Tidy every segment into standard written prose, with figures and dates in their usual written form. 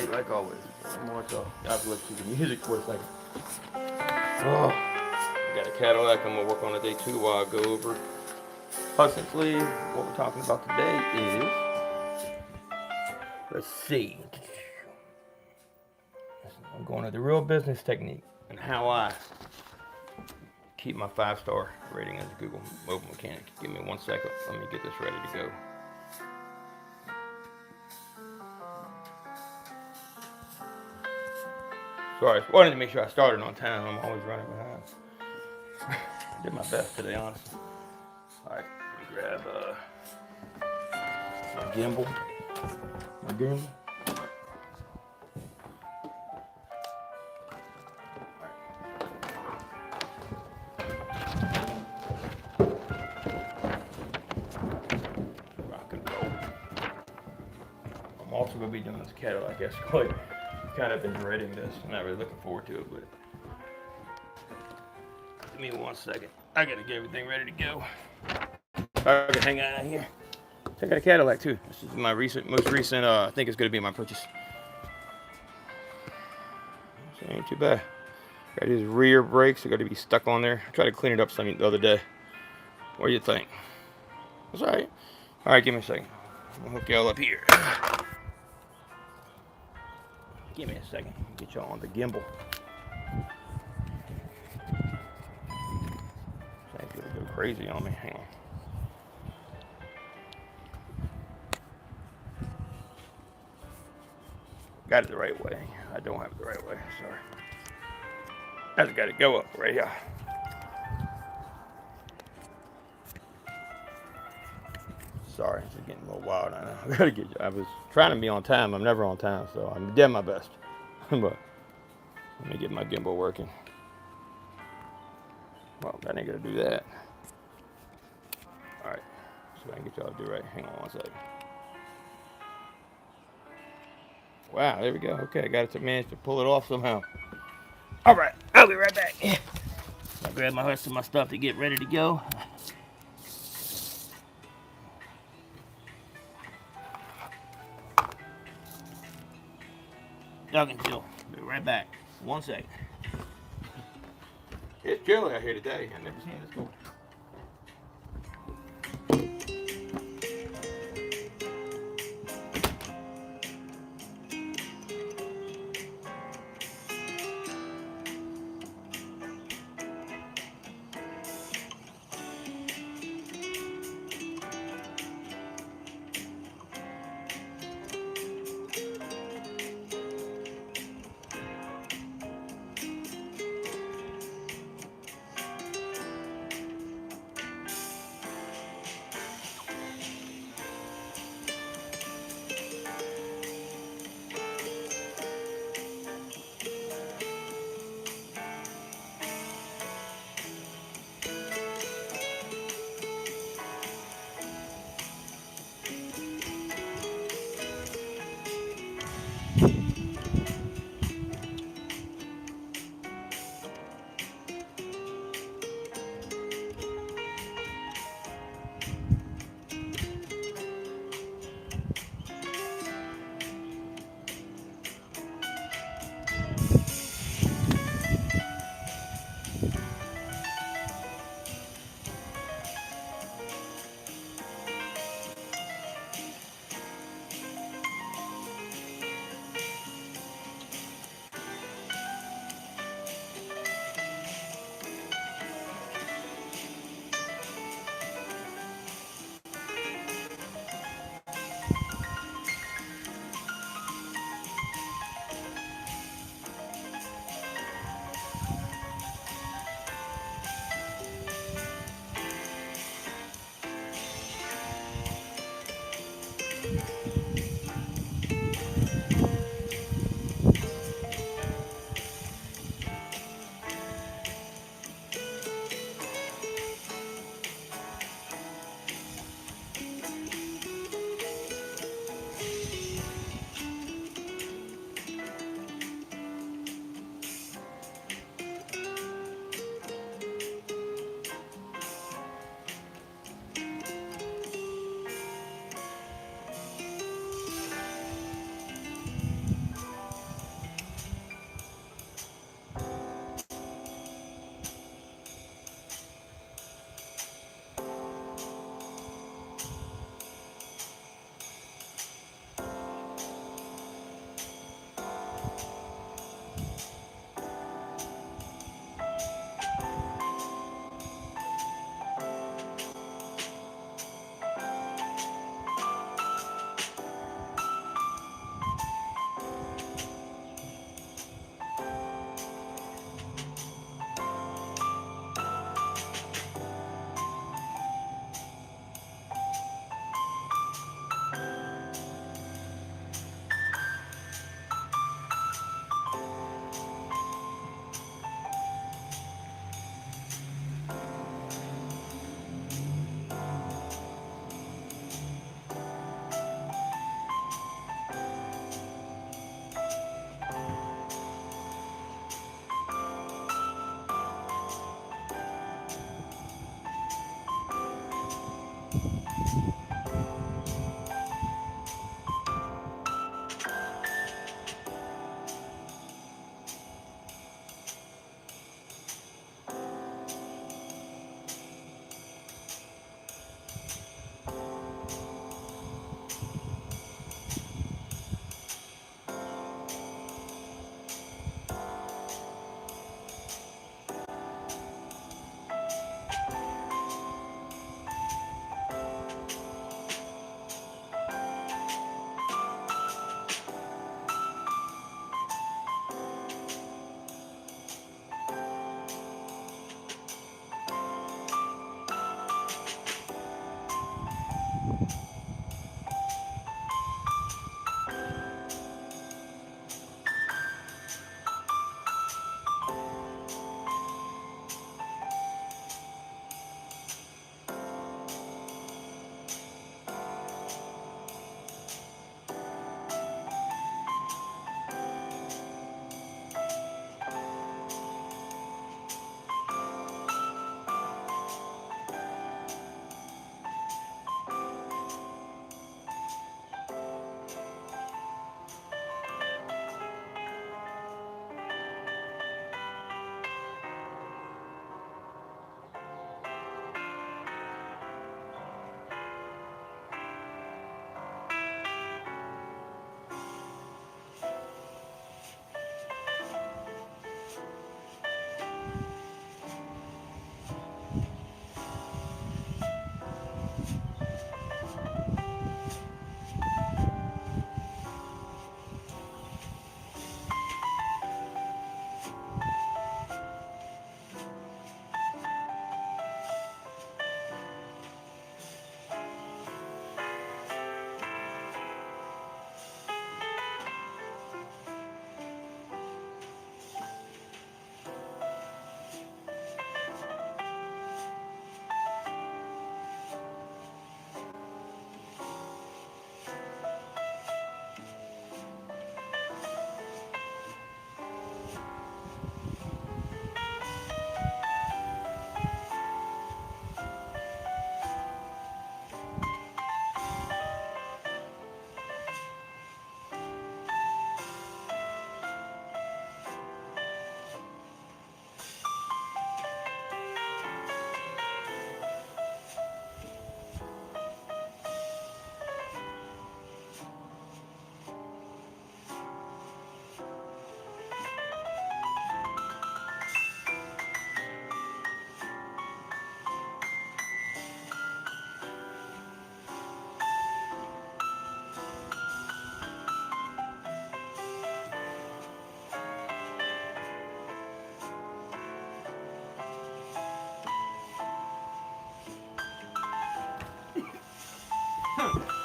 right, like always. More so. I've listened to the music for a second. Oh, I got a Cadillac I'm gonna work on today too while I go over. Possibly, what we're talking about today is, let's see. I'm going to the real business technique and how I keep my 5-star rating as a Google mobile mechanic. Give me 1 second. Let me get this ready to go. Sorry, I wanted to make sure I started on time. I'm always running behind. I did my best today, honestly. All right, let me grab my gimbal. My gimbal. Rock and roll. I'm also going to be doing this Cadillac Escalade. Kind of been dreading this. I'm not really looking forward to it, but give me 1 second. I gotta get everything ready to go. I can hang out here. I got a Cadillac too. This is my most recent. I think it's gonna be my purchase. So it ain't too bad. Got these rear brakes. They got to be stuck on there. I tried to clean it up some the other day. What do you think? It's all right. All right, give me a second. I'm gonna hook y'all up here. Give me a second. Get y'all on the gimbal. Thing's gonna go crazy on me. Hang on. Got it the right way. I don't have it the right way. Sorry. I just got to go up right here. Sorry, it's getting a little wild. I know. I gotta get. I was trying to be on time. I'm never on time, so I'm doing my best. But let me get my gimbal working. Well, that ain't gonna do that. All right, so I can get y'all to do right. Hang on 1 second. Wow, there we go. Okay, I got to manage to pull it off somehow. All right, I'll be right back. I grab my rest of my stuff to get ready to go. Y'all can chill. Be right back. 1 second. It's chilly out here today. I've never seen this before.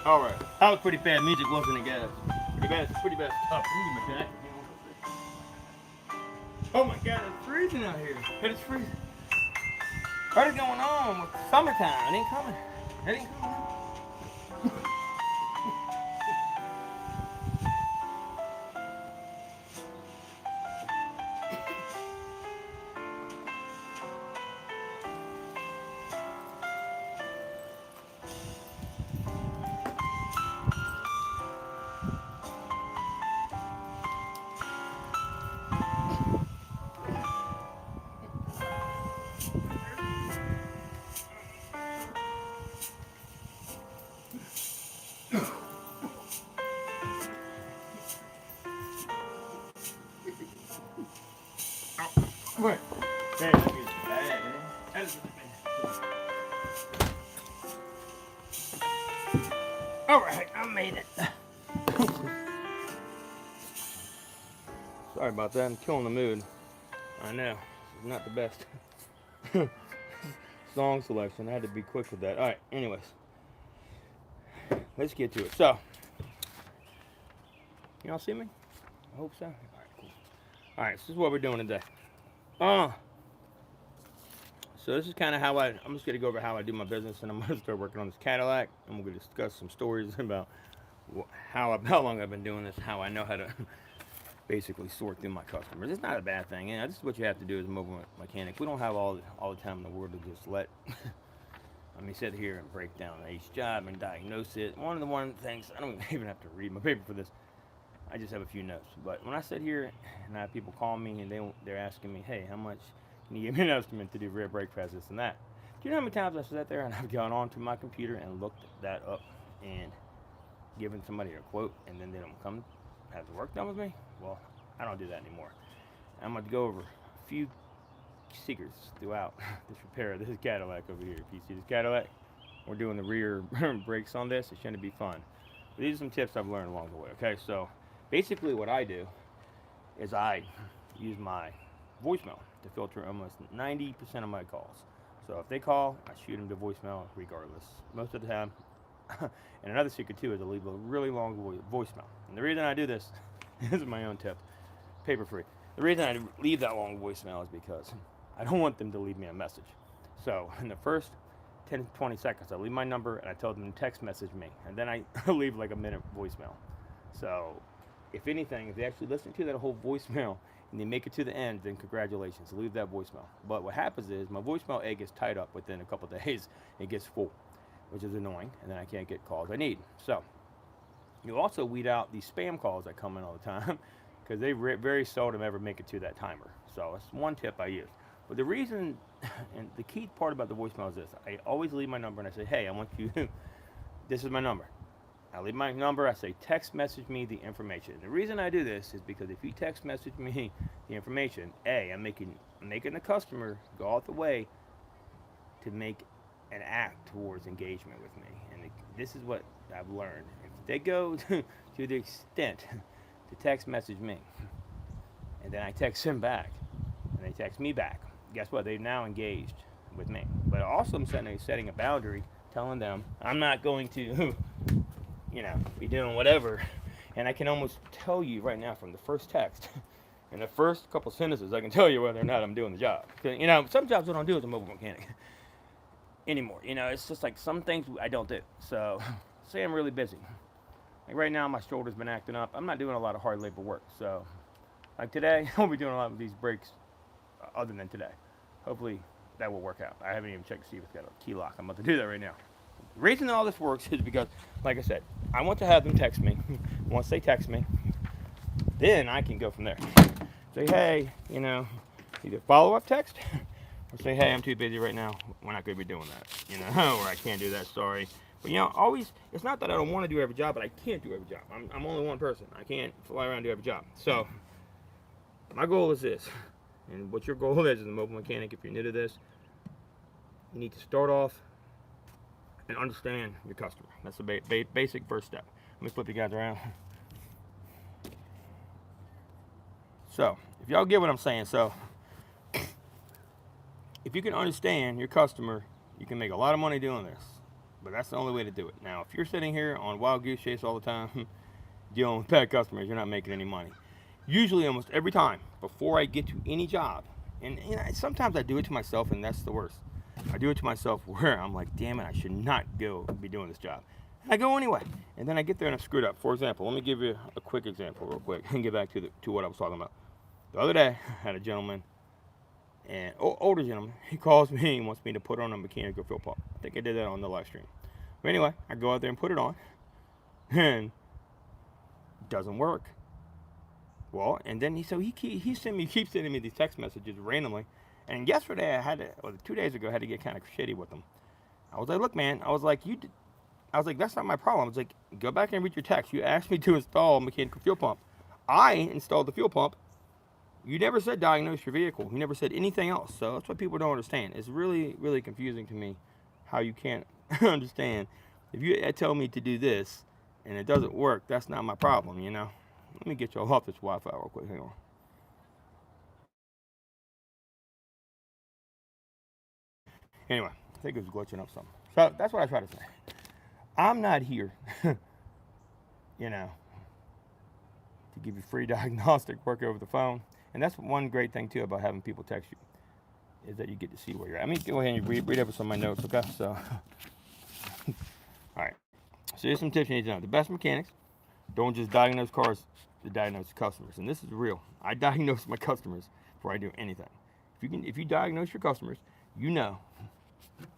All right. That was pretty bad music, wasn't it, guys? Pretty bad stuff. Oh my God, it's freezing out here. It is freezing. What is going on with summertime? It ain't coming. It ain't coming. What? Bad music. Bad, man. That is Alright, I made it. Sorry about that, I'm killing the mood. I know, it's not the best song selection. I had to be quick with that. Alright, anyways. Let's get to it. So, y'all see me? I hope so. Alright, cool. Alright, so this is what we're doing today. So this is kind of how I'm just going to go over how I do my business, and I'm going to start working on this Cadillac, and we're going to discuss some stories about how long I've been doing this, how I know how to basically sort through my customers. It's not a bad thing. This is what you have to do as a mobile mechanic. We don't have all the time in the world to just let sit here and break down each job and diagnose it. One of the things, I don't even have to read my paper for this. I just have a few notes. But when I sit here and I have people call me and they're asking me, hey, how much can you give me an estimate to do rear brake press, this and that? Do you know how many times I sat there and I've gone onto my computer and looked that up and given somebody a quote, and then they don't come have the work done with me? Well, I don't do that anymore. I'm going to go over a few secrets throughout this repair of this Cadillac over here. If you see this Cadillac, we're doing the rear brakes on this. It's going to be fun. But these are some tips I've learned along the way. Okay, so basically what I do is I use my voicemail to filter almost 90% of my calls. So if they call, I shoot them to voicemail regardless. Most of the time. And another secret too is I leave a really long voicemail. And the reason I do this, this is my own tip, paper free. The reason I leave that long voicemail is because I don't want them to leave me a message. So in the first 10 to 20 seconds, I leave my number and I tell them to text message me. And then I leave like a minute voicemail. So if anything, if they actually listen to that whole voicemail and they make it to the end, then congratulations, leave that voicemail. But what happens is my voicemail egg gets tied up within a couple of days. It gets full, which is annoying, and then I can't get calls I need. So you also weed out these spam calls that come in all the time because they very seldom ever make it to that timer. So it's one tip I use. But the reason, and the key part about the voicemail is this: I always leave my number and I say, hey, I want you, this is my number. I leave my number, I say text message me the information. The reason I do this is because if you text message me the information, I'm making the customer go out the way to make an act towards engagement with me. And this is what I've learned. If they go to the extent to text message me, and then I text them back, and they text me back, guess what? They've now engaged with me. But also I'm setting a boundary, telling them I'm not going to be doing whatever. And I can almost tell you right now from the first text, in the first couple sentences, I can tell you whether or not I'm doing the job. Some jobs I don't do as a mobile mechanic anymore. It's just like some things I don't do. So, say I'm really busy. Like right now, my shoulder's been acting up. I'm not doing a lot of hard labor work. So, like today, I won't be doing a lot of these brakes other than today. Hopefully, that will work out. I haven't even checked to see if it's got a key lock. I'm about to do that right now. The reason all this works is because, like I said, I want to have them text me. Once they text me, then I can go from there. Say, hey, either follow-up text, or say, hey, I'm too busy right now. We're not going to be doing that, or I can't do that, sorry. But, always, it's not that I don't want to do every job, but I can't do every job. I'm only one person. I can't fly around and do every job. So, my goal is this, and what your goal is as a mobile mechanic, if you're new to this, you need to start off and understand your customer. That's the basic first step. Let me flip you guys around. So, if y'all get what I'm saying, so if you can understand your customer, you can make a lot of money doing this. But that's the only way to do it. Now, if you're sitting here on wild goose chase all the time, dealing with bad customers, you're not making any money. Usually, almost every time, before I get to any job, and sometimes I do it to myself, and that's the worst. I do it to myself where I'm like, damn it, I should not go be doing this job. And I go anyway, and then I get there and I'm screwed up. For example, let me give you a quick example real quick and get back to what I was talking about. The other day, I had a gentleman, and older gentleman, he calls me and wants me to put on a mechanical fuel pump. I think I did that on the live stream. But anyway, I go out there and put it on, and it doesn't work. Well, and then he keeps sending me these text messages randomly. And yesterday or 2 days ago, I had to get kind of shitty with him. I was like, look, man, I was like, that's not my problem. I was like, go back and read your text. You asked me to install a mechanical fuel pump. I installed the fuel pump. You never said diagnose your vehicle. You never said anything else. So that's what people don't understand. It's really, really confusing to me how you can't understand. If you tell me to do this and it doesn't work, that's not my problem, you know? Let me get y'all off this Wi-Fi real quick. Hang on. Anyway, I think it was glitching up something. So that's what I try to say. I'm not here, you know, to give you free diagnostic work over the phone. And that's one great thing, too, about having people text you, is that you get to see where you're at. I mean, go ahead and read over some of my notes, okay? So, all right. So here's some tips you need to know. The best mechanics don't just diagnose cars, they diagnose customers. And this is real. I diagnose my customers before I do anything. If you diagnose your customers, you know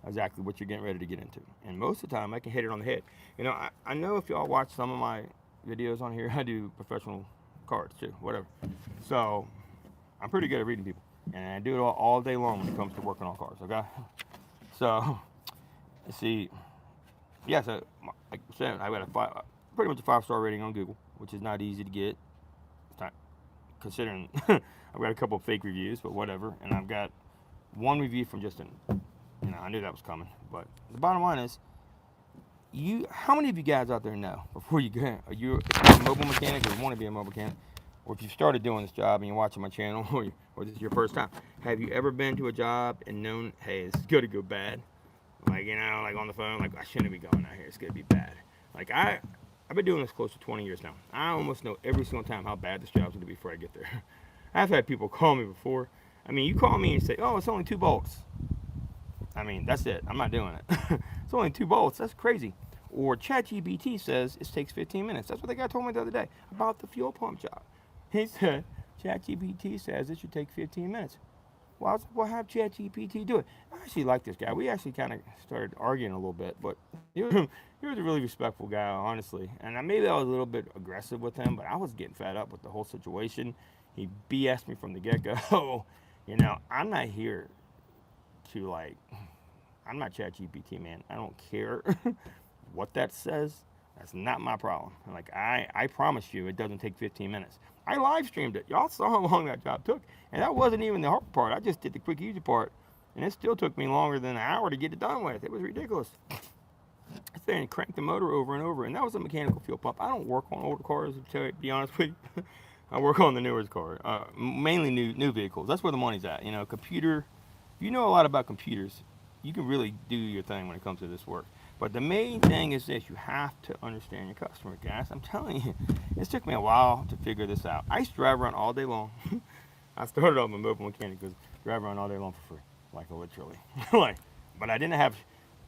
exactly what you're getting ready to get into. And most of the time, I can hit it on the head. You know, I know if y'all watch some of my videos on here, I do professional cards too, whatever. So I'm pretty good at reading people. And I do it all day long when it comes to working on cars, okay? So, see, yeah, so like I said, I got pretty much a 5-star rating on Google, which is not easy to get. It's not, considering I've got a couple of fake reviews, but whatever. And I've got one review from just you know, I knew that was coming. But the bottom line is, how many of you guys out there know, before you go, are you a mobile mechanic or want to be a mobile mechanic, or if you started doing this job and you're watching my channel, or this is your first time, have you ever been to a job and known, hey, it's going to go bad? Like, you know, like on the phone, like, I shouldn't be going out here, it's going to be bad. Like, I've been doing this close to 20 years now. I almost know every single time how bad this job's going to be before I get there. I've had people call me before. I mean, you call me and say, oh, it's only 2 bolts. I mean, that's it. I'm not doing it. It's only 2 bolts. That's crazy. Or ChatGPT says it takes 15 minutes. That's what the guy told me the other day about the fuel pump job. He said, ChatGPT says it should take 15 minutes. Well, I was like, well, have ChatGPT do it. I actually like this guy. We actually kind of started arguing a little bit, but he was a really respectful guy, honestly. And maybe I was a little bit aggressive with him, but I was getting fed up with the whole situation. He BS'd me from the get-go. You know, I'm not here to, like, I'm not ChatGPT, man. I don't care what that says. That's not my problem. Like, I promise you, it doesn't take 15 minutes. I live streamed it. Y'all saw how long that job took. And that wasn't even the hard part. I just did the quick, easy part. And it still took me longer than an hour to get it done with. It was ridiculous. I sat there and cranked the motor over and over. And that was a mechanical fuel pump. I don't work on older cars, to be honest with you. I work on the newer car, mainly new vehicles. That's where the money's at. You know, computer. If you know a lot about computers, you can really do your thing when it comes to this work. But the main thing is this: you have to understand your customer, guys. I'm telling you, it took me a while to figure this out. I used to drive around all day long. I started off a mobile mechanic because drive around all day long for free, like literally. But I didn't have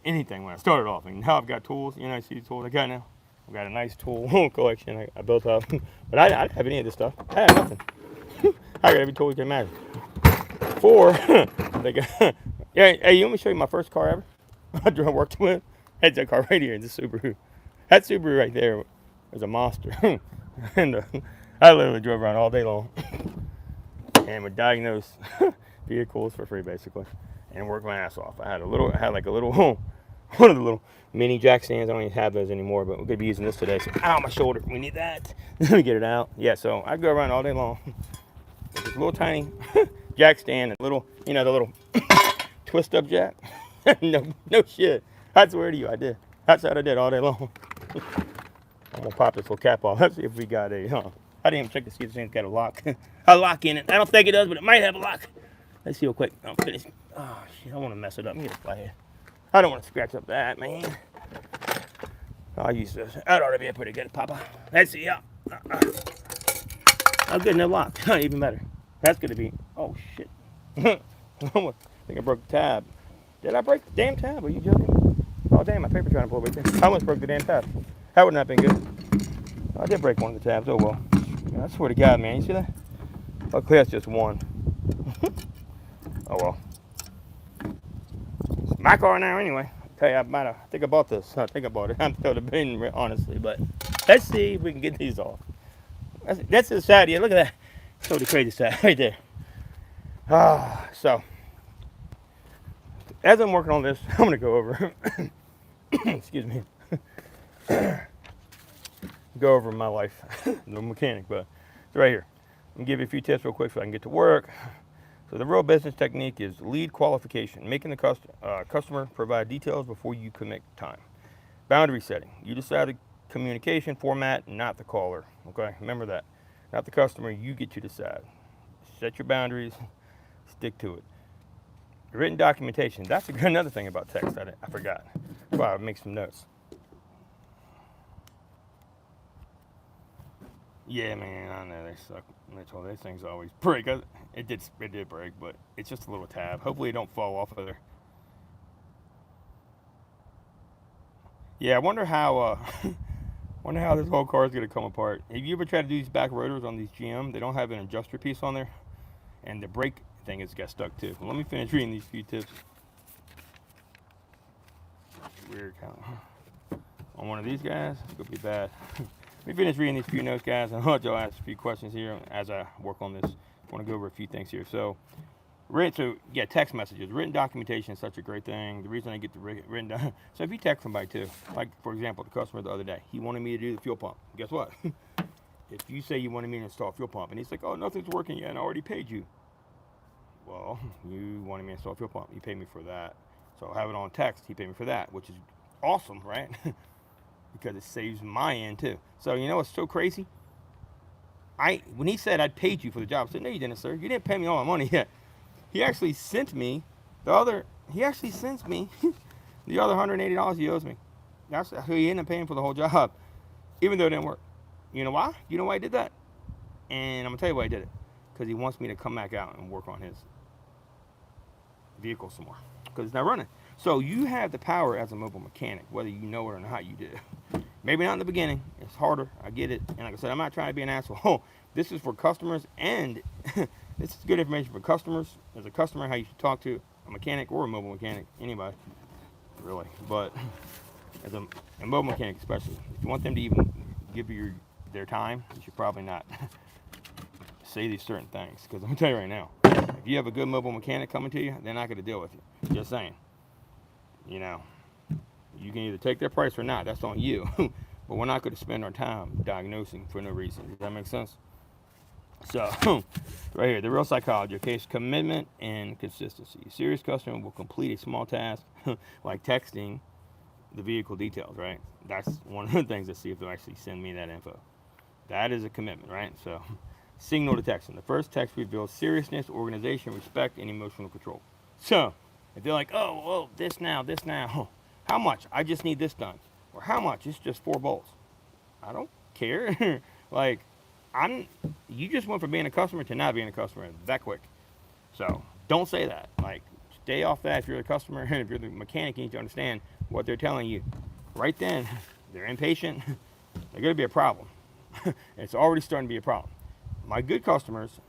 anything when I started off, and now I've got tools. You know, see the tools I got now. I've got a nice tool collection I built up. But I didn't have any of this stuff. I had nothing. I got every tool you can imagine. Yeah, hey, you want me to show you my first car ever? I worked with. That's that car right here. It's a Subaru. That Subaru right there was a monster. And I literally drove around all day long and would diagnose vehicles for free, basically, and work my ass off. I had like a little one of the little mini jack stands. I don't even have those anymore, but we're gonna be using this today. So, ow, my shoulder. We need that. Let me get it out. Yeah, so I'd go around all day long with this little tiny jack stand and little, you know, the little twist up jack. no shit. I swear to you, I did. That's what I did all day long. I'm gonna pop this little cap off. Let's see if we got a. I didn't even check to see if this thing's got a lock. A lock in it. I don't think it does, but it might have a lock. Let's see real quick. Oh shit! I want to mess it up. Let me get a flathead. I don't want to scratch up that, man. I'll use this. That ought to be pretty good, Papa. Let's see. Yeah. Oh, good. No lock. Even better. That's going to be. Oh, shit. I think I broke the tab. Did I break the damn tab? Are you joking? Oh, damn. My paper trying to pull right there. I almost broke the damn tab. That would not have been good. I did break one of the tabs. Oh, well. I swear to God, man. You see that? Luckily, that's just one. Oh, well. It's my car now, anyway. Tell you, I think I bought this. I think I bought it. I'm still debating, honestly, but let's see if we can get these off. That's the side here. Look at that. So the crazy side right there. So as I'm working on this, I'm gonna go over. Excuse me. Go over my life, the mechanic, but it's right here. I'm gonna give you a few tips real quick so I can get to work. So the real business technique is lead qualification, making the customer provide details before you commit time. Boundary setting. You decide the communication format, not the caller. Okay, remember that. Not the customer, you get to decide. Set your boundaries, stick to it. Written documentation. That's another thing about text I forgot. Wow, I'll make some notes. Yeah, man, I know they suck. These things always break. It did break, but it's just a little tab. Hopefully it don't fall off of there. Yeah, I wonder how this whole car is gonna come apart. Have you ever tried to do these back rotors on these GM? They don't have an adjuster piece on there, and the brake thing has got stuck too. Well, let me finish reading these few tips. Weird count on one of these guys. It's gonna be bad. Let me finish reading these few notes, guys, and I'll let y'all ask a few questions here as I work on this. I want to go over a few things here. So, text messages. Written documentation is such a great thing. The reason I get the written down. So if you text somebody too, like for example, the customer the other day, he wanted me to do the fuel pump. Guess what? If you say you wanted me to install a fuel pump, and he's like, oh, nothing's working yet, and I already paid you. Well, you wanted me to install a fuel pump. You paid me for that. So I'll have it on text. He paid me for that, which is awesome, right? Because it saves my end too. So you know what's so crazy? When he said I'd paid you for the job, I said, no, you didn't, sir. You didn't pay me all my money yet. He actually sent me the other $180 he owes me. That's who he ended up paying for the whole job, even though it didn't work. You know why? You know why I did that? And I'm gonna tell you why I did it. Because he wants me to come back out and work on his vehicle some more. Because it's not running. So you have the power as a mobile mechanic, whether you know it or not, you do. Maybe not in the beginning. It's harder. I get it. And like I said, I'm not trying to be an asshole. This is for customers, and this is good information for customers. As a customer, how you should talk to a mechanic or a mobile mechanic, anybody, really. But as a mobile mechanic especially, if you want them to even give you their time, you should probably not say these certain things. Because I'm going to tell you right now, if you have a good mobile mechanic coming to you, they're not going to deal with you. Just saying. You know, you can either take their price or not. That's on you. But we're not going to spend our time diagnosing for no reason. Does that make sense? So, right here, the real psychology. Okay, it's commitment and consistency. A serious customer will complete a small task, like texting the vehicle details, right? That's one of the things to see if they'll actually send me that info. That is a commitment, right? So, signal detection. The first text reveals seriousness, organization, respect, and emotional control. So, if they're like, oh, well, this now, how much? I just need this done. Or how much? It's just 4 bolts. I don't care. Like, you just went from being a customer to not being a customer that quick. So, don't say that. Like, stay off that if you're the customer, and if you're the mechanic, you need to understand what they're telling you. Right then, they're impatient. They're going to be a problem. It's already starting to be a problem. My good customers,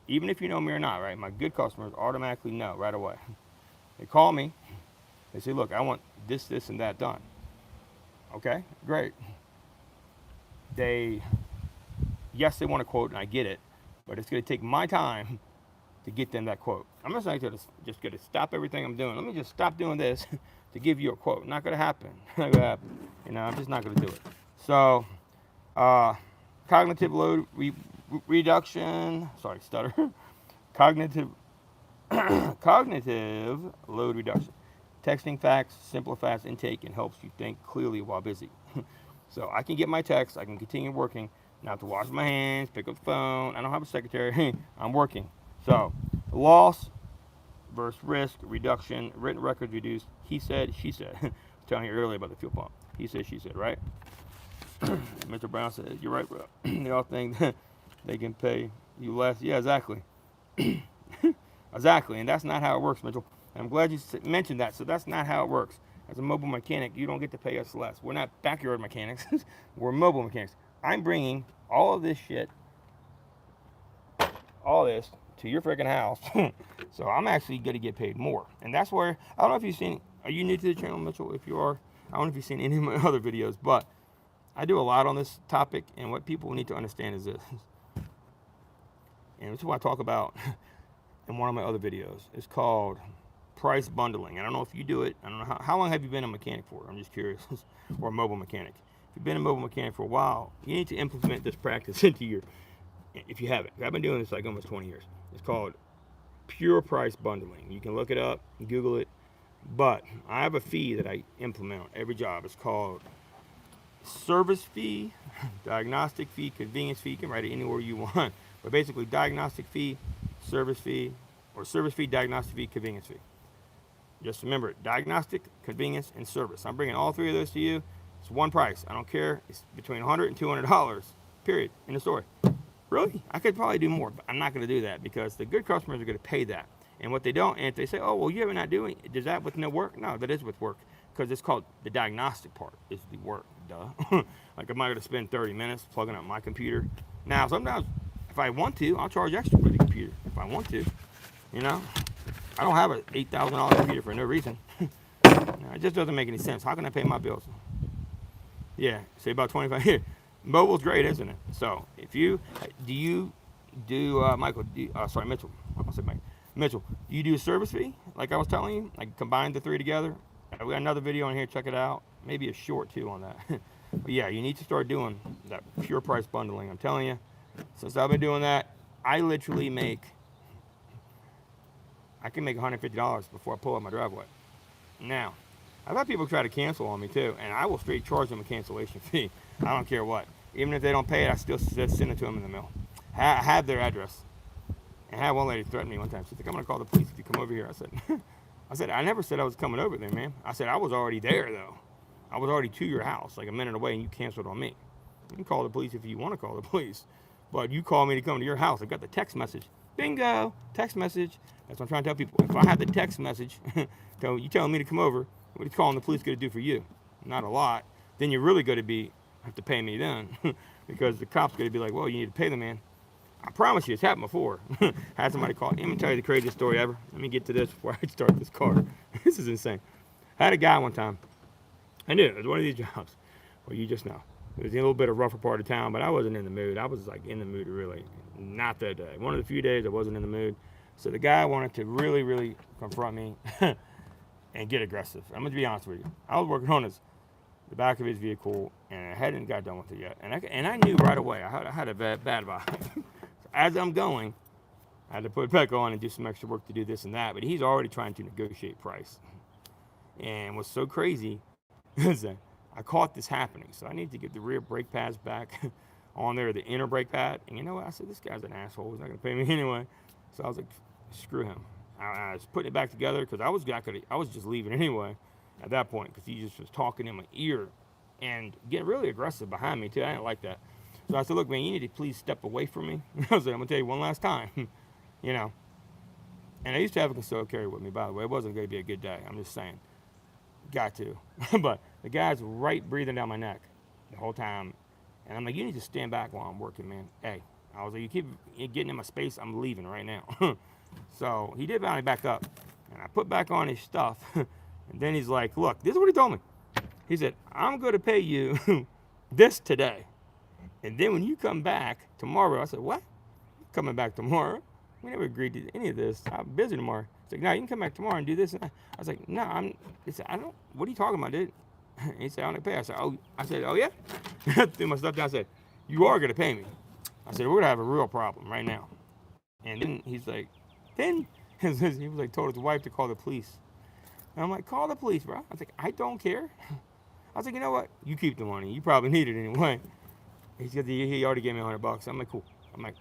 even if you know me or not, right, my good customers automatically know right away. They call me. They say, look, I want this, this, and that done. Okay, great. Yes, they want a quote, and I get it, but it's going to take my time to get them that quote. I'm just going to stop everything I'm doing. Let me just stop doing this to give you a quote. Not going to happen. Not going to happen. You know, I'm just not going to do it. So, cognitive load reduction. Sorry, stutter. Cognitive load reduction. Texting facts, simplifies intake, and helps you think clearly while busy. So I can get my text, I can continue working, not have to wash my hands, pick up the phone. I don't have a secretary. I'm working. So loss versus risk reduction, written records reduced. He said, she said. I was telling you earlier about the fuel pump. He said, she said, right? Mr. Brown said, you're right, bro. They all think they can pay you less. Yeah, exactly. Exactly, and that's not how it works, Mitchell. And I'm glad you mentioned that. So that's not how it works. As a mobile mechanic, you don't get to pay us less. We're not backyard mechanics. We're mobile mechanics. I'm bringing all of this shit, all this, to your freaking house. So I'm actually going to get paid more. And that's where, I don't know if you've seen, are you new to the channel, Mitchell? If you are, I don't know if you've seen any of my other videos, but I do a lot on this topic, and what people need to understand is this. And this is what I talk about in one of my other videos. It's called price bundling. I don't know if you do it. I don't know how long have you been a mechanic for? I'm just curious. Or a mobile mechanic. If you've been a mobile mechanic for a while, you need to implement this practice into your, if you haven't. I've been doing this like almost 20 years. It's called pure price bundling. You can look it up, Google it. But I have a fee that I implement on every job. It's called service fee, diagnostic fee, convenience fee. You can write it anywhere you want. But basically, diagnostic fee, service fee, or service fee, diagnostic fee, convenience fee. Just remember it, diagnostic, convenience, and service. I'm bringing all three of those to you. It's one price. I don't care. It's between $100 and $200, period, in the store. Really? I could probably do more, but I'm not going to do that because the good customers are going to pay that. And what they don't, and if they say, oh, well, you're not doing, does that with no work? No, that is with work because it's called the diagnostic part is the work, duh. Like, am I going to spend 30 minutes plugging up my computer? Now, sometimes if I want to, I'll charge extra for the computer if I want to, you know. I don't have an $8,000 computer for no reason. It just doesn't make any sense. How can I pay my bills? Yeah, say about 25 here. Mobile's great, isn't it? So if you, Michael, sorry, Mitchell. I'll say Mike. Mitchell, do you do a service fee? Like I was telling you, like combine the three together? We got another video on here, check it out. Maybe a short too on that. But yeah, you need to start doing that pure price bundling. I'm telling you, since I've been doing that, I literally I can make $150 before I pull up my driveway. Now, I've had people try to cancel on me too, and I will straight charge them a cancellation fee. I don't care what. Even if they don't pay it, I still send it to them in the mail. I have their address. And I had one lady threaten me one time. She's like, I'm going to call the police if you come over here. I said, I never said I was coming over there, man. I said, I was already there, though. I was already to your house, like a minute away, and you canceled on me. You can call the police if you want to call the police. But you call me to come to your house. I got the text message. Bingo, text message. That's what I'm trying to tell people. If I have the text message, you telling me to come over, what is calling the police going to do for you? Not a lot. Then you're really going to have to pay me then. Because the cop's going to be like, well, you need to pay the man. I promise you, it's happened before. Had somebody call. Let me tell you the craziest story ever. Let me get to this before I start this car. This is insane. I had a guy one time. I knew it was one of these jobs. Well, you just know. It was in a little bit of rougher part of town, but I wasn't in the mood. I was like in the mood really. Not that day. One of the few days I wasn't in the mood. So the guy wanted to really, really confront me and get aggressive. I'm going to be honest with you. I was working on the back of his vehicle, and I hadn't got done with it yet. And I knew right away. I had a bad vibe. So as I'm going, I had to put it back on and do some extra work to do this and that. But he's already trying to negotiate price. And what's so crazy is that I caught this happening. So I need to get the rear brake pads back on there, the inner brake pad. And you know what? I said, this guy's an asshole. He's not going to pay me anyway. So I was like, screw him. I was putting it back together because I was just leaving anyway at that point because he just was talking in my ear and getting really aggressive behind me too. I didn't like that. So I said, look, man, you need to please step away from me. I was like, I'm going to tell you one last time, you know. And I used to have a concealed carry with me, by the way. It wasn't going to be a good day. I'm just saying. Got to. But the guy's right breathing down my neck the whole time. And I'm like, you need to stand back while I'm working, man. Hey, I was like, you keep getting in my space, I'm leaving right now. So he did finally back up. And I put back on his stuff. And then he's like, look, this is what he told me. He said, I'm going to pay you this today. And then when you come back tomorrow, I said, what? Coming back tomorrow? We never agreed to any of this. I'm busy tomorrow. He's like, no, you can come back tomorrow and do this. And I was like, no, he said, what are you talking about, dude? He said, I don't pay. I said, oh yeah? Threw my stuff down. I said, you are going to pay me. I said, we're going to have a real problem right now. And then he's like, he was like, told his wife to call the police. And I'm like, call the police, bro. I was like, I don't care. I was like, you know what? You keep the money. You probably need it anyway. He already gave me $100. I'm like, cool. I'm like,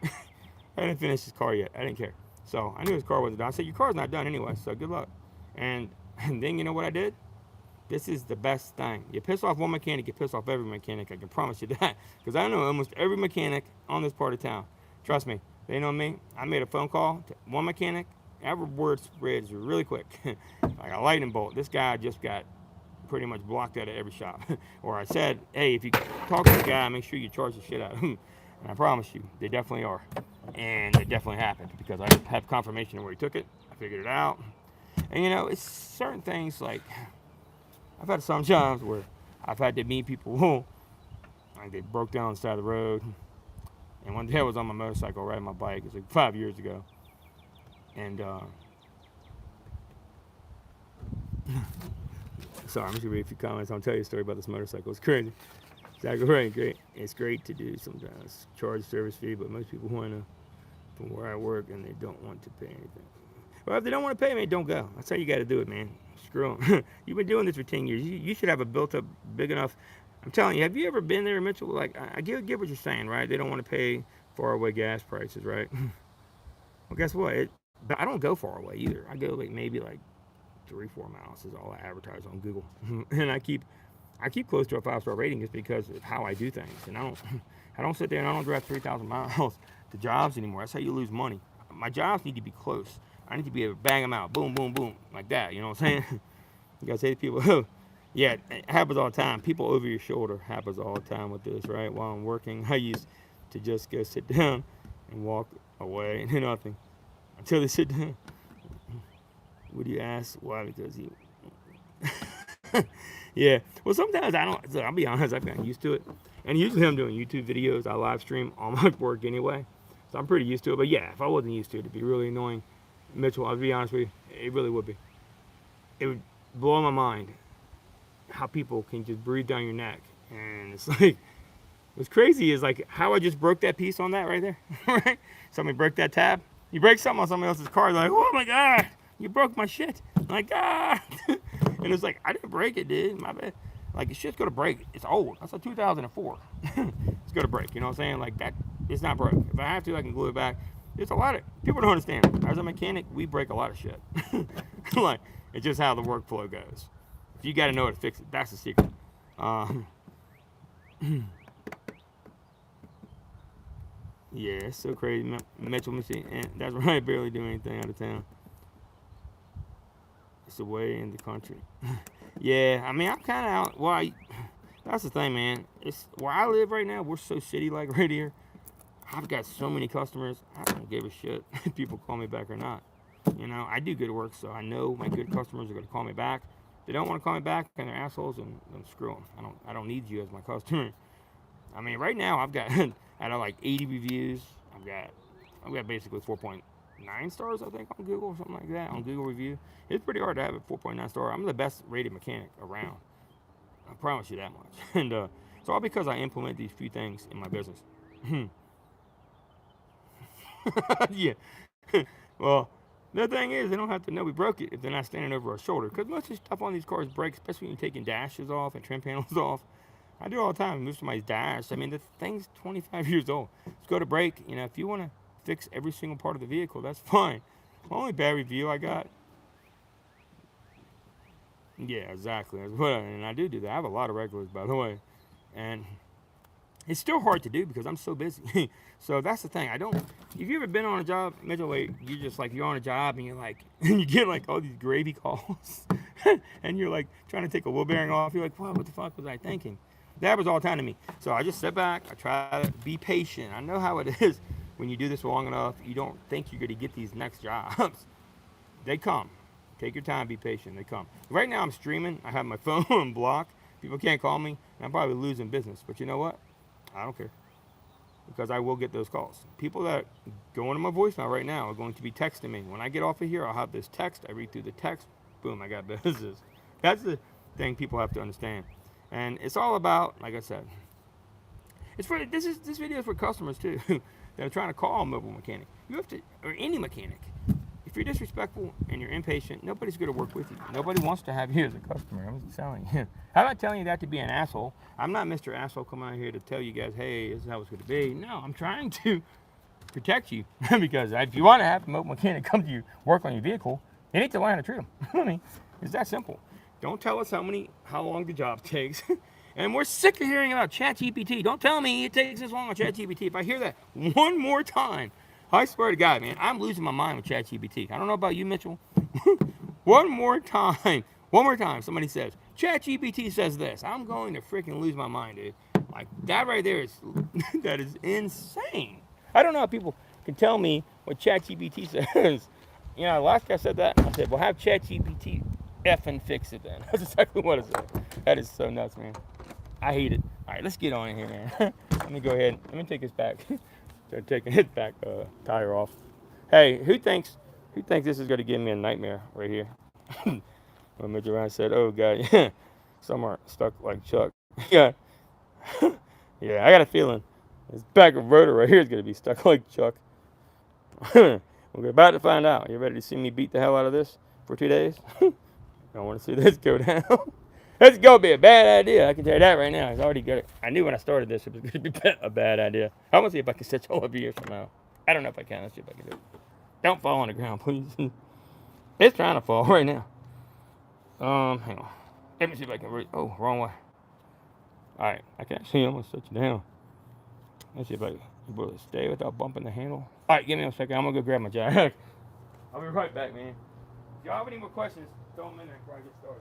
I didn't finish his car yet. I didn't care. So I knew his car wasn't done. I said, your car's not done anyway, so good luck. And then you know what I did? This is the best thing. You piss off one mechanic, you piss off every mechanic. I can promise you that. Because I know almost every mechanic on this part of town. Trust me, they know me. I made a phone call to one mechanic. Every word spreads really quick. Like a lightning bolt. This guy just got pretty much blocked out of every shop. Or I said, hey, if you talk to the guy, make sure you charge the shit out of him. And I promise you, they definitely are. And it definitely happened because I have confirmation of where he took it. I figured it out. And you know, it's certain things like, I've had some jobs where I've had to meet people, like they broke down on the side of the road. And one day I was on my motorcycle riding my bike. It was like 5 years ago. And, sorry, I'm just gonna read a few comments. I'll tell you a story about this motorcycle. It's crazy. Exactly right. Great. It's great to do sometimes. Charge service fee, but most people want to, from where I work, and they don't want to pay anything. Well, if they don't want to pay me, don't go. That's how you got to do it, man. Screw them. You've been doing this for 10 years. You should have a built-up big enough. I'm telling you, have you ever been there, Mitchell? Like, I get what you're saying, right? They don't want to pay far away gas prices, right? Well, guess what? But I don't go far away either. I go like maybe like 3-4 miles is all I advertise on Google. And I keep close to a 5-star rating just because of how I do things. And I don't sit there and I don't drive 3,000 miles to jobs anymore. That's how you lose money. My jobs need to be close. I need to be able to bang them out, boom, boom, boom, like that. You know what I'm saying? You gotta say to people, oh, yeah, it happens all the time. People over your shoulder happens all the time with this, right? While I'm working, I used to just go sit down and walk away and do nothing until they sit down. Would you ask why? Because you. Yeah. Well, sometimes I don't. So I'll be honest. I've gotten used to it, and usually I'm doing YouTube videos. I live stream all my work anyway, so I'm pretty used to it. But yeah, if I wasn't used to it, it'd be really annoying. Mitchell, I'll be honest with you, it really would be. It would blow my mind how people can just breathe down your neck, and it's like, what's crazy is like how I just broke that piece on that right there. Right? Somebody broke that tab. You break something on somebody else's car, they're like, oh my god, you broke my shit. I'm like, ah. And it's like, I didn't break it, dude. My bad. Like, the shit's gonna break. It's old. That's a 2004. It's gonna break. You know what I'm saying? Like, that, it's not broke. If I have to, I can glue it back. There's a lot of, people don't understand. As a mechanic, we break a lot of shit. Like, it's just how the workflow goes. You gotta know how to fix it. That's the secret. Yeah, it's so crazy. Mitchell machine, and that's right, barely do anything out of town. It's away in the country. Yeah, I mean, I'm kind of out. Well, that's the thing, man. It's where I live right now. We're so city-like right here. I've got so many customers. I don't give a shit if people call me back or not. You know, I do good work, so I know my good customers are going to call me back. If they don't want to call me back and they're assholes, then screw them. I don't need you as my customer. I mean, right now I've got out of like 80 reviews, I've got basically 4.9 stars, I think, on Google or something like that, on Google review. It's pretty hard to have a 4.9 star. I'm the best rated mechanic around. I promise you that much. And it's all because I implement these few things in my business. Yeah. Well, the thing is, they don't have to know we broke it if they're not standing over our shoulder. Because most of the stuff on these cars breaks, especially when you're taking dashes off and trim panels off. I do it all the time. Move somebody's dash. I mean, the thing's 25 years old. Let's go to break. You know, if you want to fix every single part of the vehicle, that's fine. The only bad review I got. Yeah, exactly. And I do that. I have a lot of regulars, by the way. And it's still hard to do because I'm so busy. So that's the thing. If you ever been on a job, Mitchell, where you just like, you're on a job and you're like, and you get like all these gravy calls and you're like trying to take a wheel bearing off. You're like, wow, what the fuck was I thinking? That was all the time to me. So I just sit back. I try to be patient. I know how it is when you do this long enough. You don't think you're going to get these next jobs. They come. Take your time. Be patient. They come. Right now I'm streaming. I have my phone on block. People can't call me. And I'm probably losing business. But you know what? I don't care. Because I will get those calls. People that go into my voicemail right now are going to be texting me. When I get off of here, I'll have this text. I read through the text. Boom, I got business. That's the thing people have to understand. And it's all about, like I said, this video is for customers too that are trying to call a mobile mechanic. You have to, or any mechanic. If you're disrespectful and you're impatient, nobody's going to work with you. Nobody wants to have you as a customer. I'm just telling you. I'm not telling you that to be an asshole. I'm not Mr. Asshole coming out here to tell you guys, hey, this is how it's going to be. No, I'm trying to protect you because if you want to have a mobile mechanic come to you, work on your vehicle, you need to learn how to treat them. I mean, it's that simple. Don't tell us how long the job takes. And we're sick of hearing about ChatGPT. Don't tell me it takes this long on ChatGPT. If I hear that one more time, I swear to God, man, I'm losing my mind with ChatGPT. I don't know about you, Mitchell. One more time, somebody says, ChatGPT says this. I'm going to freaking lose my mind, dude. Like, that right there is, that is insane. I don't know how people can tell me what ChatGPT says. You know, last guy said that. I said, well, have ChatGPT effing fix it then. That's exactly what it said. That is so nuts, man. I hate it. All right, let's get on in here, man. Let me go ahead. Let me take this back. Start taking his back tire off. Hey, who thinks this is going to give me a nightmare right here? When Mitch around said, "Oh God, yeah, some are stuck like Chuck." Yeah, yeah. I got a feeling this back rotor right here is going to be stuck like Chuck. We're about to find out. You ready to see me beat the hell out of this for 2 days? I want to see this go down. It's going to be a bad idea. I can tell you that right now. It's already good. I knew when I started this it was going to be a bad idea. I'm going to see if I can set you all over here somehow. I don't know if I can. Let's see if I can do it. Don't fall on the ground, please. It's trying to fall right now. Hang on. Let me see if I can reach. Oh, wrong way. All right. I can't see. I'm going to set you down. Let's see if I can able to stay without bumping the handle. All right, give me a second. I'm going to go grab my jack. I'll be right back, man. If y'all have any more questions, throw them in there before I get started.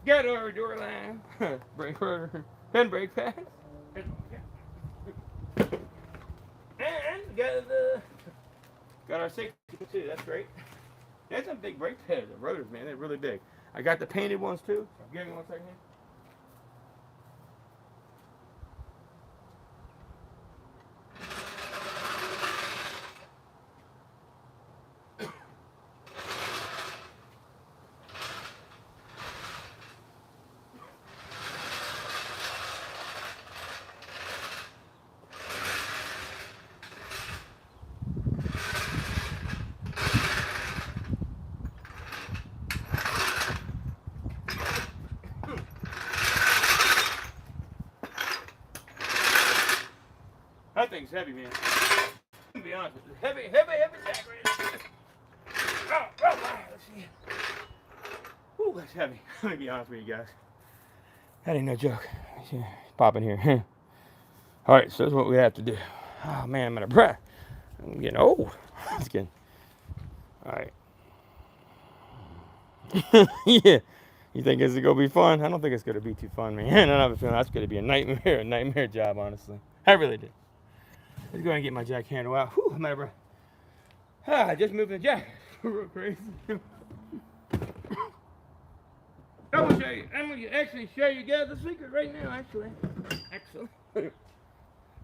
Get over door line. Brake rotor. And brake pads. And got our safety too. That's great. There's some big brake pads. The rotors, man, they're really big. I got the painted ones too. Give me 1 second here. That thing's heavy, man. To be honest with you. Heavy jack right now. Oh, let's see. Ooh, that's heavy. Let me be honest with you guys. That ain't no joke. It's popping here. All right, so that's what we have to do. Oh, man, I'm out of breath. I'm getting old. Just kidding. All right. Yeah. You think this is going to be fun? I don't think it's going to be too fun, man. I have a feeling that's going to be a nightmare job, honestly. I really do. Let's go ahead and get my jack handle out. Whew, I'm out of breath. I just moved the jack. Real crazy. I'm going to actually show you guys the secret right now, actually.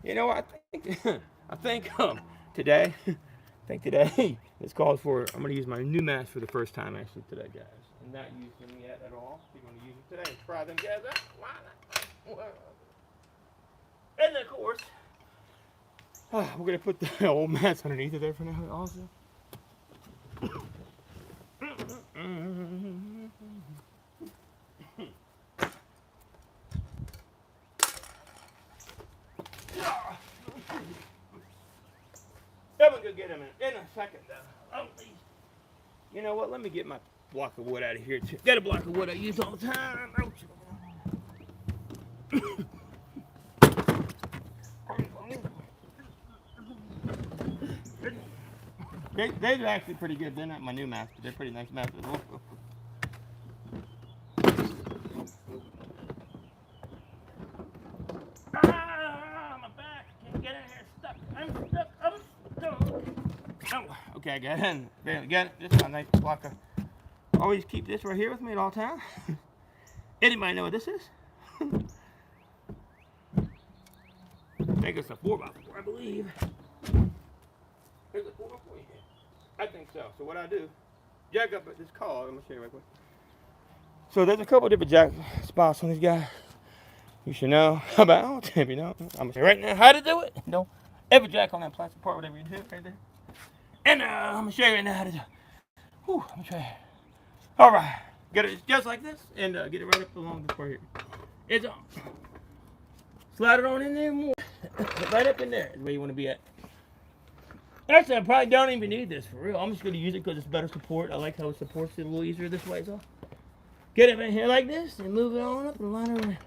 You know what? I think today this calls for, I'm going to use my new mask for the first time, actually, today, guys. I'm not using them yet at all. We're going to use them today and try them guys out. Why not? And of course, we're going to put the old mask underneath it there for now also. I'm going to get him in a second, though. Oh, please. You know what? Let me get my block of wood out of here, too. Got a block of wood I use all the time. Ouch. They're actually pretty good. They're not my new masks, but they're pretty nice masks. My back. Can't get in here. Stuck. I'm stuck. Oh, okay, I got it. Barely got it. This is my nice block of. Always keep this right here with me at all times. Anybody know what this is? I think it's a 4x4, I believe. There's a 4x4 here. I think so. So what I do, jack up at this car. I'm gonna show you real quick. So there's a couple different jack spots on these guys. You should know about. If you don't, I'm gonna show you right now how to do it. Don't ever jack on that plastic part, whatever you do, right there. And I'm gonna show you right now how to do it. Whew, I'm gonna show you. All right, get it just like this, and get it right up along this part here. It's on. Slide it on in there more. Right up in there is where you want to be at. Actually, I probably don't even need this for real. I'm just going to use it because it's better support. I like how it supports it a little easier this way, so. Get it in here like this and move it on up and line it around.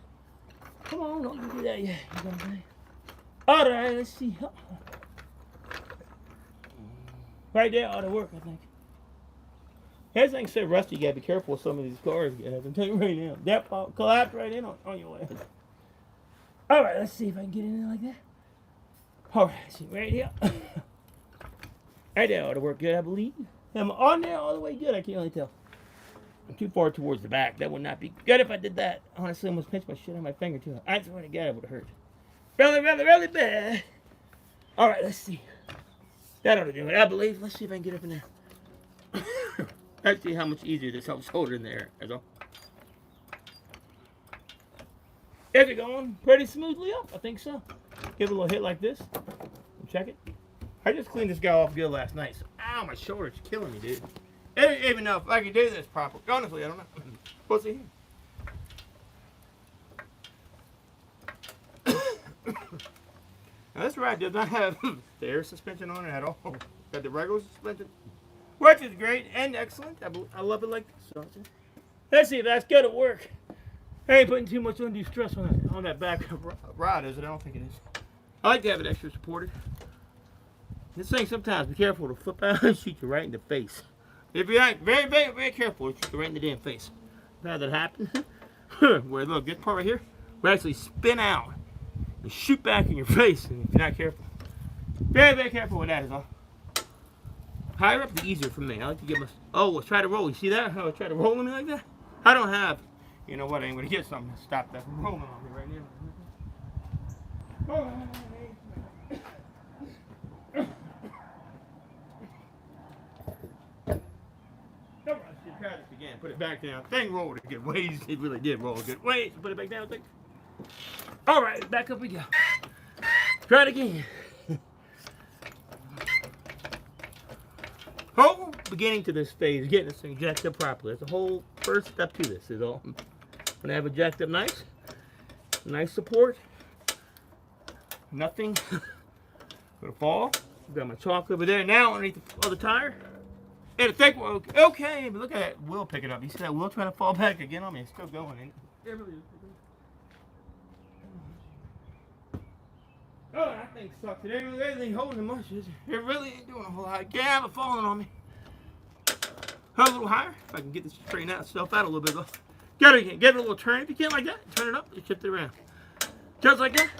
Come on, don't do that yet. All right, let's see. Right there ought to work, I think. This thing's so rusty, you gotta be careful with some of these cars you have. I'm telling you right now. That collapsed right in on your ass. All right, let's see if I can get in there like that. All right, let's see, right here. Right there ought to work good, I believe. I'm on there all the way good, I can't really tell. I'm too far towards the back. That would not be good if I did that. Honestly, I almost pinched my shit on my finger too. I swear to God, it would have hurt. Really, really, really bad. All right, let's see. That ought to do it, I believe. Let's see if I can get up in there. Let's see how much easier this helps hold it in there. That's all. Is it going pretty smoothly up? I think so. Give it a little hit like this. Check it. I just cleaned this guy off good last night. So, ow, my shoulder's killing me, dude. I don't even know if I can do this properly. Honestly, I don't know. We'll see. Now, this ride does not have the air suspension on it at all. Got the regular suspension, which is great and excellent. I love it like this. Let's see if that's gonna work. I ain't putting too much undue stress on that back rod, is it? I don't think it is. I like to have it extra supported. This thing sometimes, be careful to flip out and shoot you right in the face. If you're not very, very, very careful, it'll shoot you right in the damn face. I've had that happen. Where look, this part right here will actually spin out and shoot back in your face if you're not careful. Very, very careful with that is all. Higher up, the easier for me. I like to give my. Oh, let's try to roll. You see that? How I try to roll me like that? I don't have. You know what? I'm going to get something to stop that from rolling on me right now. Oh. Try this again. Put it back down. Thing rolled a good ways. It really did roll a good ways. Put it back down. All right, back up we go. Try it again. Whole beginning to this phase, getting this thing jacked up properly. That's the whole first step to this. Is all. When I have it jacked up nice, nice support. Nothing gonna fall. Got my chalk over there now underneath the other tire. And I think we're okay, but look at that wheel picking up. You see that wheel trying to fall back again on me? It's still going. Ain't it? It really is. Oh, that thing sucks. It ain't really anything holding much, is it? It really ain't doing a whole lot. Get out of falling on me. A little higher. If I can get this straighten out stuff out a little bit. Get it again. Give it a little turn. If you can't like that, turn it up and shift it around. Just like that.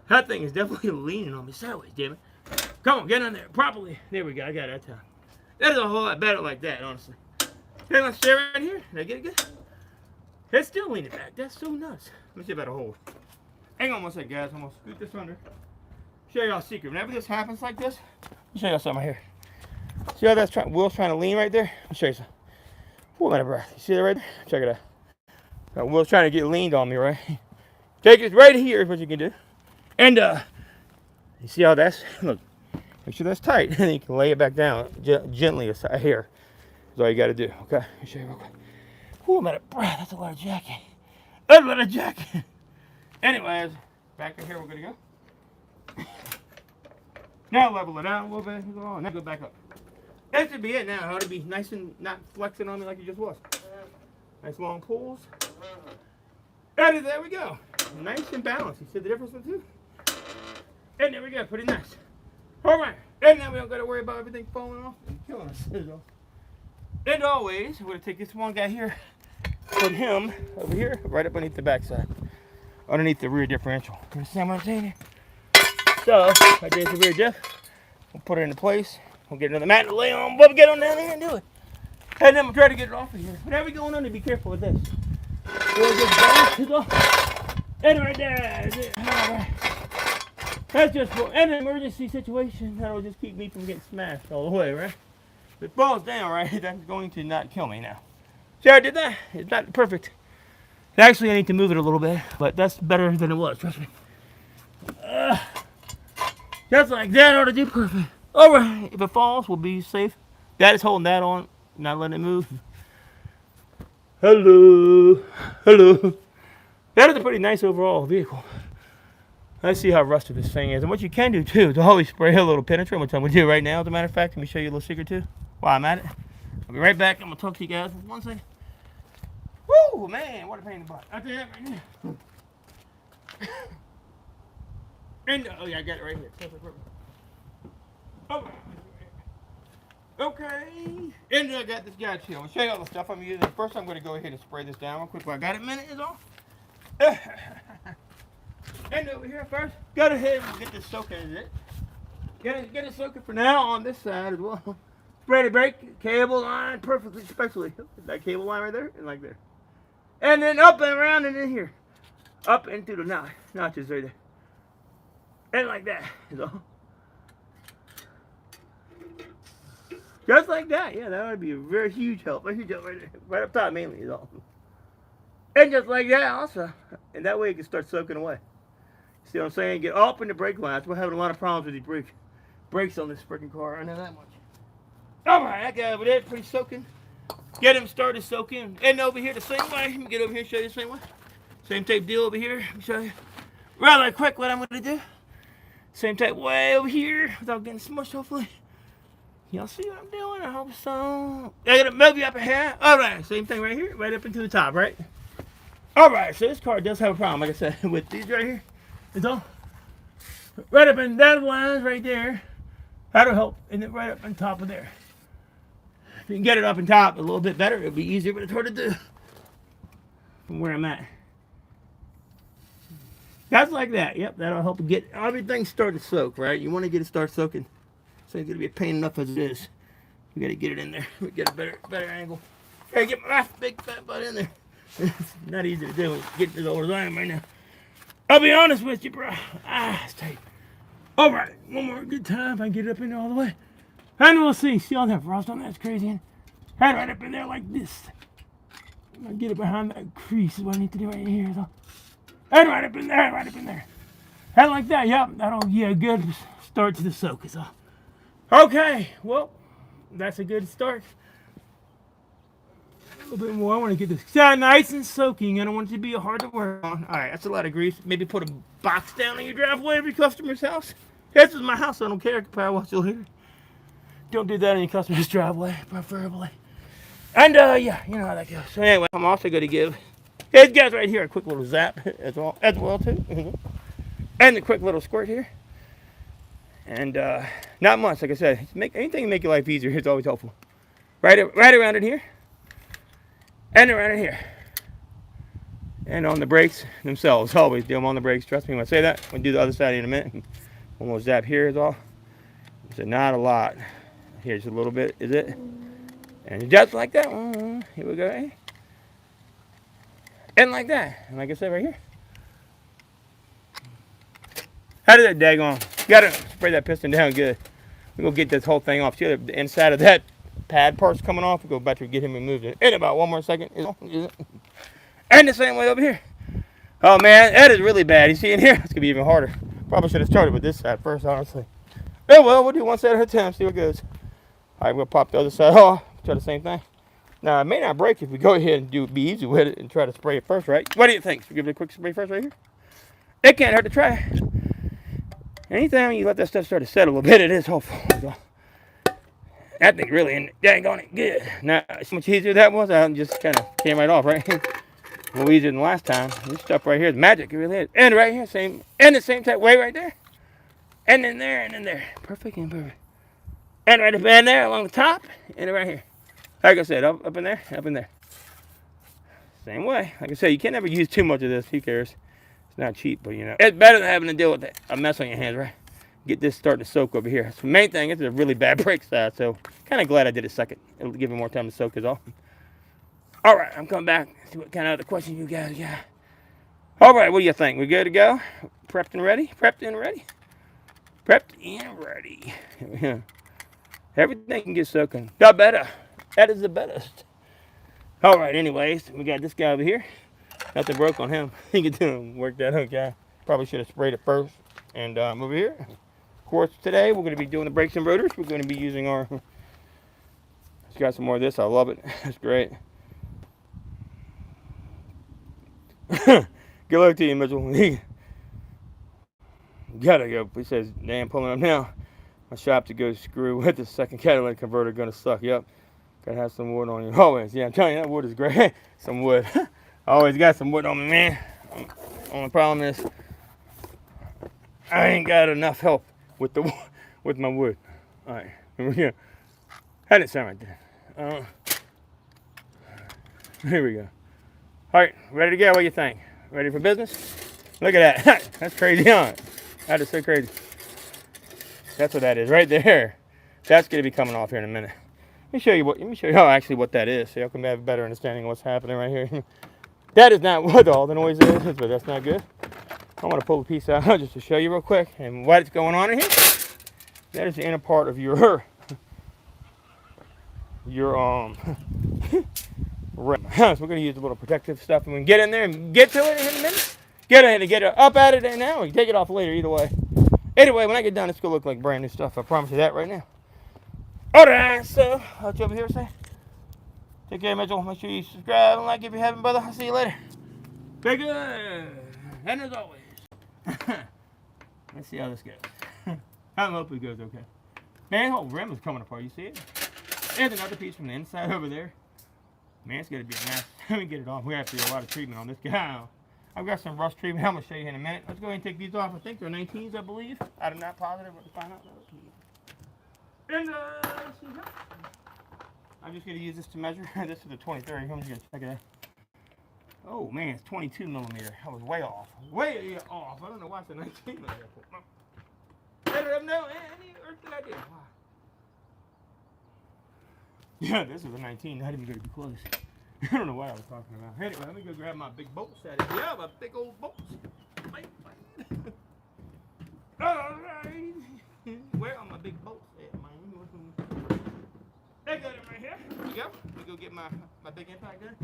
That thing is definitely leaning on me sideways, damn it. Come on, get in there properly. There we go. I got it that time. That is a whole lot better like that, honestly. Okay, let's stay right here. Did I get it good? It's still leaning back. That's so nuts. Let me see if I can hold. Hang on one second, guys. I'm going to scoot this under. Show y'all a secret. Whenever this happens like this, let me show y'all something right here. See how that's wheel's trying to lean right there? I'll show you something. Pull out of breath. You see that right there? Check it out. That wheel's trying to get leaned on me, right? Take it right here is what you can do. And, you see how that's, look. Make sure that's tight, and then you can lay it back down gently aside here. That's all you got to do. Okay, let me show you real quick. Ooh, I'm out of breath. That's a lot of jacking. That's a lot of jacking. Anyways, back in here we're gonna go. Now level it out a little bit. Now go back up. That should be it now. How to be nice and not flexing on me like it just was. Nice long pulls. And there we go. Nice and balanced. You see the difference in the two? And there we go. Pretty nice. Alright, and now we don't got to worry about everything falling off and killing us. And always, we're going to take this one guy here, put him over here, right up underneath the backside, underneath the rear differential. You understand what I'm saying here? So, right there's the rear diff. We'll put it into place. We'll get another mat to lay on. We'll get on down there and do it. And then we'll try to get it off of here. Whatever going on, be careful with this. We'll just go. And right there is it. Alright. That's just for an emergency situation. That'll just keep me from getting smashed all the way, right? If it falls down, right, that's going to not kill me now. See how I did that? It's not perfect. Actually, I need to move it a little bit, but that's better than it was, trust me. Just like that ought to do perfect. Alright, if it falls, we'll be safe. That is holding that on, not letting it move. Hello. Hello. That is a pretty nice overall vehicle. Let's see how rusted this thing is. And what you can do too is always spray a little penetrant, which I'm going to do right now, as a matter of fact. Let me show you a little secret too while I'm at it. I'll be right back. I'm going to talk to you guys for 1 second. Woo, man, what a pain in the butt. I'll tell you that right now. And, oh yeah, I got it right here. Perfect. Oh, okay. And I got this guy too. I'm going to show you all the stuff I'm using. First, I'm going to go ahead and spray this down real quick. While I got it a minute is all. And over here first, go ahead and get this soaking, is it? Get it soaking for now on this side as well. Spray the brake, cable line perfectly, especially that cable line right there and like there. And then up and around and in here. Up into the notches right there. And like that is all. Just like that, yeah, that would be a very huge help. A huge help right there. Right up top mainly is all. And just like that also. And that way it can start soaking away. See what I'm saying? Get up in the brake lines. We're having a lot of problems with these brakes on this freaking car. I know that much. Alright, that guy over there, pretty soaking. Get him started soaking. And over here the same way. Let me get over here and show you the same way. Same type deal over here. Let me show you. Rather quick what I'm going to do. Same type way over here without getting smushed, hopefully. Y'all see what I'm doing? I hope so. I got to move you up ahead. Alright, same thing right here. Right up into the top, right? Alright, so this car does have a problem, like I said, with these right here. It's all right up in that lines right there. That'll help. And then right up on top of there. If you can get it up on top a little bit better, it'll be easier, but it's hard to do from where I'm at. That's like that. Yep, that'll help get everything started to soak, right? You want to get it start soaking. So it's gonna be a pain enough as it is. We gotta get it in there. We get a better angle. Gotta get my big fat butt in there. It's not easy to do. Getting as old as I am right now. I'll be honest with you, bro. It's tight. All right, one more good time. If I can get it up in there all the way. And we'll see. See all that frost on that? It's crazy. Head right up in there like this. I'm gonna get it behind that crease is what I need to do right here. So. Head right up in there, right up in there. Head like that, yep. That'll get a good start to the soak is all. Okay, well, that's a good start. A little bit more. I want to get this nice and soaking. I don't want it to be hard to work on. All right, that's a lot of grease. Maybe put a box down in your driveway of your customer's house. This is my house, so I don't care. I can power wash still here. Don't do that in your customer's driveway, preferably. And yeah, you know how that goes. So anyway, I'm also going to give these guys right here a quick little zap as well too. And a quick little squirt here. And not much, like I said. Anything to make your life easier is always helpful. Right around in here. And around in here. And on the brakes themselves. Always do them on the brakes. Trust me when I say that. We'll do the other side in a minute. One more zap here is all. So not a lot. Here's a little bit, is it? And just like that. Here we go. And like that. And like I said right here. How did that daggone? You gotta spray that piston down good. We're gonna get this whole thing off. See the inside of that pad part's coming off. We'll go back to get him removed in about 1 more second. And the same way over here. Oh man, that is really bad. You see in here? It's gonna be even harder. Probably should have started with this side first, honestly. Oh well, we'll do one side at a time, see what goes. Alright, we'll pop the other side off. Try the same thing. Now it may not break if we go ahead and be easy with it and try to spray it first, right? What do you think? Should we give it a quick spray first right here? It can't hurt to try. Anytime you let that stuff start to set a little bit, it is helpful. That thing really dang on it good. Now, so much easier that was, I just kind of came right off, right? A little easier than last time. This stuff right here is magic, it really is. And right here, same, and the same type way right there. And then there, and then there. Perfect and perfect. And right up in there along the top, and right here. Like I said, up in there, up in there. Same way. Like I said, you can't ever use too much of this, who cares? It's not cheap, but you know. It's better than having to deal with a mess on your hands, right? Get this starting to soak over here. So the main thing is a really bad brake side, so kind of glad I did it second. It'll give me more time to soak is all. All right, I'm coming back. See what kind of other questions you guys got. All right, what do you think? We good to go? Prepped and ready? Prepped and ready? Prepped and ready. Everything can get soaking. The better. That is the best. All right, anyways, we got this guy over here. Nothing broke on him. He could do work that okay. Probably should have sprayed it first. And over here, of course, today we're going to be doing the brakes and rotors. We're going to be using our. It's got some more of this. I love it. It's great. Good luck to you, Mitchell. Gotta go. He says, damn, pulling up now. My shop to go screw with the second catalytic converter gonna suck. Yep. Gotta have some wood on you. Always. Yeah, I'm telling you, that wood is great. Some wood. Always got some wood on me, man. Only problem is, I ain't got enough help with the with my wood. All right, here we go. How did it sound right there? Here we go. All right, ready to go? What do you think? Ready for business? Look at that. That's crazy, huh? That is so crazy. That's what that is right there. That's gonna be coming off here in a minute. Let me show you actually what that is, so y'all can have a better understanding of what's happening right here. That is not what all the noise is, but that's not good. I want to pull a piece out just to show you real quick and what's going on in here. That is the inner part of your rim. So we're gonna use a little protective stuff, and we can get in there and get to it in a minute. Get ahead and get it up at it now. We can take it off later, either way. Anyway, when I get done, it's gonna look like brand new stuff. I promise you that right now. All right, so I'll you over here say. Take care, Mitchell. Make sure you subscribe and like if you haven't, brother. I'll see you later. Very good. And as always, let's see how this goes. I hope it goes okay. Man, the whole rim is coming apart. You see it? There's another piece from the inside over there. Man, it's going to be a mess. Let me get it off. We have to do a lot of treatment on this guy. I've got some rust treatment. I'm going to show you in a minute. Let's go ahead and take these off. I think they're 19s, I believe. I'm not positive. We'll find out. And, let's see here. I'm just going to use this to measure. This is a 2030. I'm just going to check it out. Oh, man, it's 22 millimeter. I was way off. Way off. I don't know why it's a 19 millimeter. I don't know any earthly idea why. Yeah, this is a 19. Not even going to be close. I don't know what I was talking about. Anyway, let me go grab my big bolts out of here. Yeah, my big old bolts. Alright. Where are my big bolts at, man? I got it right here. Here we go. Let me go get my big impact gun.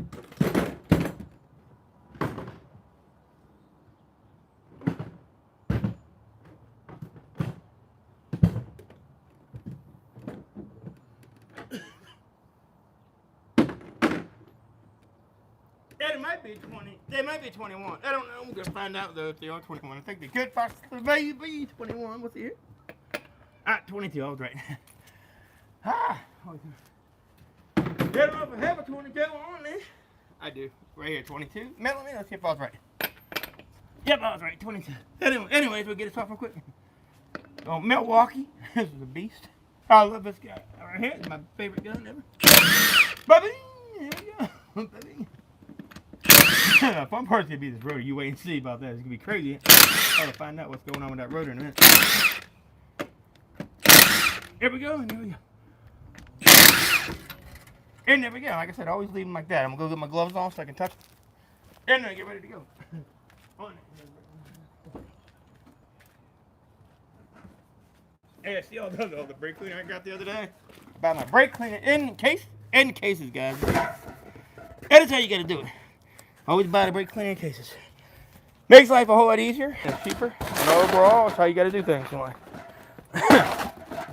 It might be 20. They might be 21. I don't know. I'm gonna find out though if they are 21. I think they could possibly be 21. What's here? 22. I was right. I don't know if I have a 22 on this. I do. Right here, 22 millimeter. Let's see if I was right. Yep, I was right. 22. Anyways, we'll get this off real quick. Oh, Milwaukee. This is a beast. I love this guy. Right here, it's my favorite gun ever. Baby, here we go. Baby. The fun part's gonna be this rotor. You wait and see about that. It's gonna be crazy. I'll find out what's going on with that rotor in a minute. Here we go, and here we go. And there we go. Like I said, I always leave them like that. I'm gonna go get my gloves on so I can touch them. And then get ready to go. Hey, see all the brake cleaner I got the other day? Buy my brake cleaner in cases, guys. That is how you gotta do it. Always buy the brake cleaner in cases. Makes life a whole lot easier and cheaper. And overall, that's how you gotta do things in life.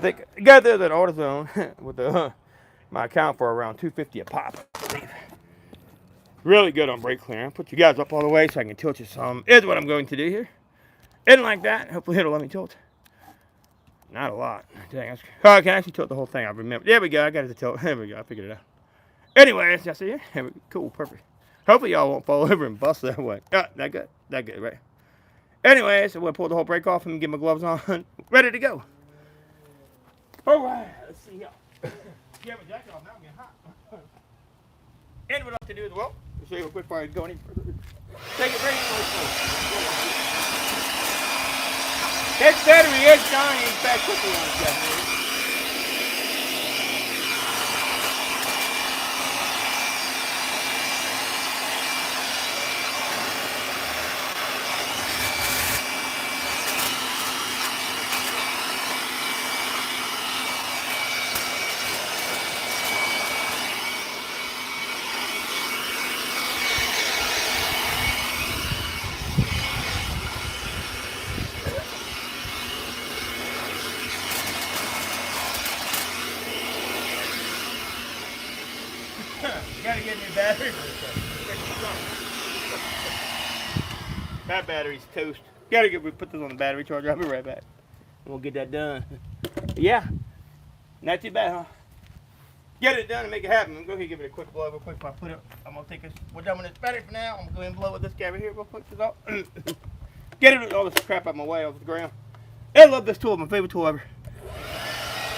They got there at AutoZone with my account for around $2.50 a pop, I believe. Really good on brake cleaner. I'll put you guys up all the way so I can tilt you some. Is what I'm going to do here. And like that, hopefully it'll let me tilt. Not a lot. Dang, I can actually tilt the whole thing. I remember. There we go. I got it to tilt. There we go. I figured it out. Anyways, y'all see here? Cool, perfect. Hopefully y'all won't fall over and bust that way. That good. That good, right? Anyways, so we'll pull the whole brake off and get my gloves on. Ready to go. All right. Let's see y'all. Yeah, my jacket off now. I'm getting hot. And what I have to do as well. We'll show you real quick before I go any further. Take it very slow. This battery is dying back quickly on this guy. Gotta get a new battery for this thing. That battery's toast. Gotta put this on the battery charger. I'll be right back. We'll get that done. Yeah, not too bad, huh? Get it done and make it happen. I'm going to give it a quick blow real quick before I put it. I'm going to take this. We're done with this battery for now. I'm going to go ahead and blow with this guy right here real quick. Get it, all this crap out of my way off the ground. I love this tool. My favorite tool ever.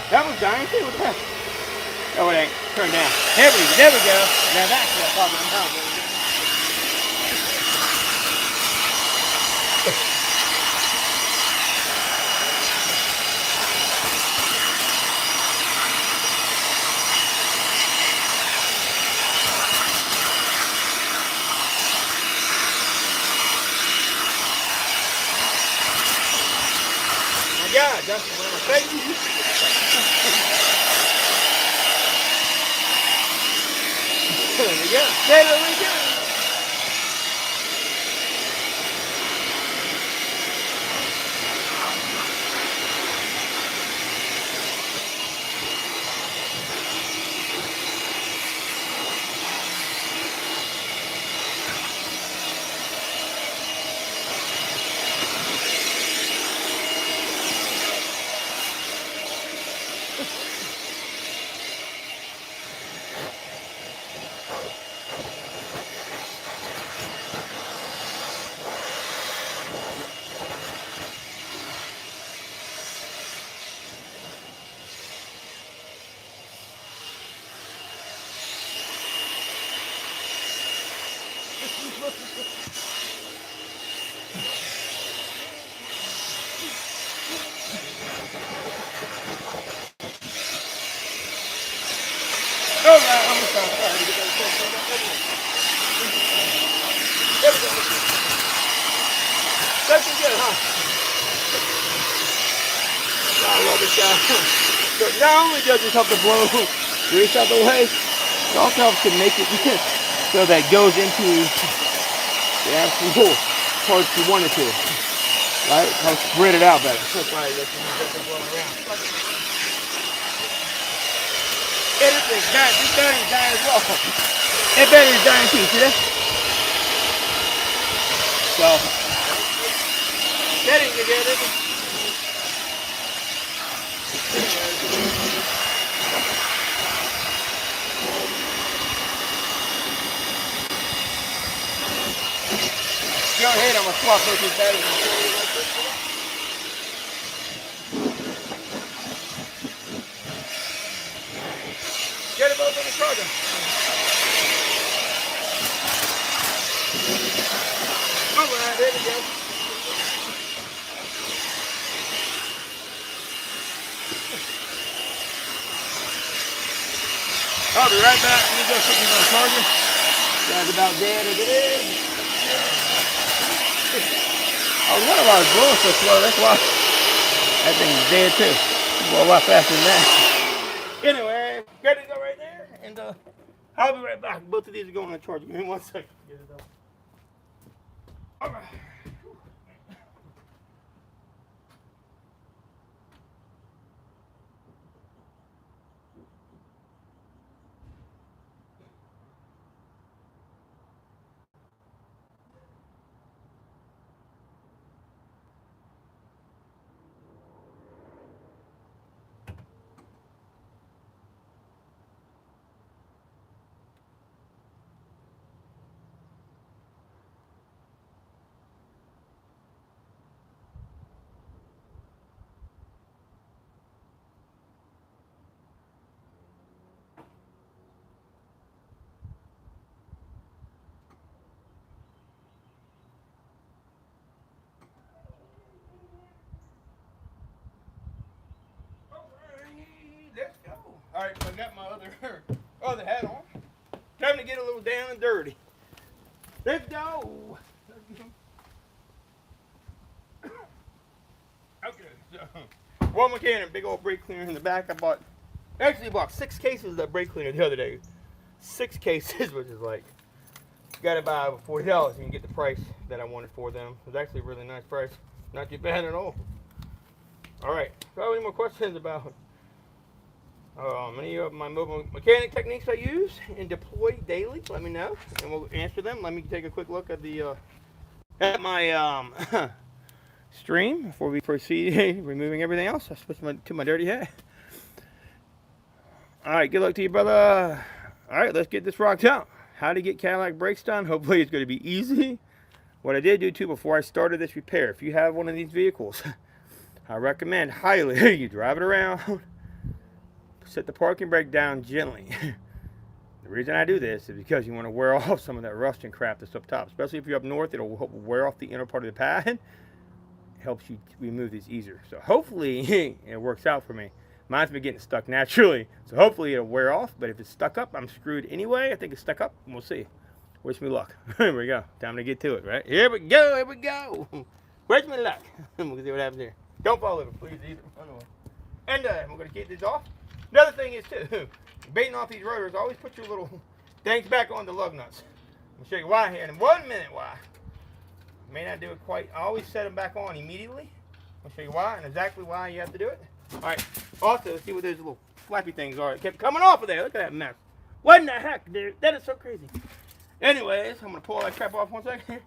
That one's dying too. What the heck? Oh, it ain't. Turn down. There we go. Now that's what I'm talking about. Yeah, that's what I'm saying. There we go. There we go. All right, I'm gonna start. There we go. That's good, huh? I love this guy. So not only does this help to blow the grease out the way, it also helps to make it so that it goes into the actual parts you want it to. Right? Helps spread it out better. That's why it doesn't blow around. This battery's dying as well. That battery's dying too, see that? So, getting together. Go ahead, I'm going to swap both these batteries. Get it both on the charger. All right, there we go. I'll be right back. Let me go put these on the charger. That's about dead as it is. Oh, one of ours blowing so slow. That's why that thing's dead too. It blow a lot faster than that. Anyway, get it go right there, and I'll be right back. Both of these are going on the charger. Give me 1 second. Get it up. All right. Let's go. All right, so I got my other hat on. Time to get a little down and dirty. Let's go. Okay, so one mechanic, big old brake cleaner in the back. I bought 6 cases of that brake cleaner the other day. 6 cases, which is like, you got to buy for $40. You can get the price that I wanted for them. It was actually a really nice price. Not too bad at all. All right, so any more questions about any of my mobile mechanic techniques I use and deploy daily? Let me know, and we'll answer them. Let me take a quick look at the at my stream before we proceed removing everything else. I switched to my dirty hat. All right, good luck to you, brother. All right, let's get this rocked out. How to get Cadillac brakes done. Hopefully it's going to be easy. What I did do too before I started this repair, if you have one of these vehicles, I recommend highly you drive it around, set the parking brake down gently. The reason I do this is because you want to wear off some of that rust and crap that's up top. Especially if you're up north, it'll wear off the inner part of the pad. It helps you remove these easier. So hopefully it works out for me. Mine's been getting stuck naturally. So hopefully it'll wear off. But if it's stuck up, I'm screwed anyway. I think it's stuck up, and we'll see. Wish me luck. Here we go. Time to get to it, right? Here we go. Here we go. Wish me luck. We'll see what happens here. Don't fall over, please, either. And we're going to get this off. Another thing is, too, baiting off these rotors, always put your little things back on the lug nuts. I'll show you why here in 1 minute why. May not do it quite. I always set them back on immediately. I'll show you why and exactly why you have to do it. All right. Also, let's see what those little flappy things are. It kept coming off of there. Look at that mess. What in the heck, dude? That is so crazy. Anyways, I'm going to pull all that crap off 1 second.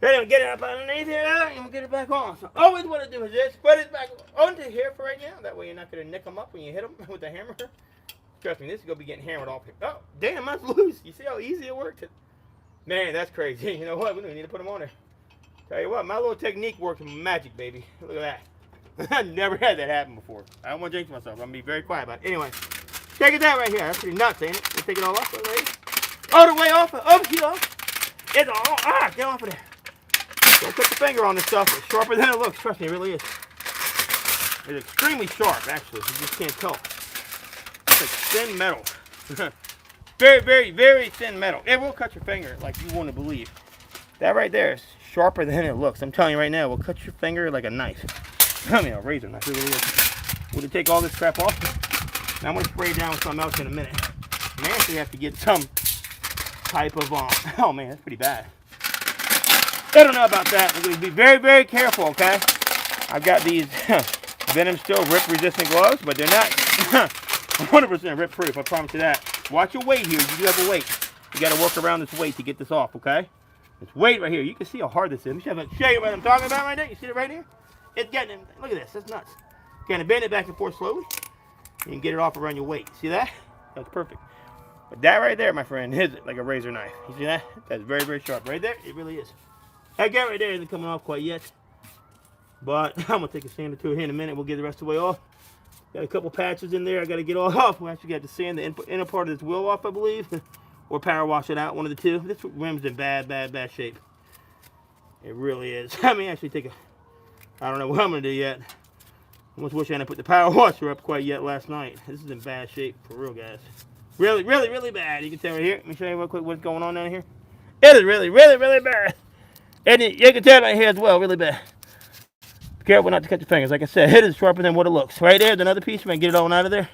Then we'll get it up underneath here, and we'll get it back on. So always what I do is this, put it back onto here for right now. That way you're not going to nick them up when you hit them with the hammer. Trust me, this is going to be getting hammered off here. Oh, damn, that's loose. You see how easy it worked? Man, that's crazy. You know what? We don't need to put them on there. Tell you what, my little technique works magic, baby. Look at that. I've never had that happen before. I don't want to jinx myself. I'm going to be very quiet about it. Anyway, check it out right here. That's pretty nuts, ain't it? Let's take it all off, right? All the way off. Oh, get off. It's all, get off of there. Don't put your finger on this stuff. It's sharper than it looks. Trust me, it really is. It's extremely sharp, actually. You just can't tell. It's like thin metal. Very, very, very thin metal. It will cut your finger like you want to believe. That right there is sharper than it looks. I'm telling you right now, it will cut your finger like a knife. I mean, a razor knife. It really is. We're going to take all this crap off. Now I'm going to spray it down with something else in a minute. I actually have to get some type of, oh man, that's pretty bad. I don't know about that. We're going to be very, very careful, okay? I've got these Venom Steel rip resistant gloves, but they're not 100% rip proof. I promise you that. Watch your weight here. You do have a weight. You got to work around this weight to get this off, okay? This weight right here. You can see how hard this is. Let me show you what I'm talking about right there. You see it right here? It's getting, look at this. That's nuts. Kind of bend it back and forth slowly. You can get it off around your weight. See that? That's perfect. But that right there, my friend, is like a razor knife. You see that? That's very, very sharp. Right there, it really is. That guy right there isn't coming off quite yet. But I'm going to take a sander to it here in a minute. We'll get the rest of the way off. Got a couple patches in there I got to get all off. We actually got to sand the inner part of this wheel off, I believe. Or power wash it out, one of the two. This rim's in bad, bad, bad shape. It really is. I mean, actually take a, I don't know what I'm going to do yet. I almost wish I hadn't put the power washer up quite yet last night. This is in bad shape, for real, guys. Really, really, really bad. You can tell right here. Let me show you real quick what's going on down here. It is really, really, really bad. And you can tell right here as well, really bad. Be careful not to cut your fingers. Like I said, it is sharper than what it looks. Right there's another piece. I'm going to get it all out of there.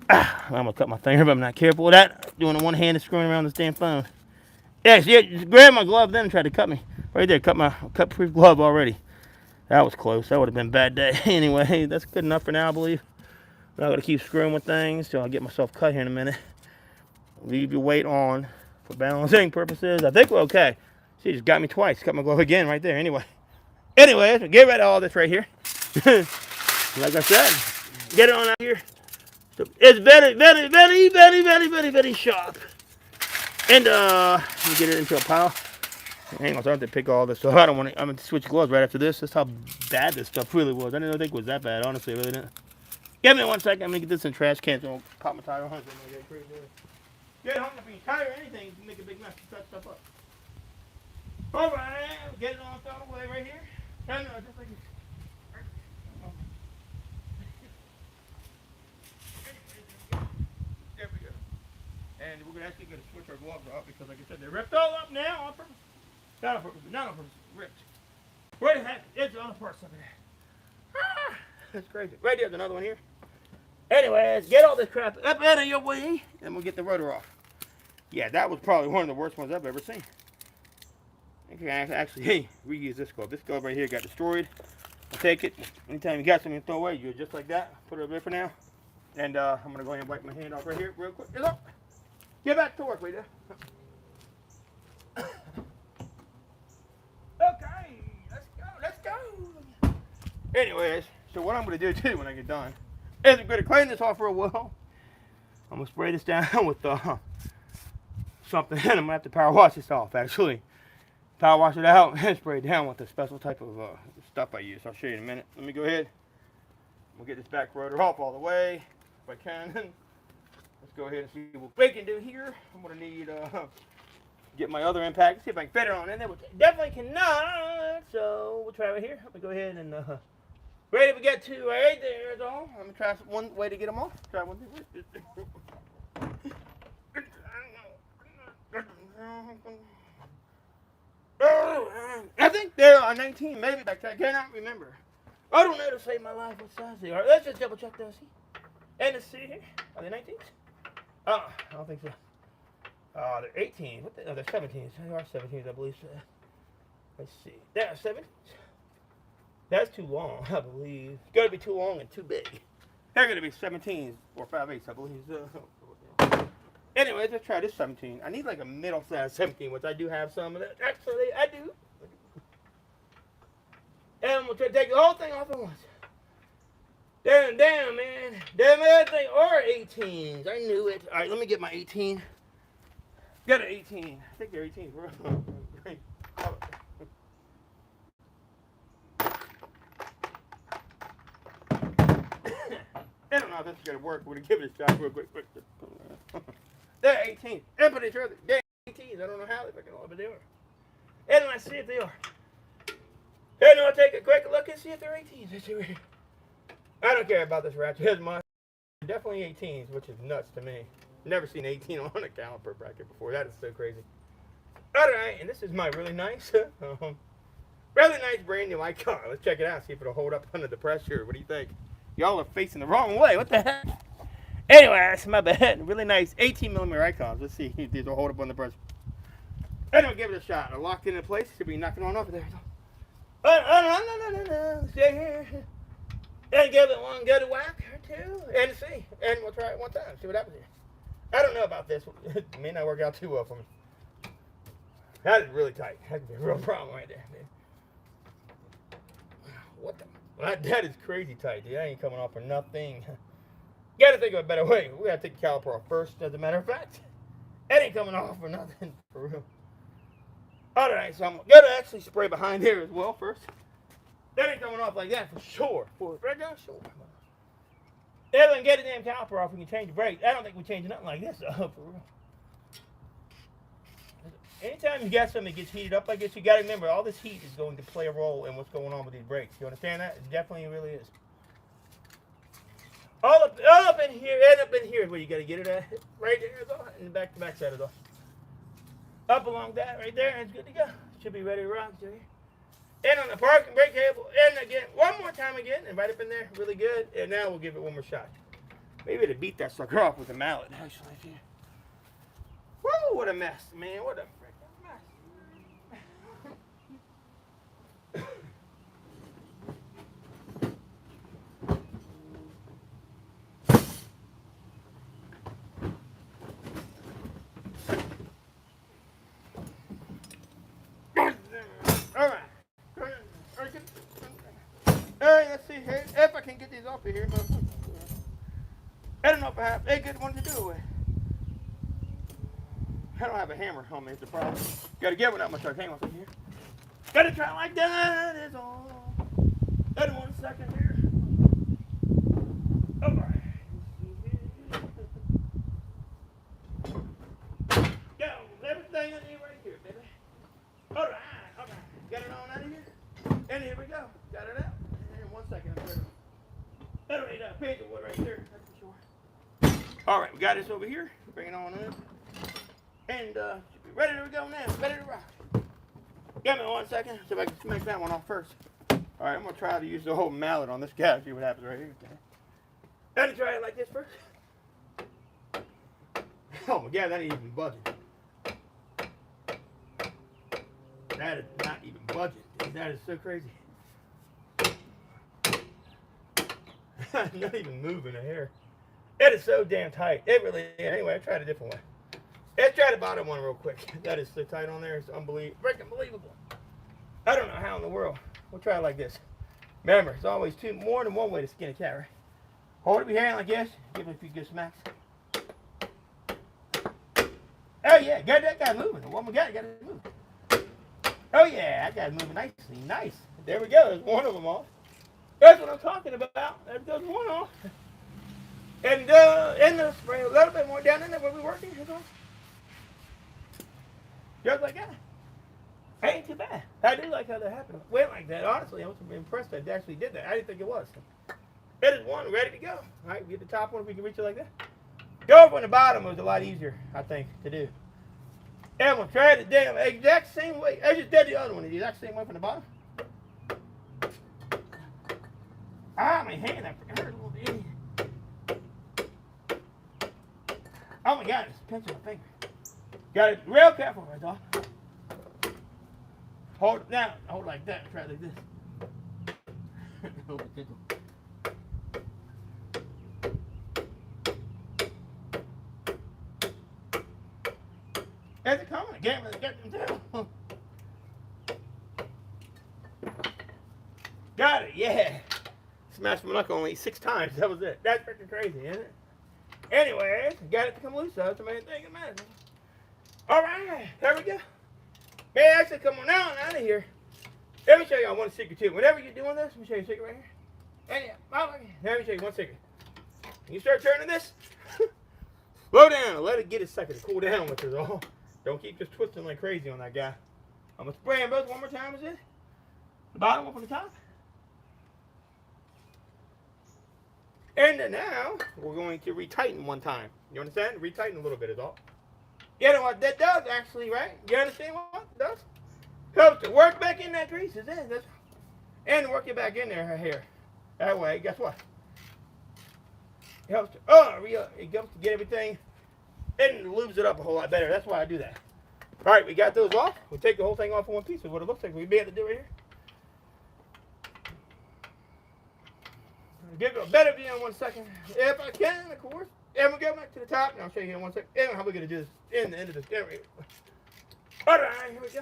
I'm going to cut my finger, but I'm not careful with that. Doing it one hand and screwing around this damn phone. Yeah, see, just grab my glove then and try to cut me. Right there, cut my cut-proof glove already. That was close. That would have been a bad day. Anyway, that's good enough for now, I believe. But I'm going to keep screwing with things till I get myself cut here in a minute. Leave your weight on for balancing purposes. I think we're okay. She just got me twice. Cut my glove again right there. Anyway, get rid of all this right here. Like I said, get it on out here. So it's very, very, very, very, very, very, very sharp. And let me get it into a pile. Hang on, so I have to pick all this stuff. I'm going to switch gloves right after this. That's how bad this stuff really was. I didn't think it was that bad, honestly. I really didn't. Give me 1 second. I'm going to get this in the trash can so I don't pop my tire on. Get hung up in your tire or anything, you can make a big mess and cut stuff up. Alright, get it on thrown away right here. No, just like this. There we go. And we're actually going to switch our gloves off because, like I said, they're ripped all up now on purpose. Not on purpose, not on purpose. Ripped. Where the heck? It's on the parts of it. Ah, that's crazy. Right there's another one here. Anyways, get all this crap up out of your way, and we'll get the rotor off. Yeah, that was probably one of the worst ones I've ever seen. I can actually reuse this glove. This glove right here got destroyed. I'll take it. Anytime you got something to throw away, you just like that. Put it over there for now. And I'm going to go ahead and wipe my hand off right here real quick. Get back to work, right there. Okay, let's go Anyways, so what I'm going to do too when I get done is I'm going to clean this off real well. I'm going to spray this down with something, and I'm going to have to power wash this off actually. Power wash it out and spray it down with a special type of stuff I use. I'll show you in a minute. Let me go ahead. We'll get this back rotor off all the way if I can. Let's go ahead and see what we can do here. I'm going to need get my other impact. See if I can fit it on in there. We definitely cannot. So we'll try right here. Let me go ahead and ready to get to right there is all. Let me try one way to get them off. Try one. I think they're on 19, maybe back there. I cannot remember. I don't know to save my life what size they are. Let's just double check those. See? And let's see here. Are they 19s? I don't think so. They're 18. What the? Oh, they're 17s. They are 17s, I believe. So. Let's see. They're 7s. That's too long, I believe. It's got to be too long and too big. They're going to be 17s or 5/8, I believe. Anyways, let's try this 17. I need like a middle size 17, which I do have some of that. Actually, I do. And we'll try to take the whole thing off at once. Damn, man. Damn, everything are 18s. I knew it. All right, let me get my 18. Got an 18. I think they're 18, bro. I don't know if this is going to work. We're going to give it a shot real quick. They're 18. I'm pretty sure they're 18s. I don't know how they're fucking all, but they are. And let's see if they are. And I'll take a quick look and see if they're 18s. Let's see right. I don't care about this ratchet as much. Definitely 18s, which is nuts to me. Never seen 18 on a caliper bracket before. That is so crazy. Alright, and this is my really nice, brand new icon. Let's check it out, see if it'll hold up under the pressure. What do you think? Y'all are facing the wrong way. What the heck? Anyway, that's my bad. Really nice 18mm icons. Let's see if these will hold up under pressure. And we'll give it a shot. I locked it in place. Should be knocking on over there. No. Stay here. And give it one good whack or two. And see. And we'll try it one time. See what happens here. I don't know about this. It may not work out too well for me. That is really tight. That could be a real problem right there, man. What the? That is crazy tight, dude. That ain't coming off for nothing. Gotta think of a better way. We gotta take the caliper off first, as a matter of fact. That ain't coming off for nothing, for real. Alright, so I'm gonna actually spray behind here as well first. That ain't coming off like that for sure. For right now, sure. If I can get the damn caliper off, we can change the brakes. I don't think we change nothing like this, for real. Anytime you got something that gets heated up like this, you got to remember all this heat is going to play a role in what's going on with these brakes. You understand that? It definitely really is. All up in here, and up in here is where you got to get it at. Right there, though, and the back side of the. Up along that right there, and it's good to go. Should be ready to rock. And on the parking brake cable, and again, one more time again, and right up in there, really good. And now we'll give it one more shot. Maybe to beat that sucker off with a mallet, actually. Woo, what a mess, man. What a freaking mess. Alright, let's see here. If I can get these off of here. I don't know if I have a good one to do it with. I don't have a hammer on me, it's a problem. Gotta get one out my truck. Hang on a second here. Gotta try like that is all. Hold on 1 second here. Alright. Go. Everything I need right here, baby. Alright. Got it on out of here. And here we go. Got it out. And 1 second. I don't need a piece of wood right there. That's for sure. Alright, we got this over here. Bring it on in. And should be ready to go now. Ready to rock. Give me 1 second. See if I can smack that one off first. Alright, I'm going to try to use the whole mallet on this guy. See what happens right here. Let me try it like this first. Oh my god, that ain't even budging. That is not even budging. That is so crazy. Not even moving a hair. It is so damn tight. It really is. Anyway, I tried a different way. Let's try the bottom one real quick. That is so tight on there. It's unbelievable. Freaking believable. I don't know how in the world. We'll try it like this. Remember, it's always more than one way to skin a cat, right? Hold it with your hand like this. Give it a few good smacks. Oh yeah, got that guy moving. The woman got it moving. Oh yeah, that guy's moving nicely. Nice. There we go. There's one of them off. That's what I'm talking about. There goes one off. And in the spray a little bit more down in there where we're working. Just like that. Ain't too bad. I do like how that happened. It went like that. Honestly, I was impressed that it actually did that. I didn't think it was. It is one ready to go. All right, get the top one if we can reach it like that. Go from the bottom was a lot easier, I think, to do. And we'll try it the exact same way. I just did the other one the exact same way from the bottom. Ah, my hand, I hurt a little bit. Oh my God, it's pinching my finger. Got it real careful, right, dog. Hold it down. Hold it like that. Try it like this. Hold it tickle. There's a comment. Get them down. Got it. Yeah. Smashed my knuckle only 6 times. That was it. That's freaking crazy, isn't it? Anyways, got it to come loose. That's the main thing that matters. All right. There we go. May I actually come on out of here. Let me show you one secret too. Whenever you're doing this, let me show you a secret right here. And let me show you one secret. You start turning this, slow down. Let it get a second to cool down, which is all. Don't keep just twisting like crazy on that guy. I'm gonna spray them both one more time. Is it? The bottom one from the top. And then now we're going to retighten one time. You understand? Retighten a little bit is all. You know what that does actually, right? You understand what it does? Helps to work back in that grease, is it? And work it back in there here. That way, guess what? It helps to it helps to get everything and lubes it up a whole lot better. That's why I do that. All right, we got those off. We'll take the whole thing off in one piece. Is what it looks like. We'll be able to do right here. I'll give it a better view in 1 second, if I can, of course. And we'll go back to the top, and I'll show you in 1 second. And how we're going to do this in the end of this. There we go. All right, here we go.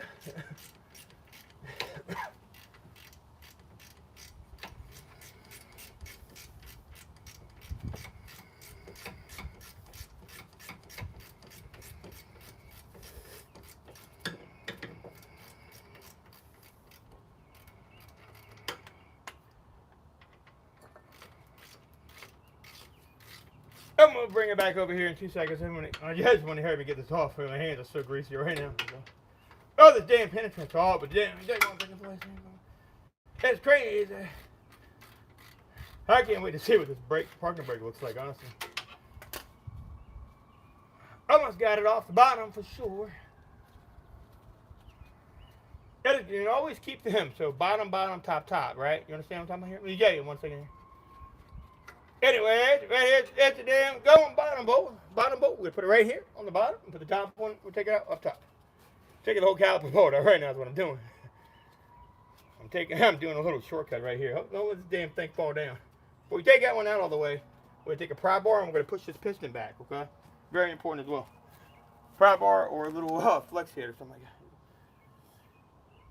I'm going to bring it back over here in 2 seconds. I just want to hear me get this off. My hands are so greasy right now. Oh, this damn penetrant's off, but damn, that's crazy. I can't wait to see what this parking brake looks like, honestly. Almost got it off the bottom for sure. You always keep them, so bottom, top, right? You understand what I'm talking about here? Let me show you in 1 second here. Anyway, right here, that's the damn going bottom bolt. Bottom bolt, we're going to put it right here on the bottom. And put the top one, we'll take it out up top. Taking the whole caliper bolt out right now is what I'm doing. I'm doing a little shortcut right here. Don't let this damn thing fall down. But we take that one out all the way. We're going to take a pry bar and we're going to push this piston back, okay? Very important as well. Pry bar or a little flex head or something like that.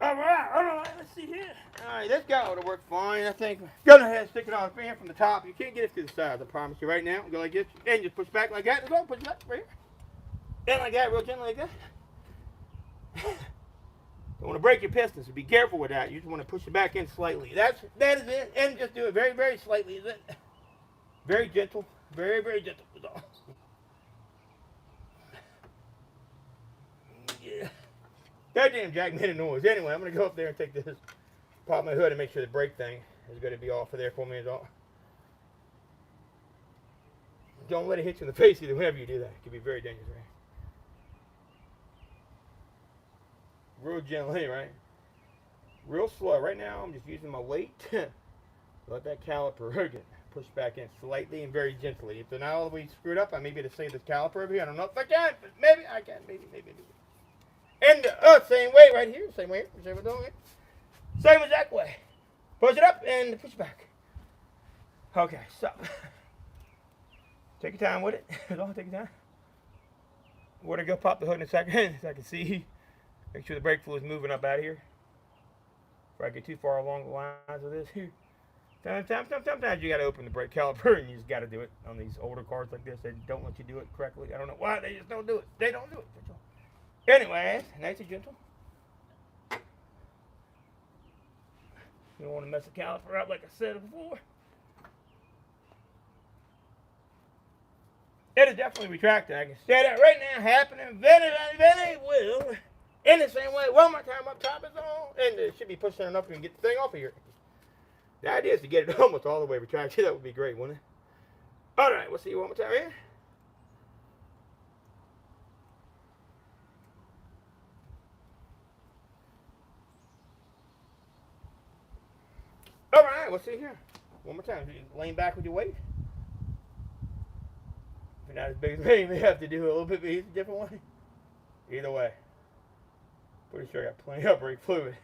All right, let's see here. All right, this guy ought to work fine, I think. Go ahead and stick it on from the top. You can't get it to the sides, I promise you right now. Go like this, and just push back like that. Go, push back right here. And like that, real gently like that. Don't want to break your pistons, so be careful with that. You just want to push it back in slightly. That is it, and just do it very, very slightly, is it? Very gentle, very, very gentle. Yeah. That damn jack made a noise. Anyway, I'm going to go up there and take this, pop my hood and make sure the brake thing is going to be off of there for me as well. Don't let it hit you in the face either whenever you do that. It can be very dangerous, right? Real gently, right? Real slow. Right now, I'm just using my weight to let that caliper get pushed back in slightly and very gently. If they're not all the way screwed up, I may be able to save this caliper over here. I don't know if I can, but maybe I can. Maybe. And same way right here. Same way here. Same way doing it. Same exact way. Push it up and push it back. Okay, so take your time with it. Don't take your time. We're gonna go pop the hood in a second so I can see. Make sure the brake fluid is moving up out of here. Before I get too far along the lines of this here. Sometimes you got to open the brake caliper, and you just got to do it on these older cars like this. They don't let you do it correctly. I don't know why. They just don't do it. They don't do it. Anyways, nice and gentle. You don't want to mess the caliper up like I said before. It is definitely retracted. I can say that right now, happening very, very well. In the same way, one more time up top is on, and it should be pushing enough to get the thing off of here. The idea is to get it almost all the way retracted. That would be great, wouldn't it? All right, we'll see you one more time here. All right, we'll see here. One more time. Lean back with your weight. If you're not as big as me, you may have to do a little bit of a different way. Either way. Pretty sure I got plenty of brake fluid.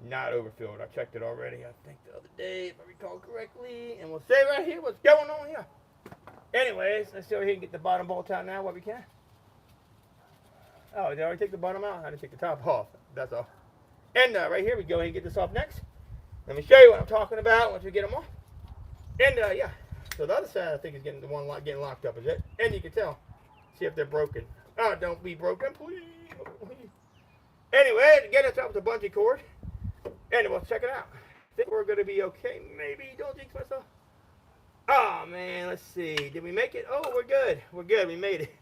Not overfilled. I checked it already, I think, the other day, if I recall correctly. And we'll say right here what's going on here. Anyways, let's see over here and get the bottom bolt out now while we can. Oh, did I already take the bottom out? I didn't take the top off. That's all. And right here, we go ahead and get this off next. Let me show you what I'm talking about once we get them off. And yeah, so the other side I think is getting the one getting locked up, is it? And you can tell. See if they're broken. Oh, don't be broken, please. Anyway, to get us up with the bungee cord, and we'll check it out. I think we're going to be okay. Maybe. Don't jinx myself. Oh, man. Let's see. Did we make it? Oh, we're good. We're good. We made it.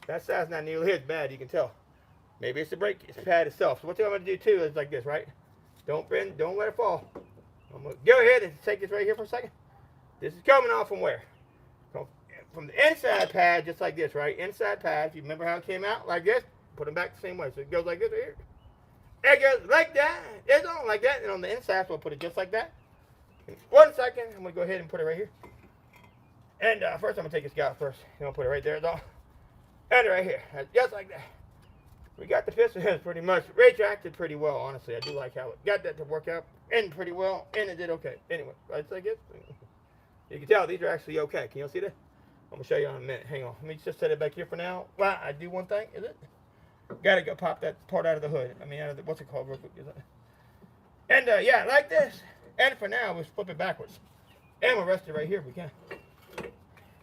That side's not nearly as bad. You can tell. Maybe it's the brake pad itself. So what I'm going to do, too, is like this, right? Don't bend. Don't let it fall. I'm going to go ahead and take this right here for a second. This is coming off from where? From the inside pad, just like this, right? Inside pad. If you remember how it came out, like this, put them back the same way. So it goes like this right here. It goes like that. It's on like that. And on the inside, so we'll put it just like that. In 1 second, I'm going to go ahead and put it right here. And first, I'm going to take this guy out first. I'm going to put it right there, though. And right here. Just like that. We got the piston pretty much retracted pretty well, honestly. I do like how it got that to work out and pretty well. And it did okay. Anyway, it's like it. You can tell these are actually okay. Can you see that? I'm going to show you in a minute. Hang on. Let me just set it back here for now. Well, I do one thing. Is it? Got to go pop that part out of the hood. I mean, out of the, what's it called? Real quick. And yeah, like this. And for now, we'll flip it backwards. And we'll rest it right here if we can.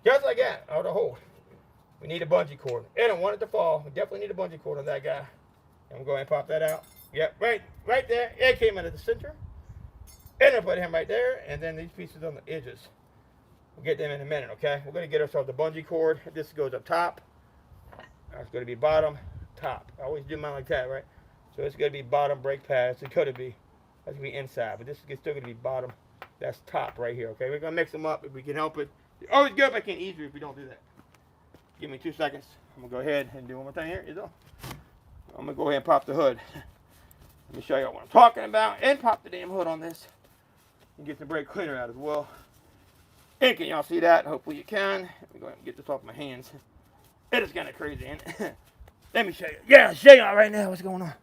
Just like that, out of the hole. We need a bungee cord. I don't want it to fall. We definitely need a bungee cord on that guy. And we'll go ahead and pop that out. Yep, right there. It came out of the center. And I'll put him right there. And then these pieces on the edges. We'll get them in a minute, okay? We're going to get ourselves the bungee cord. This goes up top. That's going to be bottom, top. I always do mine like that, right? So it's going to be bottom brake pads. It's going to be, that's going to be inside. But this is still going to be bottom. That's top right here, okay? We're going to mix them up if we can help it. It's always good if I can easier if we don't do that. Give me 2 seconds. I'm going to go ahead and do one more thing here. I'm going to go ahead and pop the hood. Let me show you what I'm talking about. And pop the damn hood on this. And get the brake cleaner out as well. And can y'all see that? Hopefully you can. Let me go ahead and get this off my hands. It is kind of crazy, ain't it? Let me show you. Yeah, I'll show y'all right now what's going on.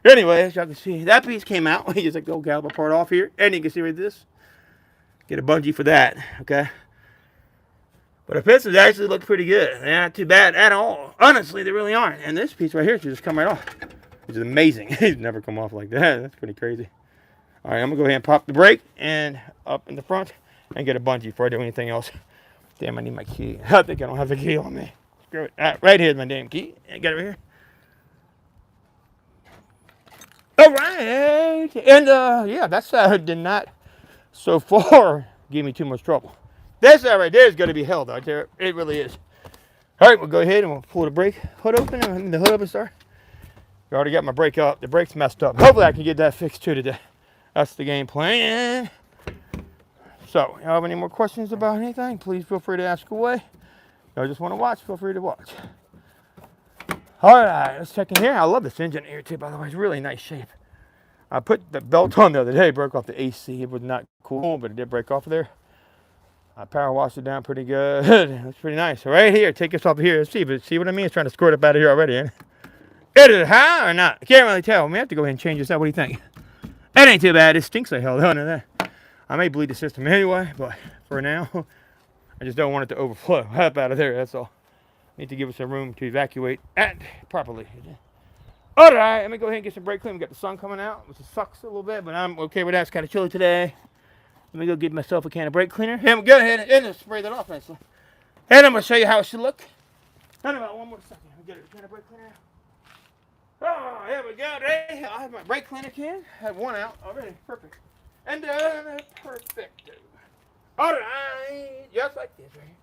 Anyway, as y'all can see, that piece came out. You just like the old caliper part off here. And you can see right this. Get a bungee for that, okay? But the pistons actually look pretty good. They're not too bad at all. Honestly, they really aren't. And this piece right here should just come right off. Which is amazing. It's never come off like that. That's pretty crazy. All right, I'm going to go ahead and pop the brake and up in the front and get a bungee before I do anything else. Damn, I need my key. I think I don't have the key on me. Screw it. Right here's my damn key. I got it right here. All right. And yeah, that side did not so far give me too much trouble. This side right there is going to be hell, though. It really is. All right, we'll go ahead and we'll pull the brake hood open. And the hood up and start. I already got my brake up. The brake's messed up. Hopefully, I can get that fixed too today. That's the game plan. So, you have any more questions about anything? Please feel free to ask away. If you just want to watch, feel free to watch. All right, let's check in here. I love this engine here too, by the way. It's really nice shape. I put the belt on the other day. Broke off the AC. It was not cool, but it did break off of there. I power washed it down pretty good. That's pretty nice. So right here, take this off of here. See what I mean? It's trying to squirt up out of here already. Is it high or not? I can't really tell. We have to go ahead and change this out. What do you think? That ain't too bad. It stinks like hell, doesn't it? I may bleed the system anyway, but for now, I just don't want it to overflow up out of there. That's all. Need to give it some room to evacuate properly. All right, let me go ahead and get some brake clean. We got the sun coming out, which sucks a little bit, but I'm okay with that. It's kind of chilly today. Let me go get myself a can of brake cleaner. And we'll go ahead and spray that off nicely. And I'm going to show you how it should look. Hold about one more second. I'll get a can of brake cleaner out. Oh, here we go. Today I have my brake cleaner can. I have one out already. Perfect. And perfect. Alright. Just like this right here.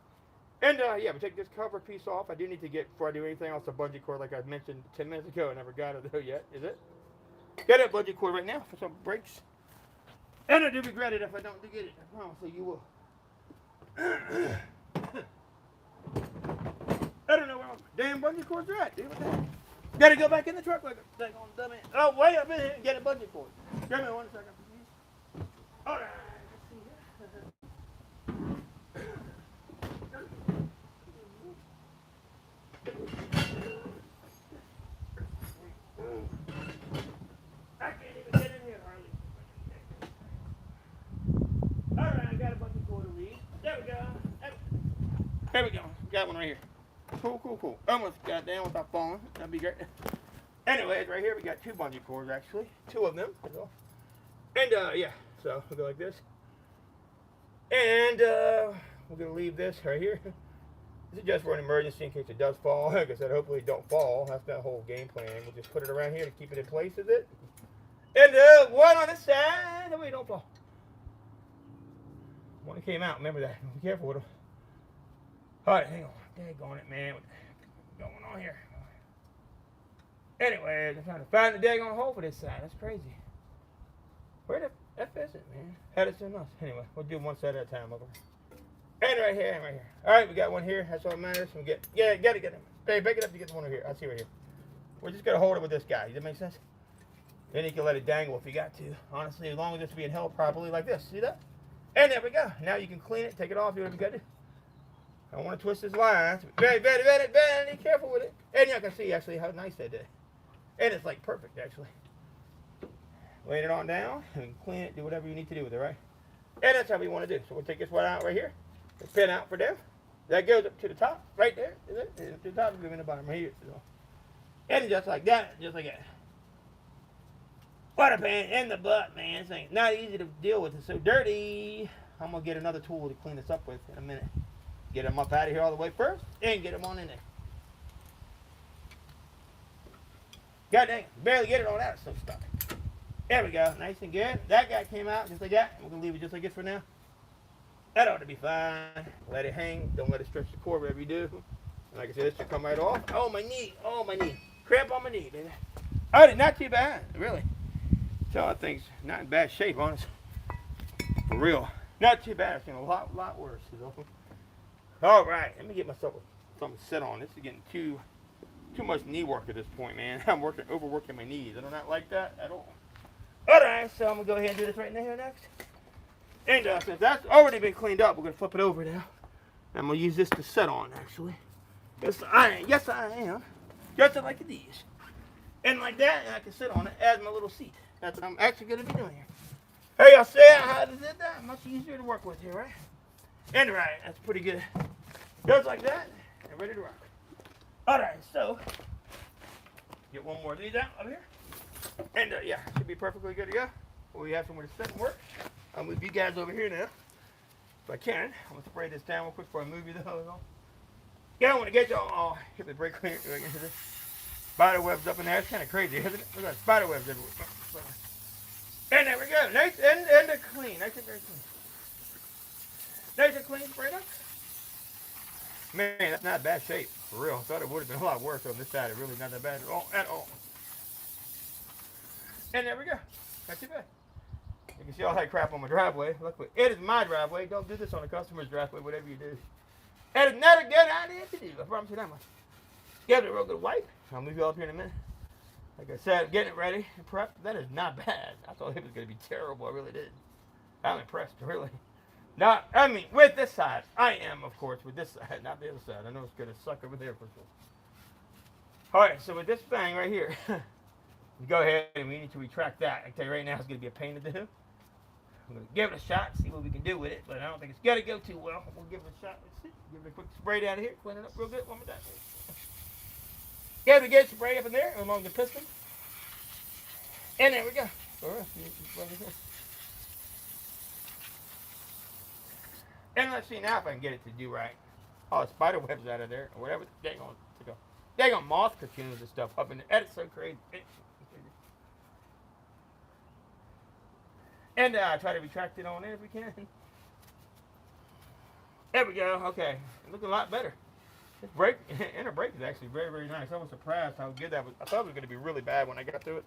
And yeah, we take this cover piece off. I do need to get, before I do anything else, a bungee cord like I mentioned 10 minutes ago. I never got it though yet, is it? Got a bungee cord right now for some brakes. And I do regret it if I don't get it. I promise you will. I don't know where my damn bungee cords are at, dude. What the heck? Gotta go back in the truck like a dang on dummy. Oh, wait up in here and get a bungee cord. Give me 1 second, please. Alright, let's see here. I can't even get in here, hardly. Alright, I got a bungee cord to read. There we go. There we go. Got one right here. Cool. Almost got down without falling. That'd be great. Anyways, right here we got 2 bungee cords actually. 2 of them. And yeah, so we'll go like this. And we're gonna leave this right here. This is just for an emergency in case it does fall. Like I said, hopefully it don't fall. That's the whole game plan. We'll just put it around here to keep it in place, is it? And one on the side. That way it don't fall. One that came out, remember that. Be careful with them. Alright, hang on. Daggone it, man. What the heck is going on here? Anyways, I'm trying to find the daggone hole for this side. That's crazy. Where the F is it, man? Had it soon enough. Anyway, we'll do one side at a time. Over. And right here, and right here. Alright, we got one here. That's all that matters. We get, yeah, get it. Hey, pick it up to get the one over here. I see right here. We're just going to hold it with this guy. Does that make sense? Then you can let it dangle if you got to. Honestly, as long as it's being held properly like this. See that? And there we go. Now you can clean it, take it off, do whatever you got to do. I don't want to twist this line. Very careful with it. And you can see actually how nice that did. And it's like perfect actually. Laying it on down and clean it, do whatever you need to do with it, right? And that's how we want to do. So we'll take this one out right here. The pin out for them. That goes up to the top, right there. Is it? And up to the top, it's going to the bottom right here. So. And just like that, just like that. Water pan in the butt, man. This ain't not easy to deal with. It's so dirty. I'm going to get another tool to clean this up with in a minute. Get them up out of here all the way first, and get them on in there. God dang, barely get it on out, so stuck. There we go, nice and good. That guy came out just like that. We're going to leave it just like this for now. That ought to be fine. Let it hang. Don't let it stretch the cord, whatever you do. And like I said, this should come right off. Oh, my knee. Cramp on my knee, baby. All right, not too bad, really. So I think it's not in bad shape, honestly. For real. Not too bad. I've seen a lot worse. All right, let me get myself something to sit on. This is getting too much knee work at this point, man. I'm overworking my knees. I do not like that at all. All right, so I'm going to go ahead and do this right now here next. And since that's already been cleaned up, we're going to flip it over now. I'm going to use this to sit on, actually. Yes, I am. Just like these. And like that, and I can sit on it as my little seat. That's what I'm actually going to be doing here. Hey, y'all see how to do that? Much easier to work with here, right? And right, that's pretty good. Just like that, and ready to rock. Alright, so, get one more of these out over here. And yeah, should be perfectly good to go. We have somewhere to sit and work. I'll move you guys over here now. If I can. I'm going to spray this down real quick before I move you though. Yeah, I want to get y'all. Hit the brake cleaner. Spider webs up in there. It's kind of crazy, isn't it? Look at spider webs everywhere. And there we go. Nice and clean. Nice and very clean. Nice and clean, sprayed up. Man, that's not bad shape, for real. I thought it would have been a lot worse on this side. It really not that bad at all. And there we go. Not too bad. You can see all that crap on my driveway. Luckily, it is my driveway. Don't do this on a customer's driveway, whatever you do. That is not a good idea to do. I promise you that much. Give it a real good wipe. I'll move you up here in a minute. Like I said, getting it ready and prepped. That is not bad. I thought it was going to be terrible. I really did. I'm impressed, really. Now, I mean, with this side, I am, of course, with this side, not the other side. I know it's going to suck over there for sure. All right, so with this thing right here, go ahead and we need to retract that. I can tell you right now, it's going to be a pain to do. I'm going to give it a shot, see what we can do with it, but I don't think it's going to go too well. We'll give it a shot. Let's see. Give it a quick spray down here, clean it up real good. One more time. Give it a good spray up in there along the piston. And there we go. All right. And let's see now if I can get it to do right. Oh, spider webs out of there, or whatever. Dang on moth cocoons and stuff up in there. That's so crazy. And try to retract it on in if we can. There we go. Okay, looking a lot better. This brake, inner brake is actually very, very nice. I was surprised how good that was. I thought it was going to be really bad when I got to it.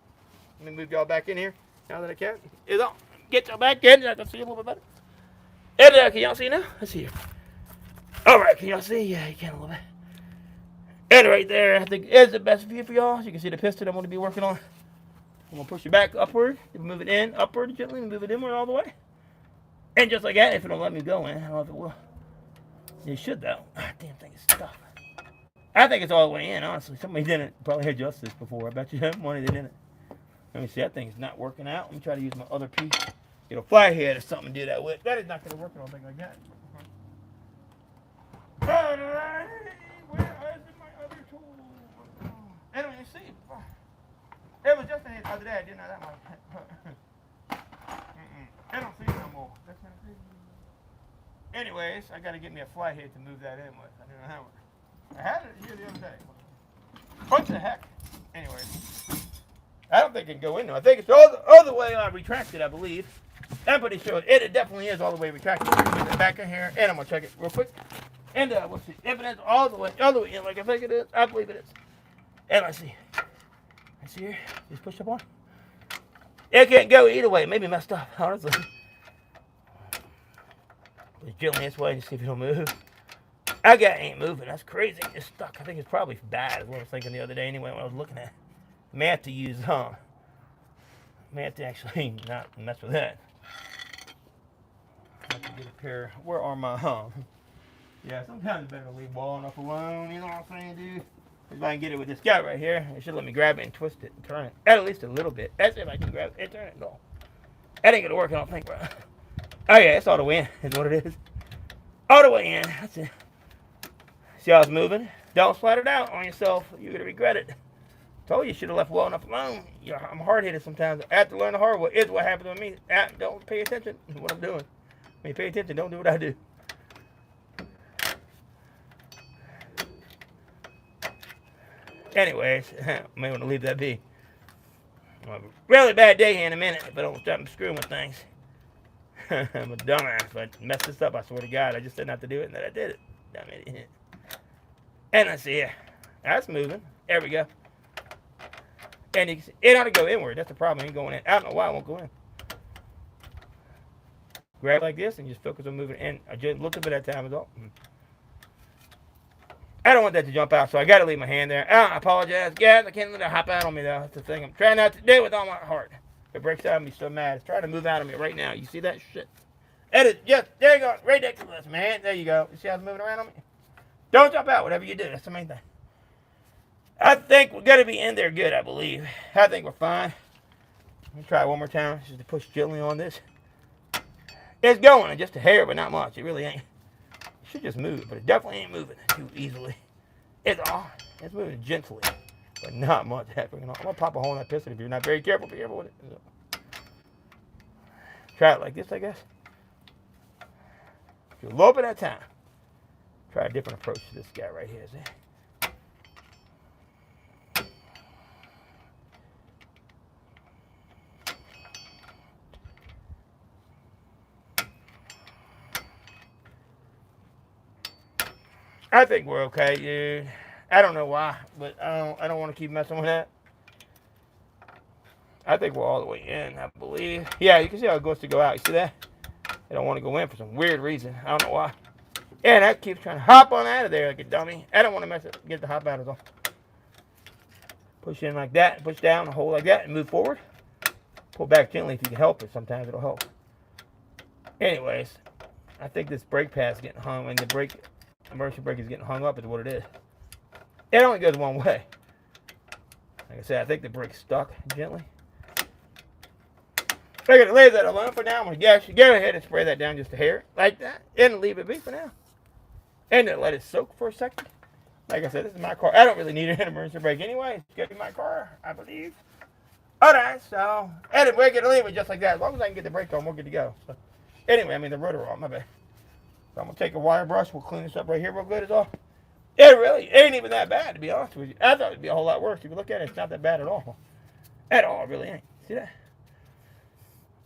Let me move y'all back in here. Now that I can, is on. Get y'all back in. I can see a little bit better. And can y'all see now? Let's see here. All right, can y'all see? Yeah, you can a little bit. And right there, I think is the best view for y'all. So you can see the piston I'm going to be working on. I'm going to push it back upward. Move it in upward gently. Move it inward all the way. And just like that, if it'll let me go in, I don't know if it will. It should though. Damn thing is stuck. I think it's all the way in, honestly. Somebody didn't probably adjust this before. I bet you have money they didn't. Let me see, that thing's not working out. Let me try to use my other piece. Get a flathead or something to do that with. That is not going to work, I don't think, like that. Alright, where is my other tool? I don't even see it. It was just in the other day, I didn't know that much. I don't see it no more. That's kind of crazy. Anyways, I got to get me a flathead to move that in with. I don't know how. I had it here the other day. What the heck? Anyways, I don't think it can go in there. I think it's all the way retracted, I believe. I'm pretty sure it definitely is all the way retracted. Get it back in here, and I'm gonna check it real quick. And we'll see if it is all the way in, like I think it is. I believe it is. And let's see. Let's see here. Just push up on. It can't go either way. It may be messed up, honestly. Just gently this way to see if it'll move. I got ain't moving. That's crazy. It's stuck. I think it's probably bad, is what I was thinking the other day anyway when I was looking at it. May have to use, may have to actually not mess with that. I have to get a pair. Where are my, yeah, sometimes it's better to leave ball enough alone, you know what I'm saying, dude? If I can get it with this guy right here, it should let me grab it and twist it and turn it. At least a little bit. That's if I can grab it and turn it. No. That ain't gonna work, I don't think, bro. Oh yeah, it's all the way in, is what it is. All the way in. That's it. See how it's moving? Don't slide it out on yourself. You're gonna regret it. Told you you should have left well enough alone. Yeah, I'm hard-headed sometimes. I have to learn the hard way. It's what happened to me. Don't pay attention to what I'm doing. When you pay attention, don't do what I do. Anyways, I may want to leave that be. I'll have a really bad day here in a minute if I don't stop screwing with things. I'm a dumbass. If I mess this up, I swear to God, I just said not to do it, and then I did it. Dumb idiot. And let's see here. That's moving. There we go. And you can see, it ought to go inward. That's the problem. It ain't going in. I don't know why it won't go in. Grab like this and just focus on moving in. I just looked a bit at that time as well. I don't want that to jump out, so I got to leave my hand there. I apologize, guys. I can't let it hop out on me, though. That's the thing I'm trying not to do with all my heart. If it breaks out of me so mad. It's trying to move out of me right now. You see that shit? That is just, there you go. Right next to this, man. There you go. You see how it's moving around on me? Don't jump out, whatever you do. That's the main thing. I think we're going to be in there good, I believe. I think we're fine. Let me try it one more time. Just to push gently on this. It's going. Just a hair, but not much. It really ain't. It should just move, but it definitely ain't moving too easily. It's moving gently, but not much. I'm going to pop a hole in that piston if you're not very careful. Be careful with it. Try it like this, I guess. Do a little bit at a time. Try a different approach to this guy right here. See? I think we're okay, dude. I don't know why, but I don't want to keep messing with that. I think we're all the way in, I believe. Yeah, you can see how it goes to go out. You see that? I don't want to go in for some weird reason. I don't know why. Yeah, that keeps trying to hop on out of there like a dummy. I don't want to mess it, get the hop out of all. Push in like that, push down, hold like that, and move forward. Pull back gently if you can help it. Sometimes it'll help. Anyways, I think this brake pad's getting hung, and the emergency brake is getting hung up is what it is. It only goes one way. Like I said, I think the brake's stuck gently. I'm going to leave that alone for now. I'm going to go ahead and spray that down just a hair like that and leave it be for now. And then let it soak for a second. Like I said, this is my car. I don't really need an emergency brake anyway. It's going to be my car, I believe. Alright, so, and we're going to leave it just like that. As long as I can get the brake on, we're good to go. So, anyway, I mean the rotor on, my bad. So I'm going to take a wire brush. We'll clean this up right here real good. Is all. It really ain't even that bad, to be honest with you. I thought it would be a whole lot worse. If you look at it, it's not that bad at all. At all, it really ain't. See that?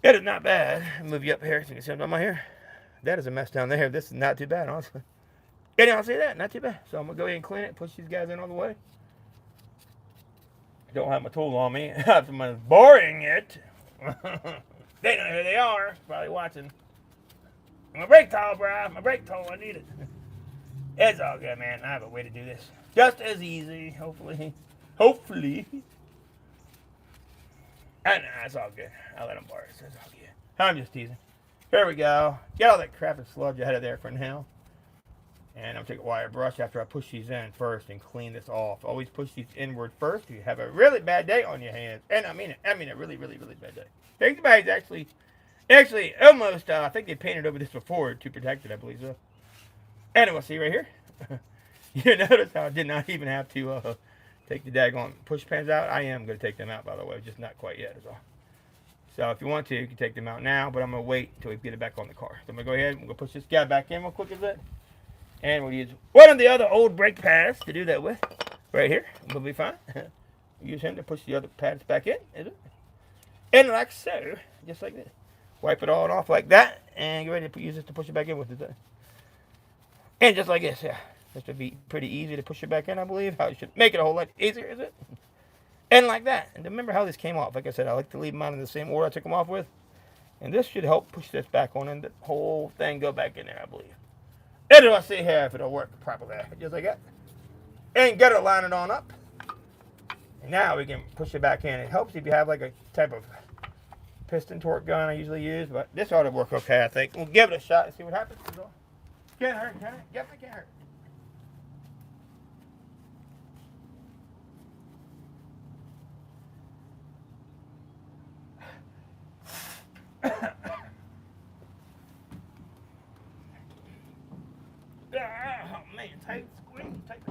It is not bad. I'll move you up here so you can see what I'm on my hair. That is a mess down there. This is not too bad, honestly. And y'all see that? Not too bad. So I'm going to go ahead and clean it, push these guys in all the way. Don't have my tool on me. I'm boring it. They know who they are. Probably watching. My brake tool, bro. My brake tool. I need it. It's all good, man. I have a way to do this. Just as easy, hopefully. Hopefully. I know, it's all good. I'll let them borrow it. It's all good. I'm just teasing. Here we go. Get all that crap and sludge out of there for now. And I'm going to take a wire brush after I push these in first and clean this off. Always push these inward first. You have a really bad day on your hands. And I mean it. I mean a really, really, really bad day. Think about it, actually, almost, I think they painted over this before to protect it, I believe so. And we'll see right here. You notice how I did not even have to take the daggone push pins out. I am going to take them out, by the way. Just not quite yet, is all. So if you want to, you can take them out now. But I'm going to wait until we get it back on the car. So I'm going to go ahead and we'll push this guy back in real quick as that. And we'll use one of the other old brake pads to do that with. Right here. We'll be fine. Use him to push the other pads back in. Is it? And like so. Just like this. Wipe it all off like that. And get ready to use this to push it back in with it. And just like this, yeah. This would be pretty easy to push it back in, I believe. How it should make it a whole lot easier, is it? And like that. And remember how this came off. Like I said, I like to leave them out in the same order I took them off with. And this should help push this back on and the whole thing go back in there, I believe. And I'll see here if it'll work properly. Just like that. And get it lining on up. And now we can push it back in. It helps if you have like a type of piston torque gun I usually use. But this ought to work okay, I think. We'll give it a shot and see what happens. Can't hurt, can it? Definitely can't hurt. Oh man, tight squeeze, tight.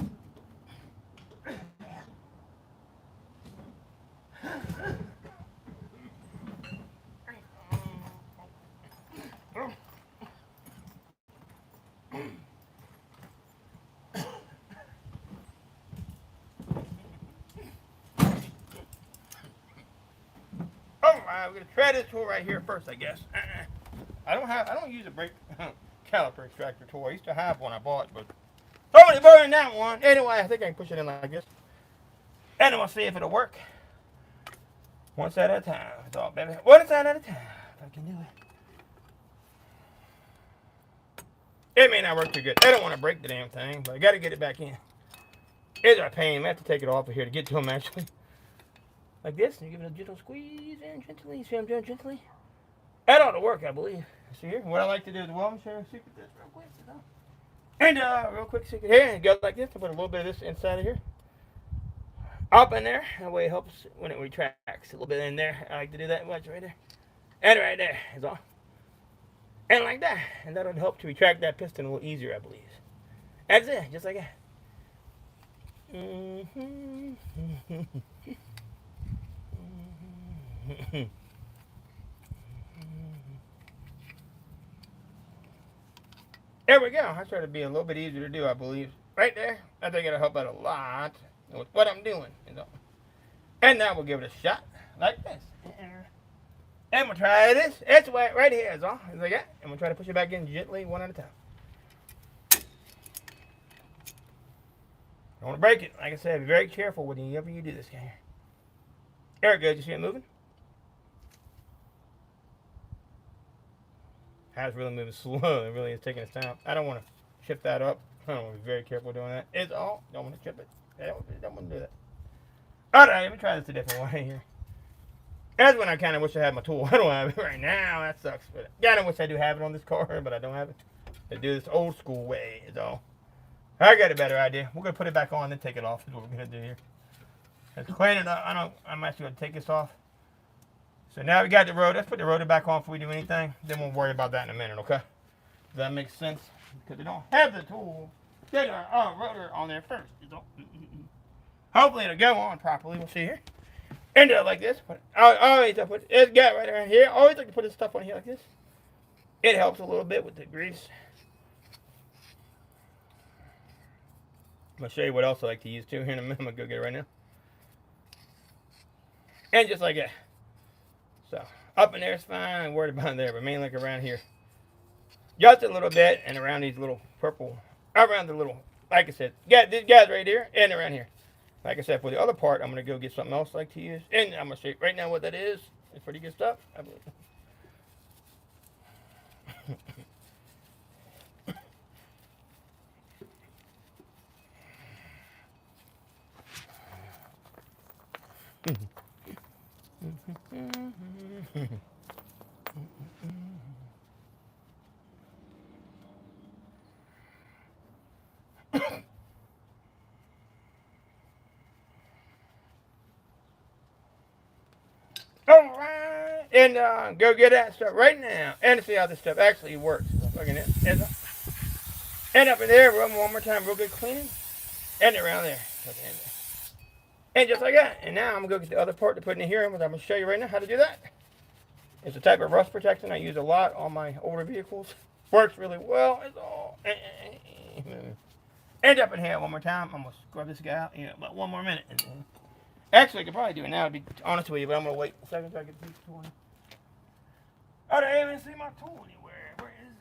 Alright, we're gonna try this tool right here first, I guess. I don't use a brake caliper extractor tool. I used to have one I bought, but somebody burned that one. Anyway, I think I can push it in like this. And then we'll see if it'll work. One side at a time. That's all, baby. One side at a time. If I can do it. It may not work too good. I don't want to break the damn thing, but I got to get it back in. It's a pain. I have to take it off of here to get to them, actually. Like this, and you give it a gentle squeeze in gently. See what I'm doing gently? That ought to work, I believe. See here? What I like to do is, well, I'm showing a secret this real quick. And real quick secret here, and go like this. I put a little bit of this inside of here. Up in there. That way it helps when it retracts. A little bit in there. I like to do that much right there. And right there is all. And like that. And that'll help to retract that piston a little easier, I believe. That's it. Just like that. There we go. I try to be a little bit easier to do, I believe. Right there. I think it'll help out a lot with what I'm doing. You know. And now we'll give it a shot like this. And we'll try this. It's right here is all. Like that. And we'll try to push it back in gently, one at a time. Don't want to break it. Like I said, be very careful whenever you do this guy here. There it goes. You see it moving? It's really moving slow. It really is taking its time. I don't want to chip that up. I don't want to be very careful doing that. It's all. Don't want to chip it. I don't want to do that. Alright, let me try this a different way here. That's when I kind of wish I had my tool. I don't have it right now. That sucks. But I kind of wish I do have it on this car, but I don't have it. I do this old school way is all. I got a better idea. We're going to put it back on and take it off is what we're going to do here. Let's clean it up. I'm actually going to take this off. So now we got the rotor. Let's put the rotor back on before we do anything. Then we'll worry about that in a minute, okay? Does that make sense? Because we don't have the tool. Get our rotor on there first. Hopefully it'll go on properly. We'll see here. And like this. I always put this guy right around here. I always like to put this stuff on here like this. It helps a little bit with the grease. going to show you what else I like to use too here in a minute. I'm going to go get it right now. And just like that. So, up in there is fine. Worried about there, but mainly like around here. Just a little bit, and around these little purple, around the little, like I said, these guys right here, and around here. Like I said, for the other part, I'm going to go get something else I like to use. And I'm going to show you right now what that is. It's pretty good stuff, I believe. Alright, and go get that stuff right now and see how this stuff actually works. Looking at it. And up in there, one more time, real good cleaning. And around there. And just like that. And now I'm going to go get the other part to put in here. I'm going to show you right now how to do that. It's a type of rust protection I use a lot on my older vehicles. Works really well. It's all. And up in here one more time. I'm going to scrub this guy out. About one more minute. Actually, I could probably do it now, to be honest with you, but I'm going to wait a second until I get this tool in. I don't even see my tool anywhere. Where is it?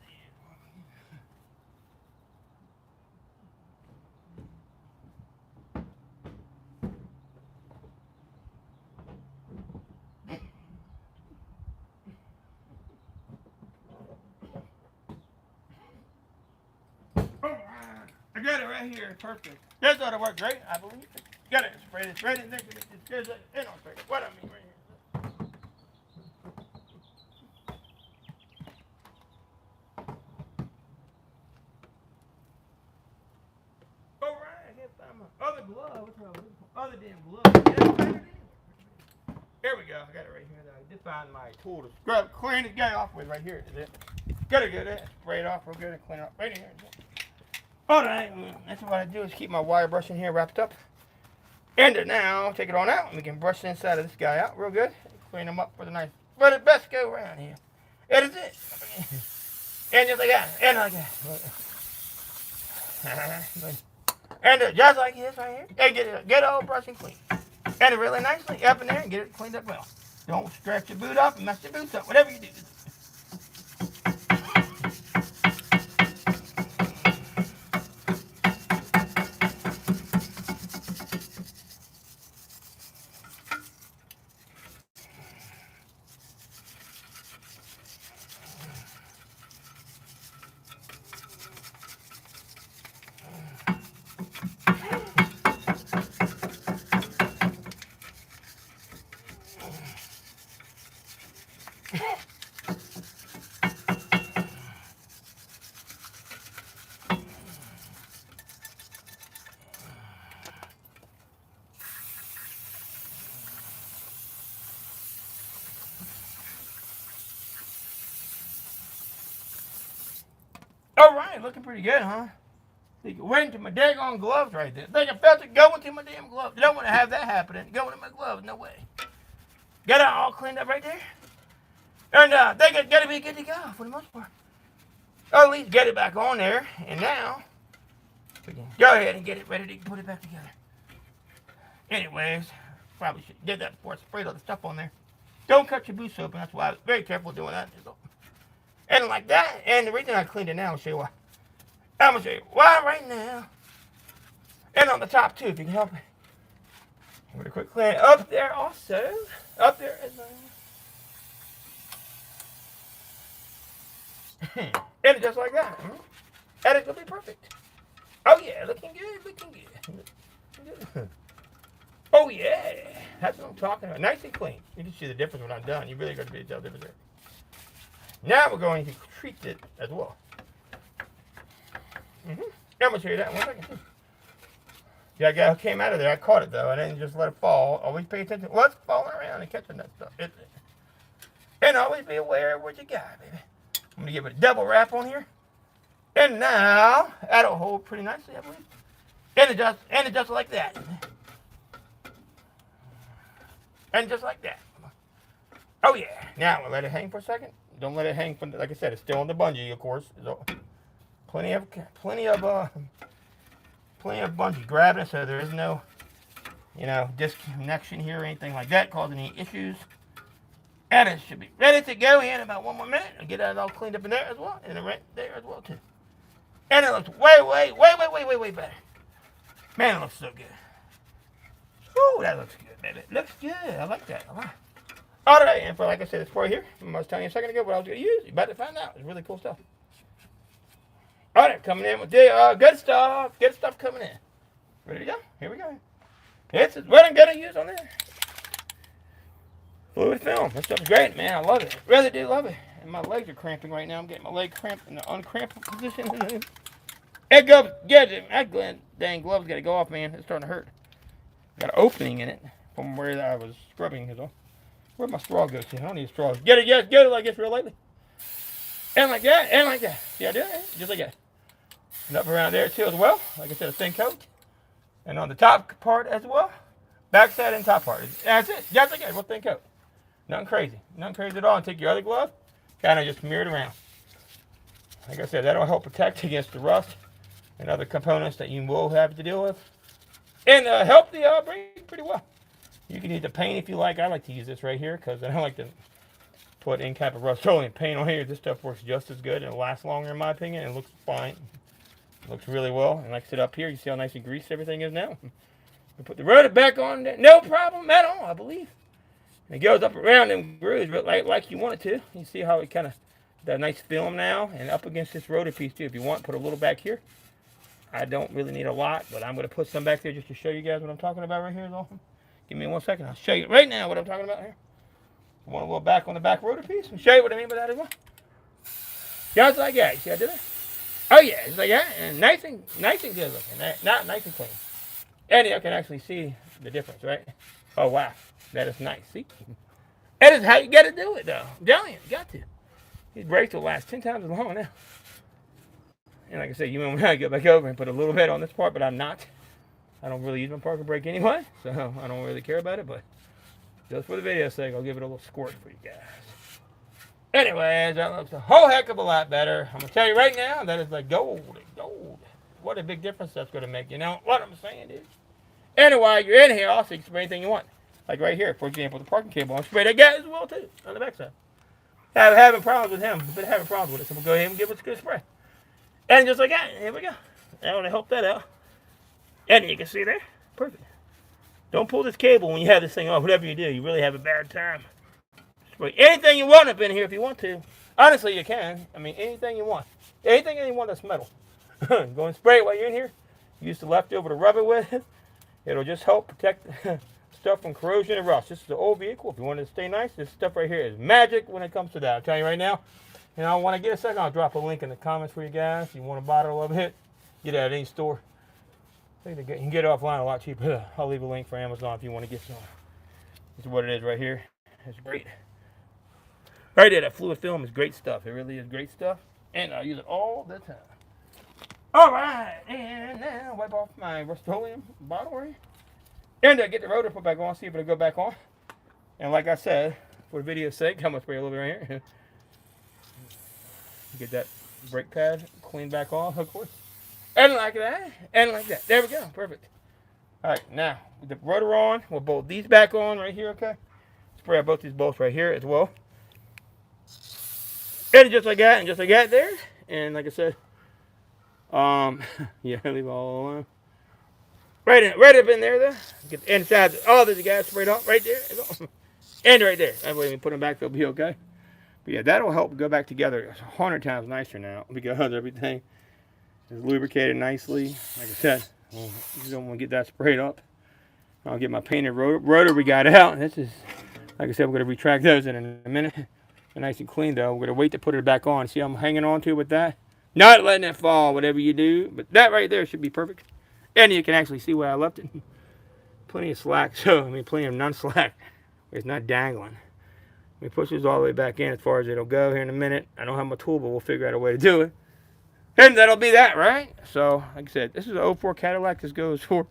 Alright, I got it right here. Perfect. This ought to work great, I believe. Got it. It's ready. There's it. What I mean right here. Alright, I can't find my other glove. Other damn glove. Here we go. I got it right here. I just found my tool to scrub, clean this guy off with right here. Is it? Gotta get it. Spray it off real good and clean it up right here. Alright, that's what I do is keep my wire brush in here wrapped up. And now, take it on out, and we can brush the inside of this guy out real good. Clean him up for the best go around here. That is it. And just like that. And like that. And just like this right here. And get it all brushed and clean. And it really nicely up in there and get it cleaned up well. Don't scratch your boot up and mess your boots up. Whatever you do. Alright, looking pretty good, huh? Think it went into my daggone gloves right there. Think I felt it going to my damn gloves. You don't want to have that happening. Going to my gloves, no way. Got it all cleaned up right there. And they got to be good to go for the most part. Or at least get it back on there. And now, we can go ahead and get it ready to put it back together. Anyways, probably should get that before I sprayed all the stuff on there. Don't cut your boots open. That's why I was very careful doing that. And like that, and the reason I cleaned it now, I'll show you why. I'm going to show you why right now. And on the top too, if you can help me. With a quick clean up there also. Up there as well. And just like that. And it's going to be perfect. Oh yeah, looking good. Oh yeah, that's what I'm talking about. Nice and clean. You can see the difference when I'm done. You really got to be able to tell the difference there. Now we're going to treat it as well. I'm going to show you that in 1 second. Yeah, guy who came out of there, I caught it though. I didn't just let it fall. Always pay attention. What's falling around and catching that stuff. And always be aware of what you got, baby. I'm going to give it a double wrap on here. And now, that'll hold pretty nicely, I believe. And it just like that. And just like that. Oh yeah. Now we'll let it hang for a second. Don't let it hang for, like I said, it's still on the bungee, of course. So, plenty of plenty of bungee grabbing it, so there is no, you know, disconnection here or anything like that causing any issues. And it should be ready to go in about 1 more minute and get that all cleaned up in there as well, and right there as well too. And it looks way better. Man, it looks so good. Ooh, that looks good, baby. It looks good. I like that a lot. All right, and for like I said, this part here, I was telling you a second ago what I was going to use. You're about to find out. It's really cool stuff. All right, coming in with the good stuff. Good stuff coming in. Ready to go? Here we go. This is what I'm going to use on there. Fluid film. This stuff's great, man. I love it. Really do love it. And my legs are cramping right now. I'm getting my leg cramped in the uncramped position. It goes. Get that dang glove's got to go off, man. It's starting to hurt. Got an opening in it from where I was scrubbing it off. Where'd my straw go to? I don't need a straw. Get it, yes, get it like this real lightly. And like that, and like that. See how I do it? Just like that. And up around there too as well. Like I said, a thin coat. And on the top part as well. Backside and top part. That's it. Just like that, real thin coat. Nothing crazy. Nothing crazy at all. And take your other glove, kind of just smear it around. Like I said, that'll help protect against the rust and other components that you will have to deal with. And help the brake pretty well. You can use the paint if you like. I like to use this right here because I don't like to put any type of Rust-Oleum paint on here. This stuff works just as good and it lasts longer in my opinion. It looks fine. It looks really well. And like I said up here, you see how nice and greased everything is now. We put the rotor back on there. No problem at all, I believe. And it goes up around them grooves, but like you want it to. You see how it kind of, that nice film now. And up against this rotor piece too. If you want, put a little back here. I don't really need a lot, but I'm going to put some back there just to show you guys what I'm talking about right here. Give me 1 second. I'll show you right now what I'm talking about here. I want a little back on the back rotor piece. I'll show you what I mean by that as well. Just like that. You see how I did it? Oh yeah, it's like that. And nice and good looking. Not nice and clean. And you can actually see the difference, right? Oh wow. That is nice. See? That is how you got to do it though. I'm telling you, you got to. These brakes will last 10 times as long now. And like I said, you may go back over and put a little bit on this part, but I'm not. I don't really use my parking brake anyway, so I don't really care about it, but just for the video's sake, I'll give it a little squirt for you guys. Anyways, that looks a whole heck of a lot better. I'm going to tell you right now, that is like gold. What a big difference that's going to make, you know what I'm saying, dude? Anyway, you're in here, also you can spray anything you want. Like right here, for example, the parking cable. I'll spray that guy as well, too, on the backside. Having problems with him. I've been having problems with it, so we'll go ahead and give it a good spray. And just like that, here we go. I want to help that out. And you can see there, perfect. Don't pull this cable when you have this thing off. Whatever you do, you really have a bad time. Spray anything you want up in here if you want to. Honestly, you can. I mean, anything you want. Anything you want that's metal. Go and spray it while you're in here. Use the leftover to rub it with. It'll just help protect stuff from corrosion and rust. This is an old vehicle. If you want it to stay nice, this stuff right here is magic when it comes to that. I'll tell you right now. And I want to get a second. I'll drop a link in the comments for you guys. If you want a bottle of it, get it at any store. You can get it offline a lot cheaper. I'll leave a link for Amazon if you want to get some. This is what it is right here. It's great. Right there, that fluid film is great stuff. It really is great stuff. And I use it all the time. All right. And now wipe off my Rust-Oleum bottle right here. And get the rotor put back on, see if it'll go back on. And like I said, for the video's sake, I'm going to spray a little bit right here. Get that brake pad cleaned back on, of course. And like that, and like that. There we go, perfect. All right, now, with the rotor on, we'll bolt these back on right here, okay? Spray out both these bolts right here as well. And just like that, and just like that there. And like I said, yeah, leave it all alone. Right up in there, though. Get the inside, all this guys sprayed up right there. And right there. That way, when you put them back, they'll be okay. But yeah, that'll help go back together. It's 100 times nicer now because everything is lubricated nicely. Like I said, you don't want to get that sprayed up. I'll get my painted rotor we got out. This is, like I said, we're going to retract those in a minute. They're nice and clean though. We're going to wait to put it back on. See how I'm hanging on to it with that? Not letting it fall, whatever you do. But that right there should be perfect. And you can actually see where I left it. Plenty of slack. So, I mean, plenty of non-slack. It's not dangling. We push this all the way back in as far as it'll go here in a minute. I don't have my tool, but we'll figure out a way to do it. And that'll be that, right? So, like I said, this is an 04 Cadillac. This goes for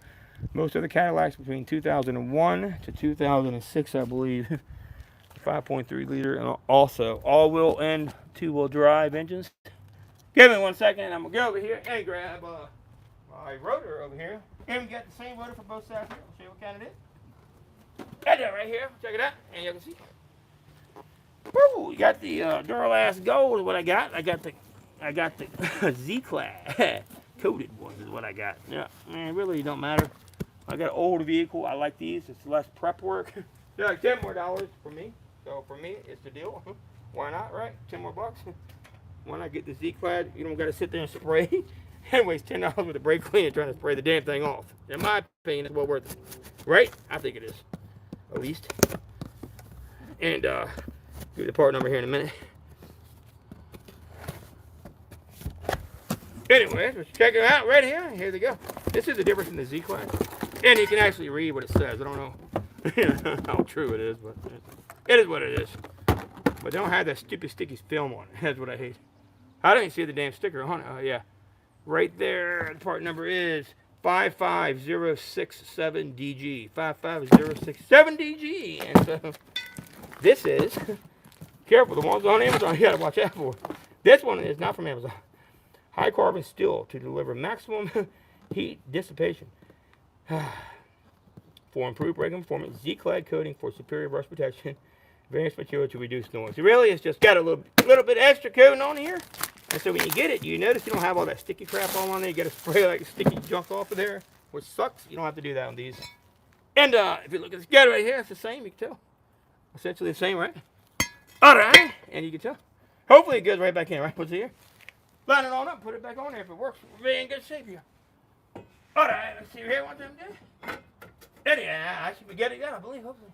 most of the Cadillacs between 2001 to 2006, I believe. 5.3 liter. And also, all-wheel and two-wheel drive engines. Give me 1 second. I'm going to go over here and grab my my rotor over here. And we got the same rotor for both sides here. I'll show you what kind it is. That's it right here. Check it out. And you can see. Woo! You got the Duralast Gold is what I got. I got the Z-Class coated ones is what I got. Yeah, man, it really don't matter. I got an old vehicle. I like these. It's less prep work. They're like $10 more for me. So for me, it's the deal. Why not, right? 10 more bucks. Why not get the Z-Clad? You don't got to sit there and spray. Anyways, $10 with a brake cleaner trying to spray the damn thing off. In my opinion, it's well worth it. Right? I think it is. At least. And give you the part number here in a minute. Anyways, let's check it out right here. Here they go. This is the difference in the Z-Class. And you can actually read what it says. I don't know how true it is, but it is what it is. But they don't have that stupid sticky film on it. That's what I hate. I don't even see the damn sticker on it. Oh, yeah. Right there, the part number is 55067DG. 55067DG. And so, this is, careful, the ones on Amazon, you gotta watch out for. This one is not from Amazon. High carbon steel to deliver maximum heat dissipation. For improved braking performance, Z-Clad coating for superior rust protection. Various material to reduce noise. It really is just got a little bit extra coating on here. And so when you get it, you notice you don't have all that sticky crap all on there. You got to spray like sticky junk off of there, which sucks. You don't have to do that on these. And if you look at this guy right here, it's the same. You can tell. Essentially the same, right? All right. And you can tell. Hopefully it goes right back in, right? Puts it here. Line it on up. Put it back on there. If it works, we'll be in good shape here. All right. Let's see here. One time again. Anyhow, I should be getting it. I believe, hopefully.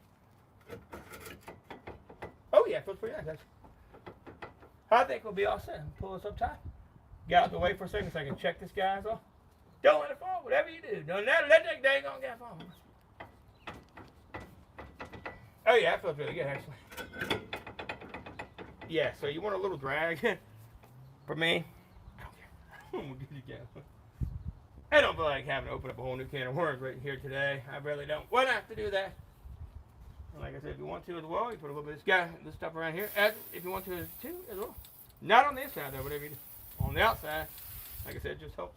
Oh, yeah. Feels pretty nice. I think we'll be all set. Pull this up tight. Get out the way for a second so I can check this guy's off. Don't let it fall. Whatever you do. Don't let that dang on guy fall. Oh, yeah. That feels really good, actually. Yeah, so you want a little drag. For me, I don't care. I'm going to get it down. I don't feel like having to open up a whole new can of worms right here today. I really don't want to have to do that. And like I said, if you want to as well, you put a little bit of this stuff around here. If you want to too as well. Not on this side though, whatever you do. On the outside, like I said, it just helps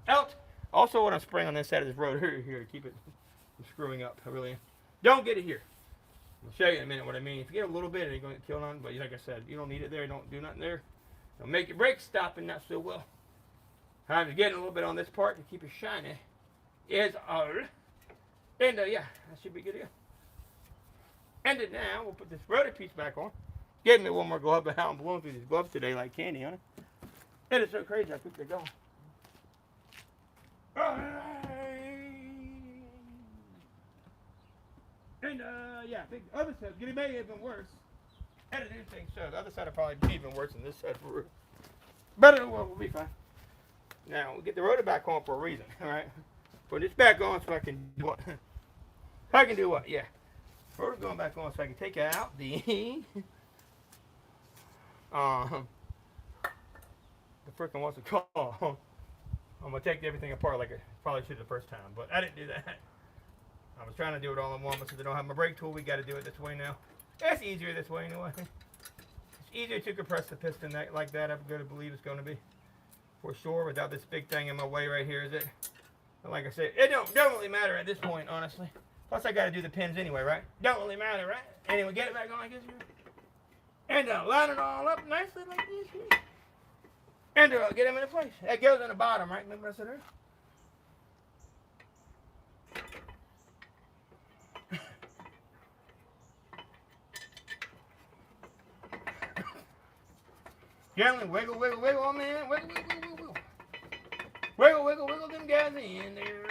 out. Also, what I'm spraying on this side of this rotor here to keep it from screwing up. I really don't get it here. I'll show you in a minute what I mean. If you get a little bit, you're going to kill none. But like I said, you don't need it there. Don't do nothing there. It'll make your brakes stop and not so well. I'm just getting a little bit on this part to keep it shiny. Is all. And yeah, that should be good to go. And then now we'll put this rotor piece back on. Give me one more glove, but how I'm blowing through these gloves today like candy on it. It is so crazy how quick they're going. All right. And yeah, I think the other side, it may have been worse. And I do think so. The other side will probably be even worse than this side for real. But we'll be fine. Now, we'll get the rotor back on for a reason, all right? Put this back on so I can do what? I can do what? Yeah. Rotor going back on so I can take out the freaking what's it called? I'm going to take everything apart like I probably should the first time, but I didn't do that. I was trying to do it all in one, but since I don't have my brake tool, we got to do it this way now. It's easier this way anyway. It's easier to compress the piston like that, I'm going to believe it's going to be. For sure, without this big thing in my way right here, is it? But like I said, it don't really matter at this point, honestly. Plus, I got to do the pins anyway, right? Don't really matter, right? Anyway, get it back on like this here. And line it all up nicely like this here. And get them into place. That goes in the bottom, right? Remember what I said earlier? Gently wiggle, wiggle, wiggle, oh man. Wiggle, wiggle, wiggle, wiggle. Wiggle, wiggle, wiggle them guys in there.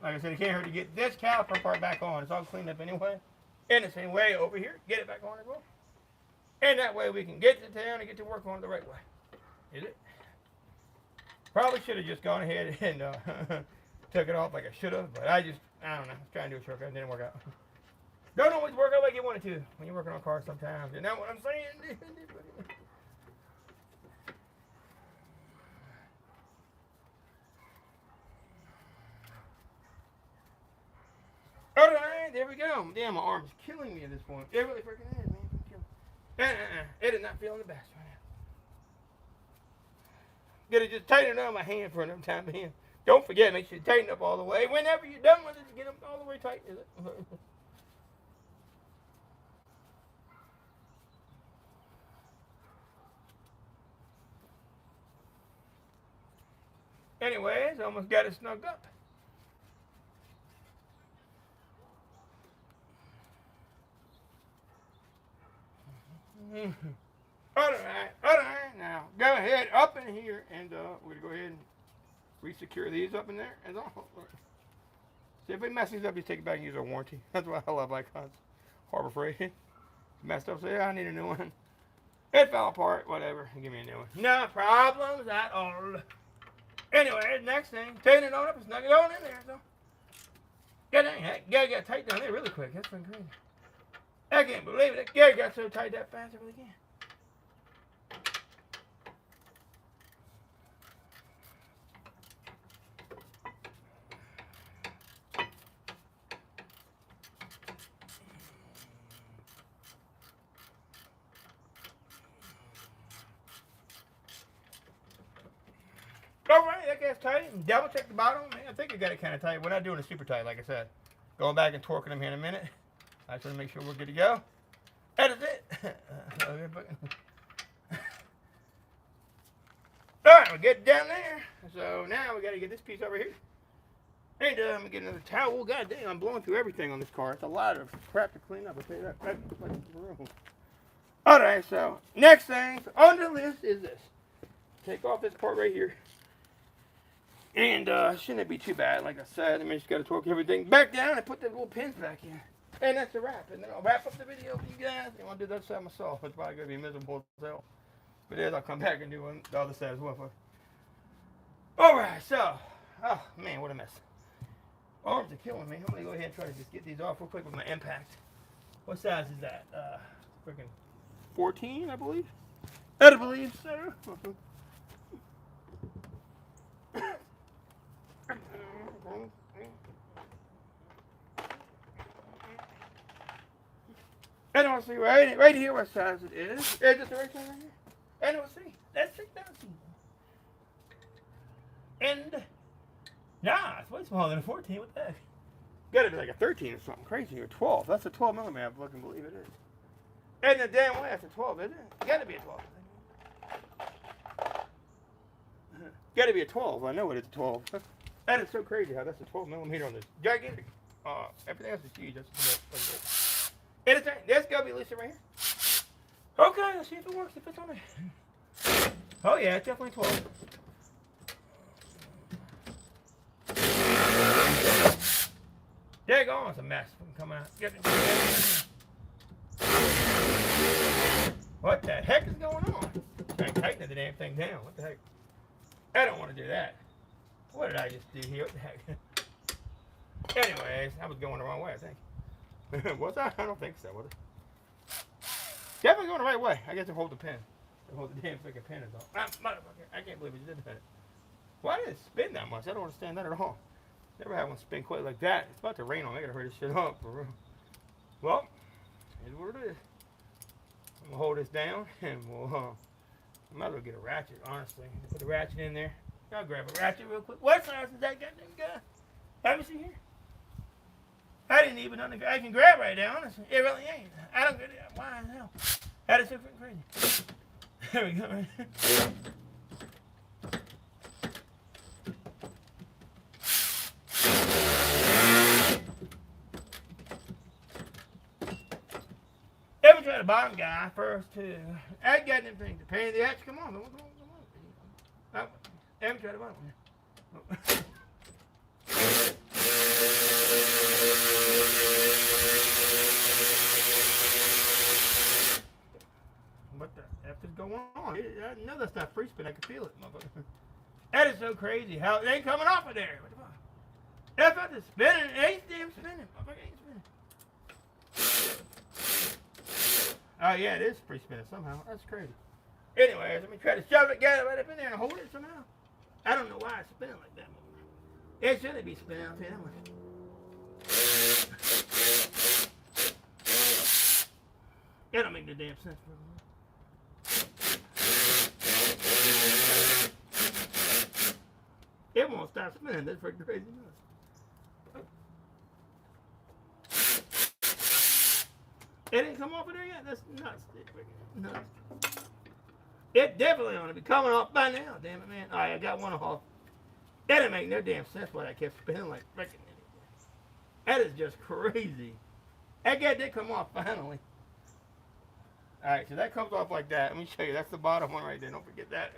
Like I said, it can't hurt to get this caliper part back on. It's all cleaned up anyway. And the same way over here, get it back on as well. And that way we can get to town and get to work on it the right way. Is it? Probably should have just gone ahead and took it off like I should have, but I don't know. I was trying to do a shortcut. It didn't work out. Don't always work out like you wanted to when you're working on cars sometimes. You know what I'm saying? Alright, there we go. Damn, my arm's killing me at this point. It really freaking is, man. It is not feeling the best right now. Instead of just tightening it on my hand for enough time being. Don't forget, make sure you tighten up all the way. Whenever you're done with it, get them all the way tight. Anyways, almost got it snugged up. All right. Now go ahead up in here, and we're gonna go ahead and re-secure these up in there. And see if we mess these up, just take it back and use our warranty. That's why I love icons. Harbor Freight. Messed up, say, I need a new one. It fell apart, whatever. Give me a new one. No problems at all. Anyway, next thing, tighten it on up and snug it on in there. So, gotta get tight down there really quick. That's been crazy. I can't believe it. Gary got so tight that fast, I really can't. Alright, that gets tight. And double check the bottom. I think I got it kind of tight. We're not doing it super tight, like I said. Going back and torquing them here in a minute. I just want to make sure we're good to go. That is it. Alright, we'll get down there. So now we got to get this piece over here. And I'm going to get another towel. God dang, I'm blowing through everything on this car. It's a lot of crap to clean up. I'll tell you that. Alright, so next thing on the list is this. Take off this part right here. And shouldn't be too bad, like I said. I mean, just got to torque everything back down and put the little pins back in. And that's a wrap. And then I'll wrap up the video for you guys. I want to do that side myself. It's probably going to be miserable as hell. But then I'll come back and do the other side as well. Alright, so. Oh, man, what a mess. Arms are killing me. I'm going to go ahead and try to just get these off real quick with my impact. What size is that? Freaking 14, I believe. I believe so. I don't see right here what size it is. Is it the right size right here? I don't see. Let's check that. And nah, it's way smaller than a 14. What the heck? Gotta be like a 13 or something crazy, or 12. That's a 12 millimeter. I fucking believe it is. And the damn way that's a 12, isn't it? Gotta be a 12. Gotta be a 12. I know it is a 12. That is so crazy how that's a 12 millimeter on this gigantic. Everything else is huge. That's anything. That's gotta be loosened right here. Okay, let's see if it works. If it's on there. Oh yeah, it's definitely 12. Daggone, it's a mess. Come out. What the heck is going on? Trying to tighten the damn thing down. What the heck? I don't want to do that. What did I just do here? What the heck? Anyways, I was going the wrong way, I think. Was I? I don't think so. Was it? Definitely going the right way. I guess to hold the pin. To hold the damn freaking pin is all. Motherfucker, I can't believe it did that. Why did it spin that much? I don't understand that at all. Never had one spin quite like that. It's about to rain on me. I gotta hurry this shit up. For real. Well, here's what it is. I'm gonna hold this down and we'll I might as well get a ratchet, honestly. Put the ratchet in there. I'll grab a ratchet real quick. What size is that goddamn guy? Have you seen here? I didn't even know I can grab right now, honestly. It really ain't. I don't get it. Why the hell? That is so freaking crazy. There we go, right? Ever try the bottom guy first too? I got them things. The pain in the ass. Come on. Ever try the bottom one? What the F is going on? I know that's not free spin. I can feel it, motherfucker. That is so crazy. How it ain't coming off of there. What the fuck? That's not the spinning. It ain't damn spinning. Motherfucker ain't spinning. Oh yeah, it is free spinning somehow. That's crazy. Anyways, let me try to shove it, get it right up in there and hold it somehow. I don't know why it's spinning like that. It shouldn't be spinning, I'll tell you that much. That don't make no damn sense. It won't stop spinning. That's pretty crazy. It didn't come off of there yet? That's nuts. Nuts. It definitely ought to be coming off by now. Damn it, man. All right, I got one off. That didn't make no damn sense why I kept spinning like freaking. That is just crazy. That guy did come off finally. Alright, so that comes off like that. Let me show you. That's the bottom one right there. Don't forget that.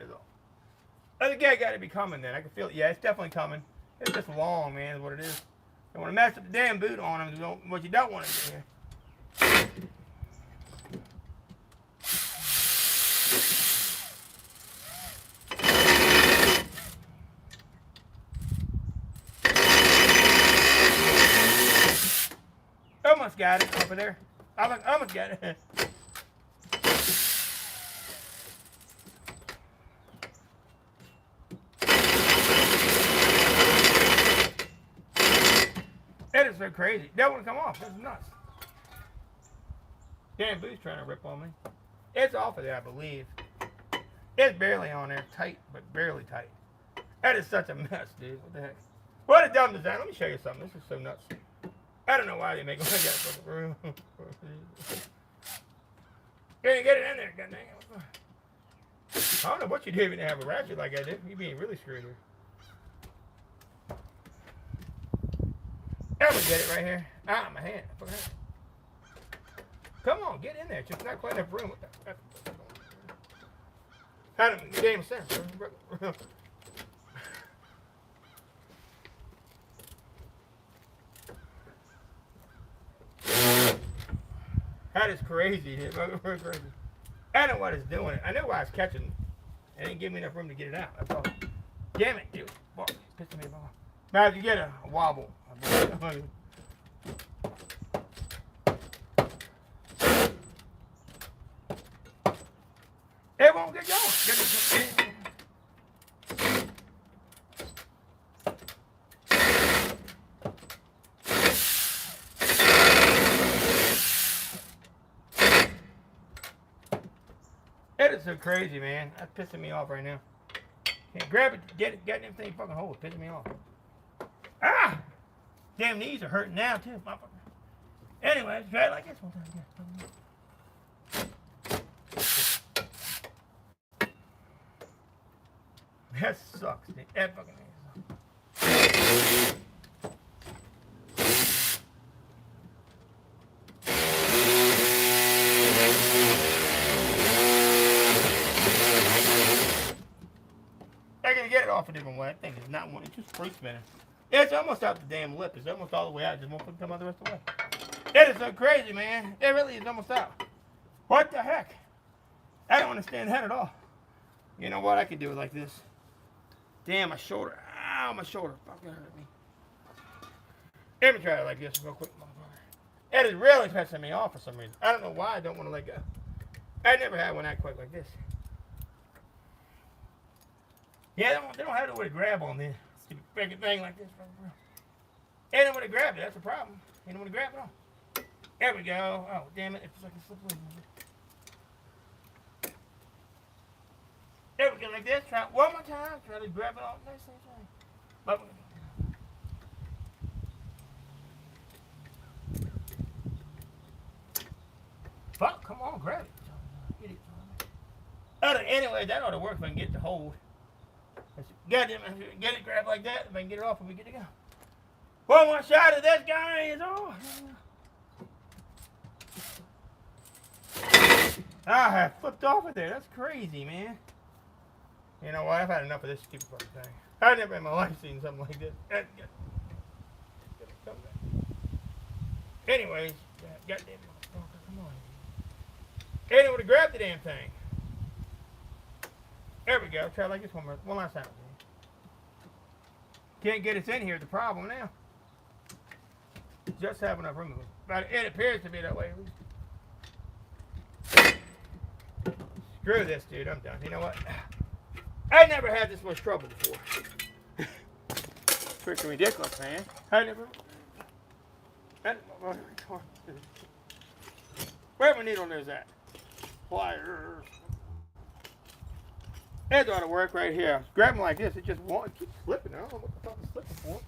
Other guy got to be coming then. I can feel it. Yeah, it's definitely coming. It's just long, man, is what it is. You want to mess up the damn boot on them. What you don't want to do here. Almost got it over there. I almost got it. That is so crazy. That wouldn't come off. That's nuts. Damn boot's trying to rip on me. It's off of there, I believe. It's barely on there. Tight, but barely tight. That is such a mess, dude. What the heck? What a dumb design. Let me show you something. This is so nuts. I don't know why they make them like that for the room. Can't get it in there, goddamn. I don't know what you do even to have a ratchet like I did. You're being really screwed here. I'm gonna get it right here. Ah, my hand. I forgot. Come on, get in there. It's just not quite enough room. What the How do you damn sense? That is crazy, dude. Crazy. I know what it's doing. I know why it's catching. It didn't give me enough room to get it out. That's all. Damn it, dude. Pissing me off. Now if you get a wobble. It won't get going. It is so crazy, man. That's pissing me off right now. Can't grab it, get everything fucking hold. Pissing me off. Ah! Damn knees are hurting now too. Anyway, let's try it like this one time. That sucks, dude. That fucking sucks. I gotta get it off a different way. That thing is not one. It's just free spinning. It's almost out the damn lip. It's almost all the way out. It just won't come out the rest of the way. It is so crazy, man. It really is almost out. What the heck? I don't understand that at all. You know what? I could do it like this. Damn, my shoulder. Ow, my shoulder. Fuck, that hurt me. Let me try it like this real quick, motherfucker. It is really pissing me off for some reason. I don't know why I don't want to let go. I never had one that quick like this. Yeah, they don't have no way to grab on this. Stupid freaking thing like this. They don't know where to grab it. That's the problem. They don't know where to grab it on. There we go. Oh, damn it. It's like a slippery. There we go, like this. Try it one more time. Try to grab it on. Nice, nice, nice. Fuck, come on, grab it. Get it. Anyway, that ought to work if I can get the hold. Get it grabbed like that. If I can get it off, and we get to go. One more shot of this guy is on. I have flipped off of there. That's crazy, man. You know what? I've had enough of this stupid fucking thing. I've never in my life seen something like this. Anyways, goddamn motherfucker, come on. They know where to grab the damn thing. There we go. Try like this one last time. Can't get us in here. The problem now. Just have enough room. But it appears to be that way at least. Screw this, dude. I'm done. You know what? I never had this much trouble before. Freaking ridiculous, man. I never. Where my needle nose at? Pliers. That ought to work right here. I was grabbing like this, it just won't. It keeps slipping. I don't know what the fuck is slipping for.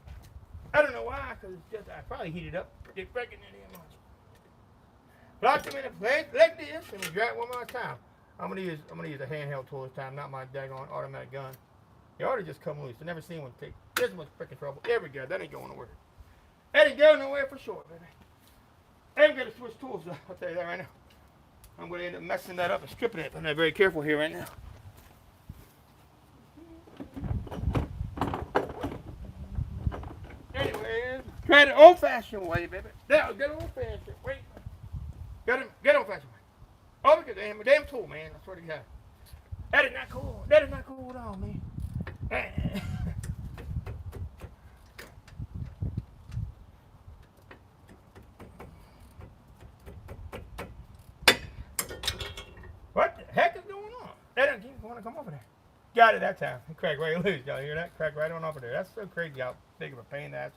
I don't know why, because it's just, I probably heated up. It's breaking it in much. Locked them in place like this, and we grab it one more time. I'm gonna use a handheld tool this time, not my daggone automatic gun. It ought to just come loose. I've never seen one take this much freaking trouble. There we go. That ain't going nowhere. That ain't going nowhere for sure, baby. I ain't gonna switch tools though. I'll tell you that right now. I'm gonna end up messing that up and stripping it. I'm not very careful here right now. Anyways, try the old-fashioned way, baby. That good old-fashioned way. Get old-fashioned way. Oh, because I'm a damn tool, man. I swear to God. That is not cool. That is not cool at all, man. What the heck is going on? That doesn't want to come over there. Got it that time. It cracked right loose. Y'all hear that? Cracked right on over there. That's so crazy how big of a pain that's.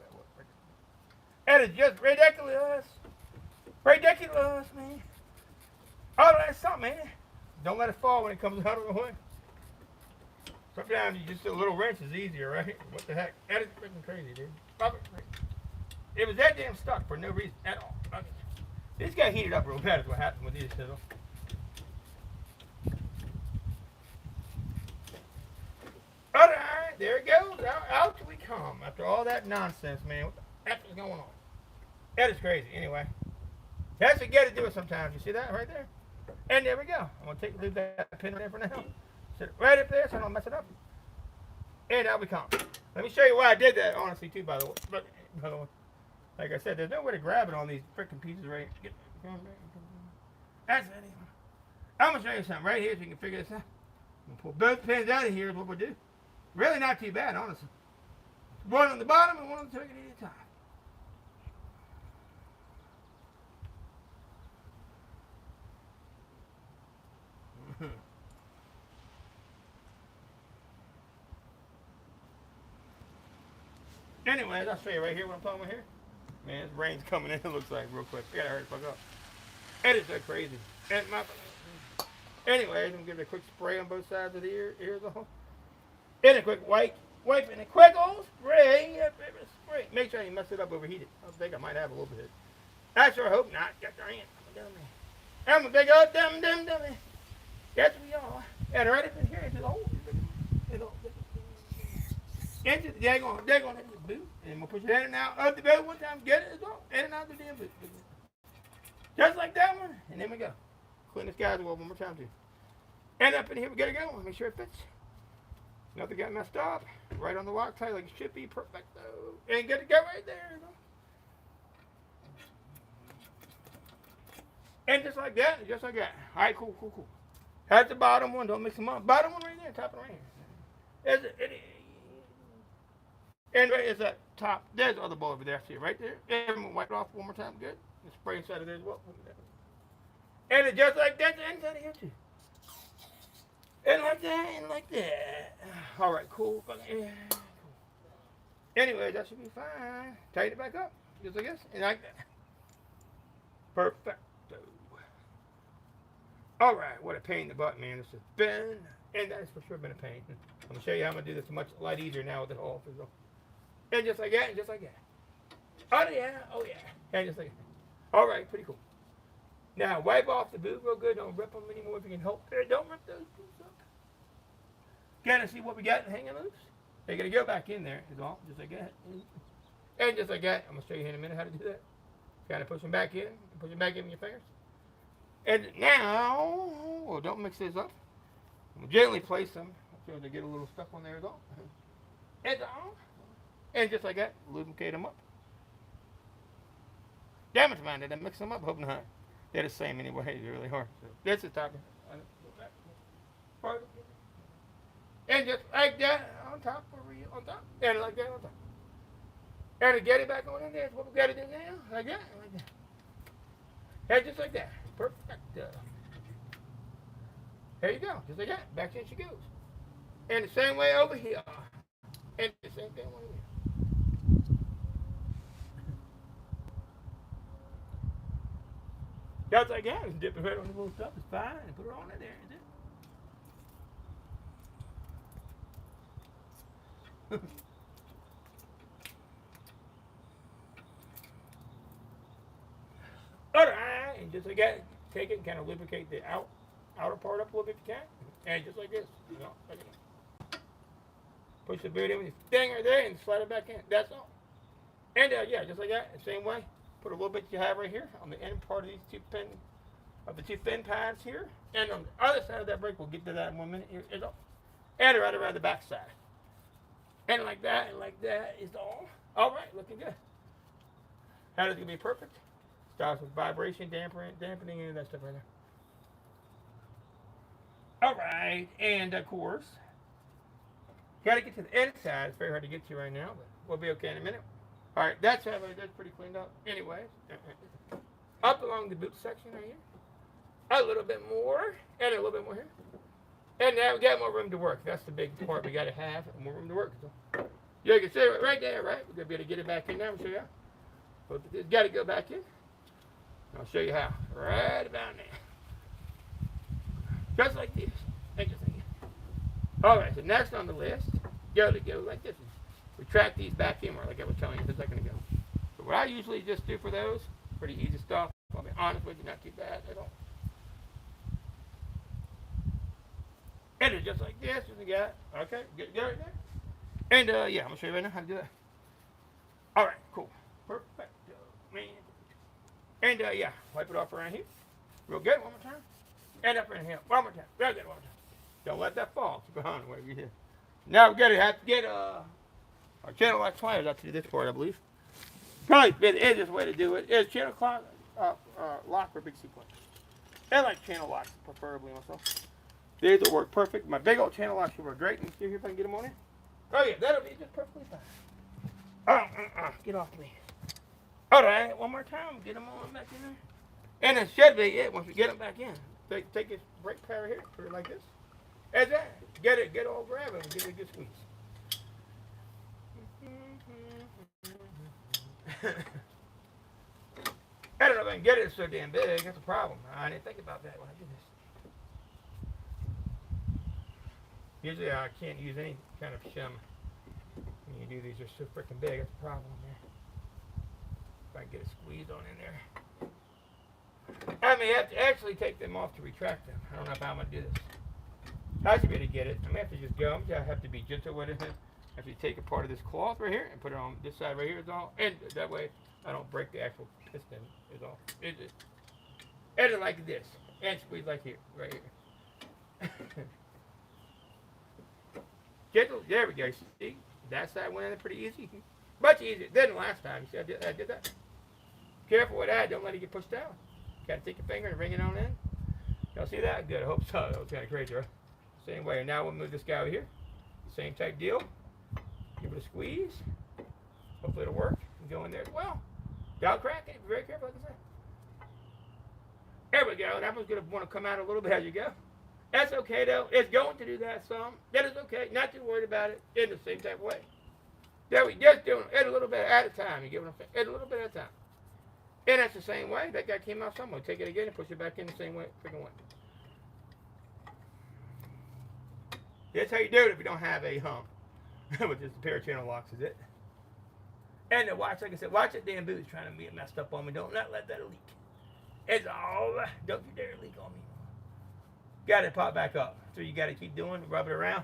That is just ridiculous. Ridiculous, man. Oh, that's something, man. Don't let it fall when it comes out of the way. Sometimes you just a little wrench is easier, right? What the heck? That is freaking crazy, dude. It was that damn stuck for no reason at all. Okay. This got heated up real bad is what happened with these chisels. Alright, there it goes. Out we come. After all that nonsense, man. What the heck is going on? That is crazy. Anyway. That's what you got to do it sometimes. You see that right there? And there we go. I'm going to leave that pin right there for now. Sit right up there so I don't mess it up. And out we come. Let me show you why I did that, honestly, too, by the way. Like I said, there's no way to grab it on these freaking pieces right here. That's it. I'm going to show you something right here so you can figure this out. I'm going to pull both pins out of here is what we'll do. Really not too bad, honestly. One on the bottom and one on the top at a time. Anyways, I'll show you right here what I'm talking about here. Man, this rain's coming in, it looks like, real quick. I gotta hurry the fuck up. That is so crazy. Anyways, I'm gonna give it a quick spray on both sides of the ears off. And a quick wipe and a quick old spray. Yeah, baby, spray. Make sure you mess it up overheated. I think I might have a little bit. I sure hope not. Got your hand. I'm a big old dummy. Yes, we are. And right up in here into the hole. Into the daggone into the boot. And we'll push it in and out of the boot one time. Get it as well. In and out of the damn boot. Just like that one. And then we go. Clean this guy's well one more time too. And up in here we gotta go. Make sure it fits. Nothing got messed up. Right on the Loctite like it should be. Perfecto. And good to go right there. And just like that. Just like that. Alright, cool. That's the bottom one. Don't mix them up. Bottom one right there. Top one right here. And right is that top. There's the other ball over there. See it right there. And I'm going to wipe it off one more time. Good. And spray inside of there as well. And it's just like that. The inside of here too. And like that. And like that. Alright, cool. Anyway, that should be fine. Tighten it back up. Just like this. And like that. Perfecto. Alright, what a pain in the butt, man. This has been, and that has for sure been a pain. I'm going to show you how I'm going to do this much a lot easier now with it all. And just like that, and just like that. Oh yeah. And just like that. Alright, pretty cool. Now, wipe off the boot real good. Don't rip them anymore if you can help. Don't rip those boots up. Gotta see what we got hanging loose. They're going to go back in there, is all. Just like that. And just like that. I'm going to show you in a minute how to do that. Kind of push them back in. Push them back in with your fingers. And now, well, don't mix this up. I'm gently place them so they get a little stuff on there as well. And just like that, lubricate them up. Damage mine, did I mix them up? Hope not. They're the same anyway. It's really hard. So that's the top. And just like that on top, on top, and like that on top. And to get it back on in there is what we got to do now. Like that, like that. And just like that. Perfect. There you go. Just like that. Back in she goes. And the same way over here. And the same thing over here. Just like that. Dip it right on the little stuff. It's fine. And put it on in there. Alright, and just like that, take it and kind of lubricate the outer part up a little bit if you can. And just like this, you know, like that. Push the boot in with your thing right there and slide it back in. That's all. And yeah, just like that, the same way. Put a little bit you have right here on the end part of these two fin pads here. And on the other side of that brake, we'll get to that in 1 minute. Here is all. And right around the back side. And like that is all. Alright, looking good. That is going to be perfect. Starts with vibration, dampening, and that stuff right there. Alright, and of course, got to get to the inside. It's very hard to get to right now, but we'll be okay in a minute. Alright, that's pretty cleaned up. Anyways, up along the boot section right here. A little bit more, and a little bit more here. And now we got more room to work. That's the big part we got to have, more room to work. So, you can see it right there, right? We're going to be able to get it back in now. I'll show you how. It's got to go back in. I'll show you how. Right about now. Just like this. Alright, so next on the list, go like this. Retract these back in like I was telling you just a second ago. So what I usually just do for those, pretty easy stuff. I'll be honest with you, not too bad at all. And it's just like this, and you got, okay, get right there. And yeah, I'm gonna show you right now how to do that. Alright, cool. Perfect. Man. And yeah, wipe it off around here. Real good, one more time. And up in here, one more time. Real good, one more time. Don't let that fall. Keep it on whatever you do. Now we have to get our channel lock pliers out to do this part, I believe. Probably the easiest way to do it is channel lock for big sequence. I like channel locks preferably also. These will work perfect. My big old channel locks should work great. Let me see if I can get them on in. Oh yeah, that'll be just perfectly fine. Get off me. Alright, one more time. Get them on back in there. And it should be it once we get them back in. Take this brake pad right here, put it like this. As that. Get all grab it and give it a good squeeze. I don't know if I can get it so damn big. That's a problem. I didn't think about that when I did this. Usually I can't use any kind of shim when you do these. They're so freaking big. That's a problem there. If I can get a squeeze on in there. I may have to actually take them off to retract them. I don't know if I'm going to do this. I should be able to get it. I may have to just go. I have to be gentle with it. I have to take a part of this cloth right here and put it on this side right here is all. And that way I don't break the actual piston is all. It just edit like this. And squeeze like here. Right here. Gentle. There we go. See? That side went in pretty easy. Much easier than last time. You see I did that. Careful with that. Don't let it get pushed down. Got to take your finger and bring it on in. Y'all see that? Good. I hope so. That was kind of crazy, right? Same way. Now we'll move this guy over here. Same type deal. Give it a squeeze. Hopefully it'll work. And go in there as well. Don't crack it. Be very careful, like I said. There we go. That one's going to want to come out a little bit as you go. That's okay, though. It's going to do that some. That is okay. Not too worried about it in the same type of way. There we just doing it a little bit at a time. You give it a little bit at a time. And that's the same way. That guy came out somewhere. Take it again and push it back in the same way. Freaking way. That's how you do it if you don't have a hump. With just a pair of channel locks is it. And then watch, like I said, watch that damn boot's trying to get messed up on me. Don't not let that leak. It's all right. Don't you dare leak on me. Got to pop back up. So you got to keep doing, rub it around.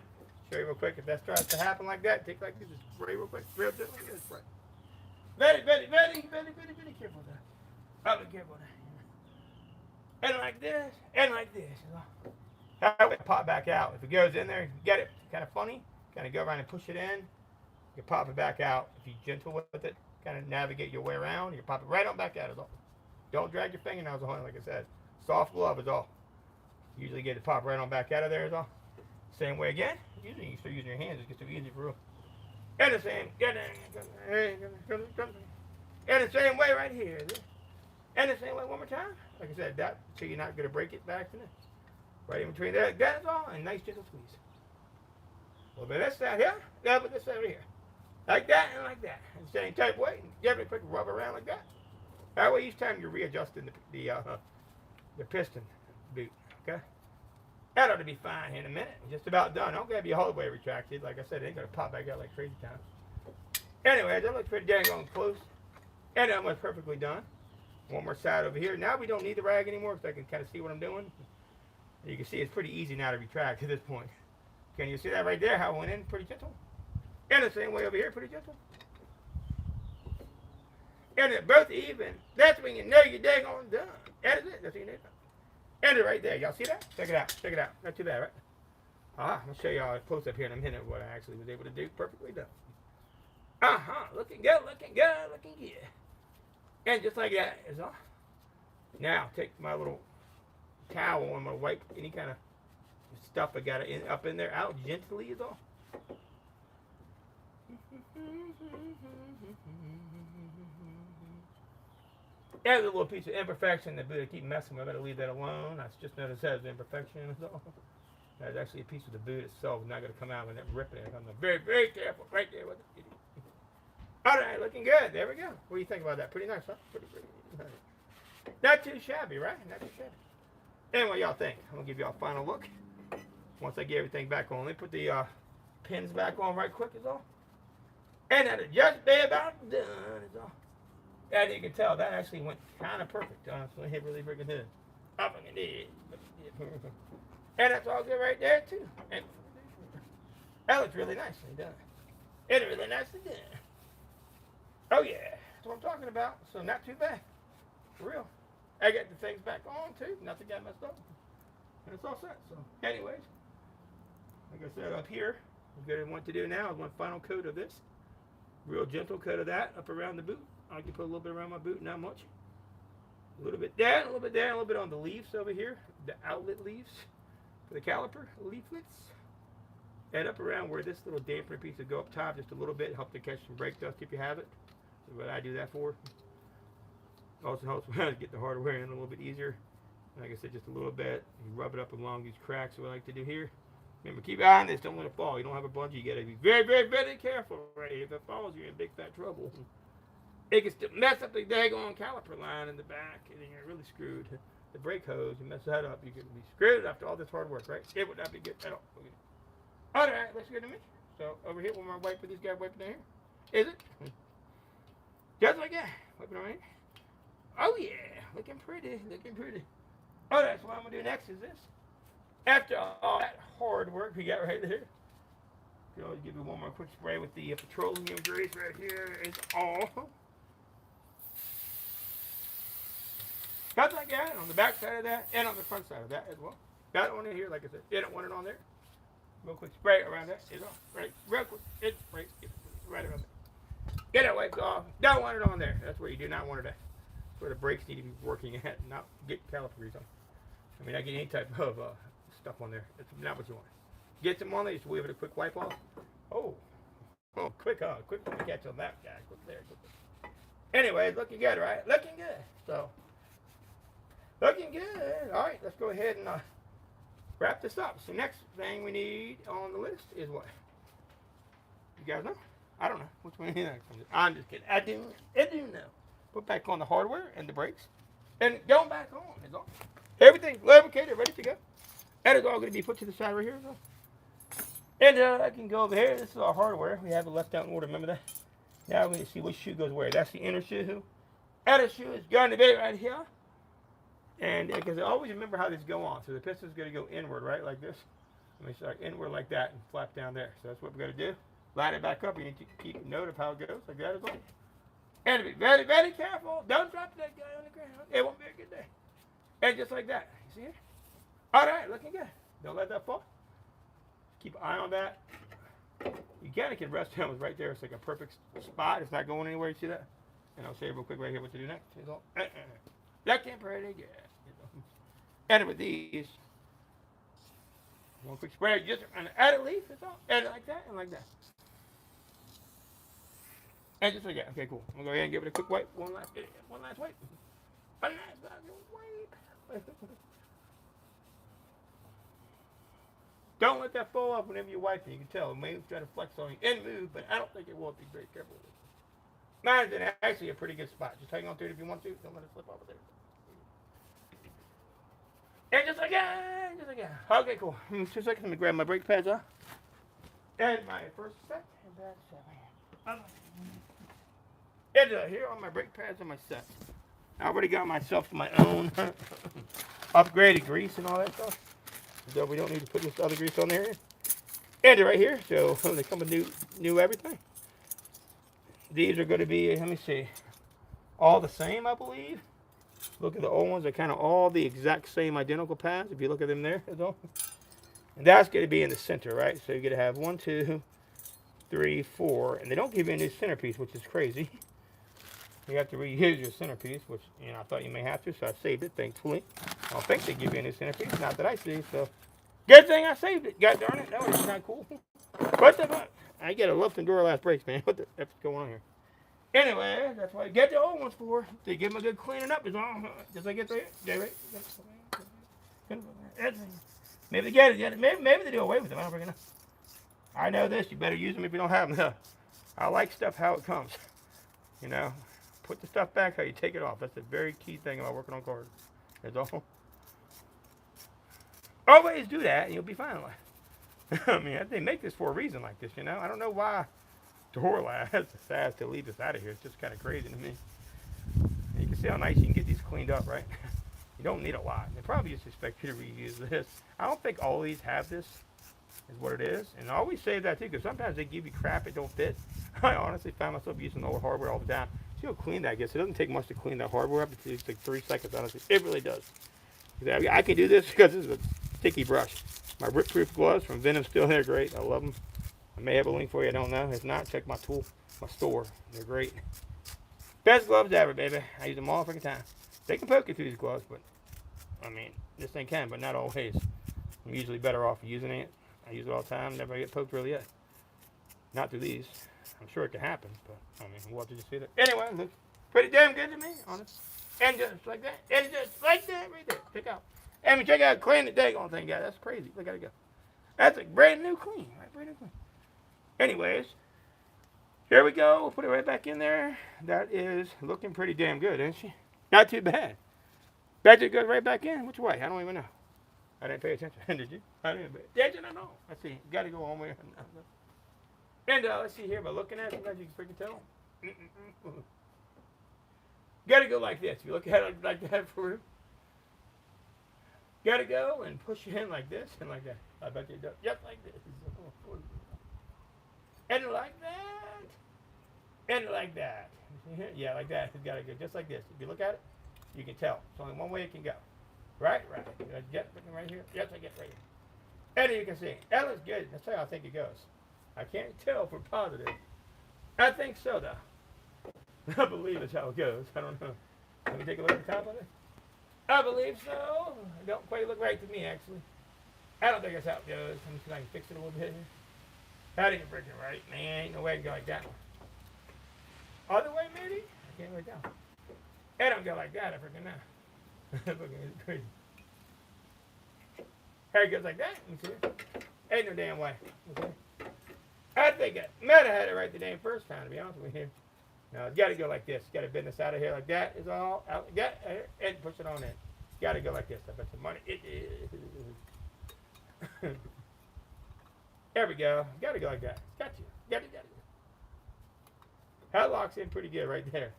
Show you real quick. If that starts to happen like that, take like this, just spray real quick. Real good. Like this, spray. Very careful with that. I'll be careful with that. And like this, and like this. That way pop back out. If it goes in there, get it kind of funny. Kind of go around and push it in. You pop it back out. If you're gentle with it, kind of navigate your way around. You pop it right on back out is all. Don't drag your fingernails on it, like I said. Soft glove is all. Usually get it pop right on back out of there is all. Same way again. Usually you start using your hands. It gets too easy for real. And the same. And the same way right here. And the same way one more time. Like I said, that so you're not going to break it back to this. Right in between there. That's all. And nice gentle squeeze. A little bit of this side here. A little bit of this side over here. Like that and like that. And same type way. And give it a quick rub around like that. That way each time you're readjusting the piston boot. Okay? That ought to be fine here in a minute. Just about done. Don't gotta be all the way retracted. Like I said, it ain't gonna pop back out like crazy town. Anyway, that looks pretty dang on close. And that was perfectly done. One more side over here. Now we don't need the rag anymore because I can kind of see what I'm doing. You can see it's pretty easy now to retract at this point. Can you see that right there? How it went in pretty gentle. And the same way over here, pretty gentle. And they're both even. That's when you know you're dang on done. That is it. That's what you need. And it right there. Y'all see that? Check it out. Check it out. Not too bad, right? I'll show y'all a close up here in a minute what I actually was able to do. Perfectly done. Looking good, looking good, looking good. And just like that is all. Now, take my little towel and I'm going to wipe any kind of stuff I got up in there out gently is all. There's a little piece of imperfection that I keep messing with. I better leave that alone. I just noticed that as an imperfection is all. That's actually a piece of the boot itself. It's not going to come out when I'm ripping it. I'm very, very careful right there with it. All right, looking good. There we go. What do you think about that? Pretty nice, huh? Pretty nice. Not too shabby, right? Not too shabby. Anyway, y'all think? I'm going to give y'all a final look. Once I get everything back on. Let me put the pins back on right quick is all. And that'll just be about done is all. And you can tell that actually went kind of perfect. So it really freaking did. I fucking did. And that's all good right there, too. And that looks really nicely done. It's really nicely done. Oh, yeah. That's what I'm talking about. So not too bad. For real. I got the things back on, too. Nothing got messed up. And it's all set. So, anyways. Like I said, up here, what I want to do now is one final coat of this. Real gentle coat of that up around the boot. I can put a little bit around my boot, not much. A little bit there, a little bit there, a little bit on the leaves over here. The outlet leaves for the caliper leaflets. And up around where this little dampener piece will go up top just a little bit. Help to catch some brake dust if you have it. That's what I do that for. Also helps when I get the hardware in a little bit easier. Like I said, just a little bit. You rub it up along these cracks, what I like to do here. Remember, keep your eye on this. Don't let it fall. You don't have a bungee. You got to be very, very, very careful right here. If it falls, you're in big fat trouble. It can still mess up the daggone caliper line in the back, and then you're really screwed. The brake hose, you mess that up, you could be screwed after all this hard work, right? It would not be good at all. All right, let's go to me. So over here, one more wipe for these guys wiping down here. Is it? Just like that. Wiping on here. Oh yeah, looking pretty, looking pretty. All right, so what I'm gonna do next is this. After all that hard work we got right there, you can always give it one more quick spray with the petroleum grease right here. Is all. Just like that, on the back side of that, and on the front side of that as well. Got it on in here, like I said. You don't want it on there. Real quick spray around that. It's off. Right, real quick. It's right around there. Get it wiped off. Don't want it on there. That's where you do not want it at. That's where the brakes need to be working at, not get caliper grease on. I mean, I get any type of stuff on there. That's not what you want. Get some on there, just wave it a quick wipe off. Oh, quick catch on that guy. Quick there. Anyways, looking good, right? Looking good. So, looking good. All right, let's go ahead and wrap this up. So next thing we need on the list is what? You guys know? I don't know. Which one is next? I'm just kidding. I do know. Put back on the hardware and the brakes. And going back on is all. Everything lubricated, ready to go. That is all going to be put to the side right here as well. And I can go over here. This is our hardware. We have it left out in order. Remember that? Now we need to see which shoe goes where. That's the inner shoe. Outer shoe is going to be right here. And because I always remember how this go on. So the piston's going to go inward, right, like this. Let me start inward like that and flap down there. So that's what we're going to do. Line it back up. You need to keep note of how it goes, like that as well. And be very, very careful. Don't drop that guy on the ground. It won't be a good day. And just like that. You see it? All right, looking good. Don't let that fall. Keep an eye on that. You can rest down right there. It's like a perfect spot. It's not going anywhere. You see that? And I'll show you real quick right here what to do next. Looking pretty good. And with these, one quick spray, just an added leaf. That's all. And like that, and like that. And just like that. Okay, cool. I'm gonna go ahead and give it a quick wipe. One last wipe. A nice wipe. Don't let that fall off whenever you're wiping. You can tell it may try to flex on you and move, but I don't think it will if you're very careful with it. Mine's in actually a pretty good spot. Just hang on to it if you want to. Don't let it slip off of there. And just like that, just like that. Okay, cool. 2 seconds, let me grab my brake pads off. And my first set, and back set. And here are my brake pads and my sets. I already got myself my own upgraded grease and all that stuff. So we don't need to put this other grease on there. And right here, so they come with new everything. These are going to be, let me see, all the same, I believe. Look at the old ones, they're kind of all the exact same identical pads. If you look at them there, that's all. And that's going to be in the center, right? So you're going to have 1, 2, 3, 4, and they don't give you a new centerpiece, which is crazy. You have to reuse your centerpiece, which, you know, I thought you may have to, so I saved it, thankfully. I don't think they give you a new centerpiece, not that I see, so. Good thing I saved it, god darn it, that was not cool. What the fuck? I get a left and Duralast brakes, man. What the heck's going on here? Anyway, that's why I get the old ones for. They give them a good cleaning up, is all. Just like it there, right? Maybe they get it, maybe they do away with them, I don't freaking know. I know this, you better use them if you don't have them. I like stuff how it comes. You know, put the stuff back how you take it off. That's a very key thing about working on cars. That's all. Always do that and you'll be fine. I mean, they make this for a reason like this, you know. I don't know why Duralast decides to leave this out of here. It's just kind of crazy to me. You can see how nice you can get these cleaned up, right? You don't need a lot. They probably just expect you to reuse this. I don't think all these have this, is what it is. And I always say that too, because sometimes they give you crap it don't fit. I honestly find myself using old hardware all the time. See how clean that gets. It doesn't take much to clean that hardware up. It takes like 3 seconds, honestly. It really does. I can do this because this is a sticky brush. My rip-proof gloves from Venom still, they're great. I love them. I may have a link for you, I don't know. If not, check my store. They're great. Best gloves ever, baby. I use them all freaking time. They can poke you through these gloves, but, I mean, this thing can, but not always. I'm usually better off using it. I use it all the time. Never get poked really yet. Not through these. I'm sure it can happen, but, I mean, we'll have to just see that. Anyway, it looks pretty damn good to me, honest. And just like that. And just like that right there. Check out. I mean, check out clean the daggone thing, guys. That's crazy. Look at it go. That's a brand new clean. Right? Brand new clean. Anyways, here we go. We'll put it right back in there. That is looking pretty damn good, isn't she? Not too bad. Bet it goes right back in. Which way? I don't even know. I didn't pay attention. Did you? I didn't pay attention at all. Let's see. Got to go one way. And let's see here. By looking at it, sometimes you can freaking tell. Got to go like this. If you look at it like that for real. Got to go and push it in like this and like that. I bet you do. Just like this. And like that. And like that. Yeah, like that. It's got to go just like this. If you look at it, you can tell. It's only one way it can go. Right? Right. Get right here. Yes, I get right here. And you can see. That looks good. That's how I think it goes. I can't tell for positive. I think so, though. I believe it's how it goes. I don't know. Let me take a look at the top of it. I believe so. It don't quite look right to me, actually. I don't think that's how it goes. Let me see if I can fix it a little bit here. That ain't freaking right, man. Ain't no way I can go like that one. Other way, maybe? I can't really tell. I don't go like that, I freaking know. It's crazy. Hair goes like that. You see it? Ain't no damn way. Okay? I think I might have had it right the damn first time, to be honest with you. No, it's got to go like this. Got to bend this out of here like that. Is all out. Got and push it on in. Got to go like this. I bet the money. It is. There we go. Got to go like that. Got you. Got it. That locks in pretty good right there.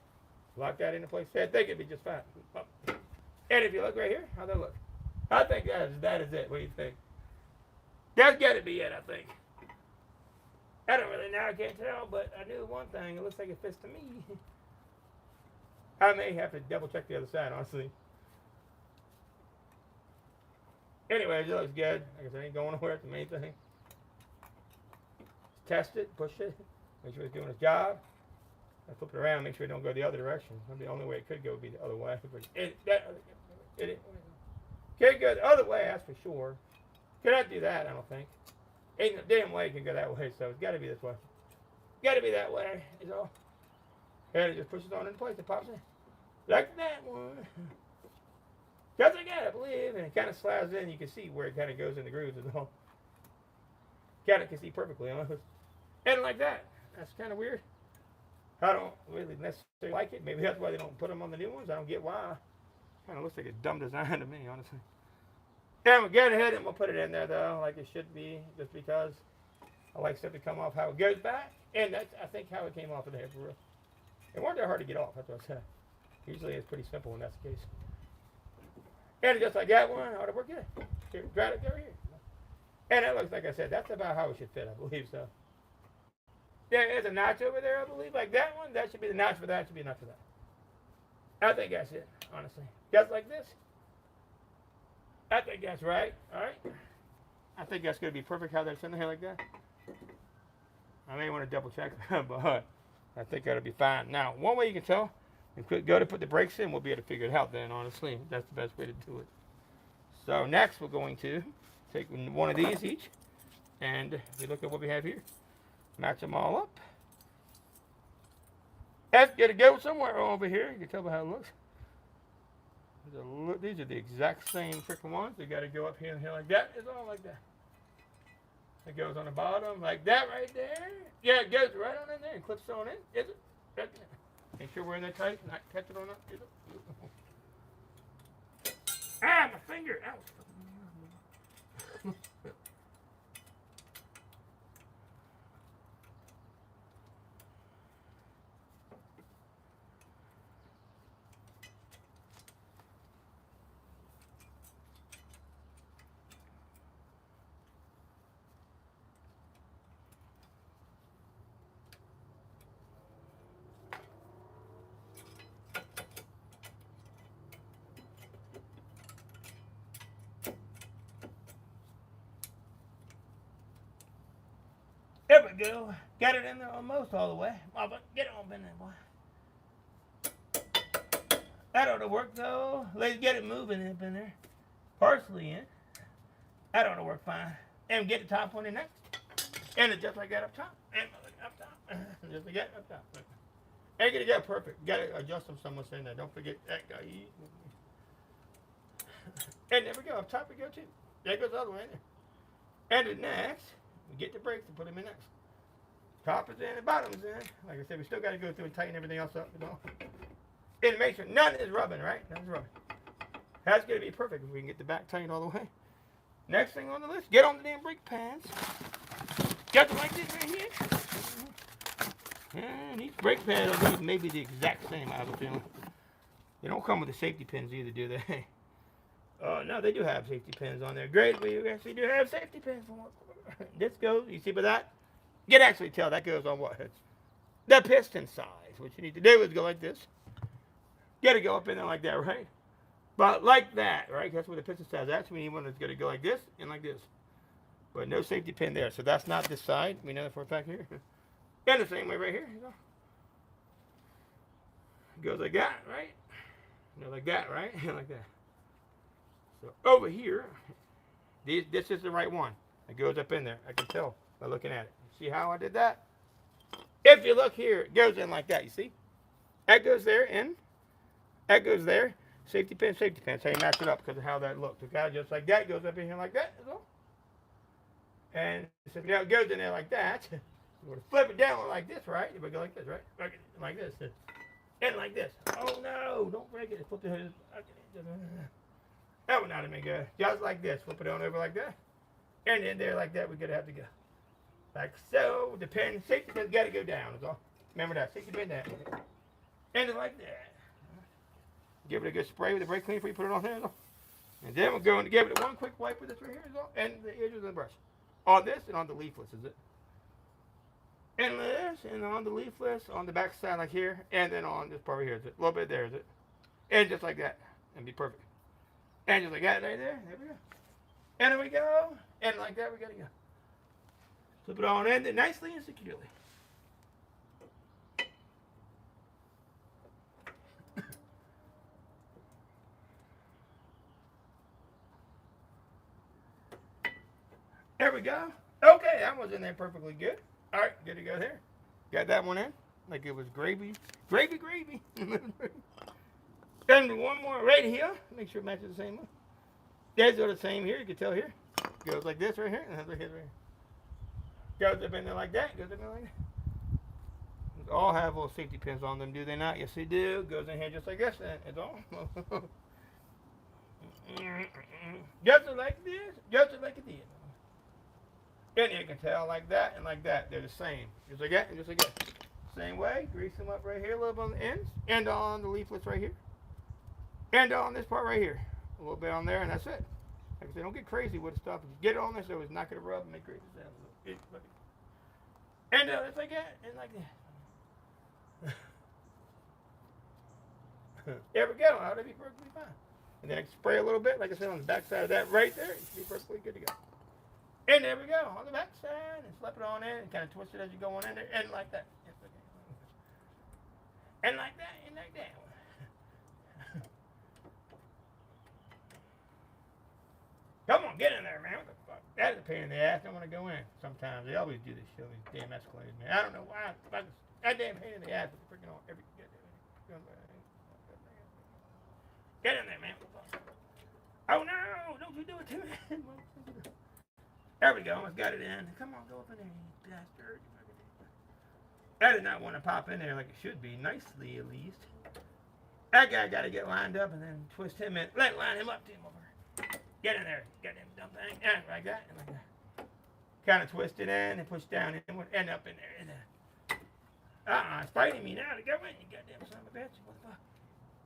Lock that into place. I think it'd be just fine. And if you look right here, how'd that look? I think that is it. What do you think? That's got to be it, I think. I don't really know, I can't tell, but I knew one thing, it looks like it fits to me. I may have to double check the other side, honestly. Anyways, it looks good. Like I said, it ain't going nowhere, that's the main thing. Test it, push it, make sure it's doing its job. I flip it around, make sure it don't go the other direction. The only way it could go would be the other way. But it can't go the other way, that's for sure. Cannot do that, I don't think. Ain't no damn way it can go that way, so it's got to be this way. Got to be that way, is all. And it just pushes on in place, it pops in. Like that one. Just like that, I believe, and it kind of slides in. You can see where it kind of goes in the grooves and all. Kind of can see perfectly, almost. And like that. That's kind of weird. I don't really necessarily like it. Maybe that's why they don't put them on the new ones. I don't get why. Kind of looks like a dumb design to me, honestly. And we'll get ahead and we'll put it in there though, like it should be, just because I like stuff to come off how it goes back. And that's, I think, how it came off of there for real. It wasn't that hard to get off, that's what I said. Usually it's pretty simple when that's the case. And just like that one, ought to work good. Here, grab it over here. And it looks like I said, that's about how it should fit, I believe so. There is a notch over there, I believe, like that one. That should be the notch for that, should be a notch for that. I think that's it, honestly. Just like this. I think that's right. Alright. I think that's going to be perfect how that's in here like that. I may want to double check, but I think that'll be fine. Now, one way you can tell, if we go to put the brakes in, we'll be able to figure it out then, honestly. That's the best way to do it. So next, we're going to take one of these each. And if you look at what we have here, match them all up. That's going to go somewhere over here. You can tell by how it looks. These are the exact same freaking ones. They got to go up here and here like that. It's all like that. It goes on the bottom like that right there. Yeah, it goes right on in there and clips on in. Is it? Right there. Make sure we're in there tight, not catch it on up. Is it? Ah, my finger. Ouch. There we go. Got it in there almost all the way. But get on in there, boy. That ought to work though. Let's get it moving up in there. Partially in. That ought to work fine. And get the top one in next. And it just like that up top. And up top. Just like that up top. And get it got perfect. Got to adjust them somewhere in there. Don't forget that guy. And there we go. Up top we go too. There goes the other one in there. And the next, we get the brakes and put them in next. Top is in, the bottom is in. Like I said, we still got to go through and tighten everything else up. You know? And make sure none is rubbing, right? None is rubbing. That's going to be perfect if we can get the back tightened all the way. Next thing on the list, get on the damn brake pads. Got them like this right here. And these brake pads are maybe the exact same, I have a feeling. They don't come with the safety pins either, do they? Oh, no, they do have safety pins on there. Great, we actually do have safety pins. This goes, you see by that? You can actually tell that goes on what? The piston size. What you need to do is go like this. You got to go up in there like that, right? But like that, right? That's where the piston size is. That's when you want it's going to go like this and like this. But no safety pin there. So that's not this side. We know that for a fact here. And the same way right here. It goes like that, right? You know, like that, right? Like that. So over here, this is the right one. It goes up in there. I can tell by looking at it. See how I did that? If you look here, it goes in like that. You see? That goes there in. That goes there. Safety pin, safety pin. So you match it up because of how that looks. Okay, just like that. Goes up in here like that. Is all. And so now it goes in there like that. You want to flip it down like this, right? You would go like this, right? Like this. And like this. Oh no! Don't break it. Flip the hood. That would not have been good. Just like this. Flip it on over like that. And then there like that. We're going to have to go. Like so. The pin, safety pin's got to go down. Is all. Remember that. Safety pin down. And then like that. Give it a good spray with the brake cleaner before you put it on there. And then we're going to give it one quick wipe with this right here. Is all. And the edges of the brush. On this and on the leafless, is it? And this, and on the leafless, on the back side like here, and then on this part right here, is it? A little bit there, is it? And just like that. And be perfect. And just like that right there. There we go. And there we go. And like that, we got to go. Flip it on in nicely and securely. There we go. Okay, that was in there perfectly good. All right, good to go there. Got that one in like it was gravy. Gravy, gravy. And one more right here. Make sure it matches the same one. These are the same here. You can tell here. Goes like this right here. And look at it right here. Goes up in there like that. Goes up in there like that. They all have little safety pins on them, do they not? Yes, they do. Goes in here just like this. It's all. Just like this, just like it is. And you can tell like that and like that. They're the same. Just like that and just like that. Same way. Grease them up right here a little bit on the ends. And on the leaflets right here. And on this part right here. A little bit on there and that's it. Like I said, don't get crazy with the stuff. Just get it on there so it's not going to rub and make crazy sounds. And it's like that and like that. There we go. That'll be perfectly fine. And then I can spray a little bit, like I said, on the back side of that right there. It should be perfectly good to go. And there we go, on the back side, and slap it on in, and kind of twist it as you go on in there, and like that. And like that, and like that. Come on, get in there, man. What the fuck? That is a pain in the ass. I don't want to go in. Sometimes they always do this shit. These damn Escalades, man. I don't know why. That damn pain in the ass is freaking on every. Get in there, man. Oh no! Don't you do it to me. There we go. Almost got it in. Come on, go up in there, you bastard. That did not want to pop in there like it should be, nicely at least. That guy got to get lined up and then twist him in. Line him up to him over. Get in there. Get him dumb thing. Yeah, like that and like that. Kind of twist it in and push down and we'll end up in there. It's fighting me now to go in. You goddamn son of a bitch. What the fuck?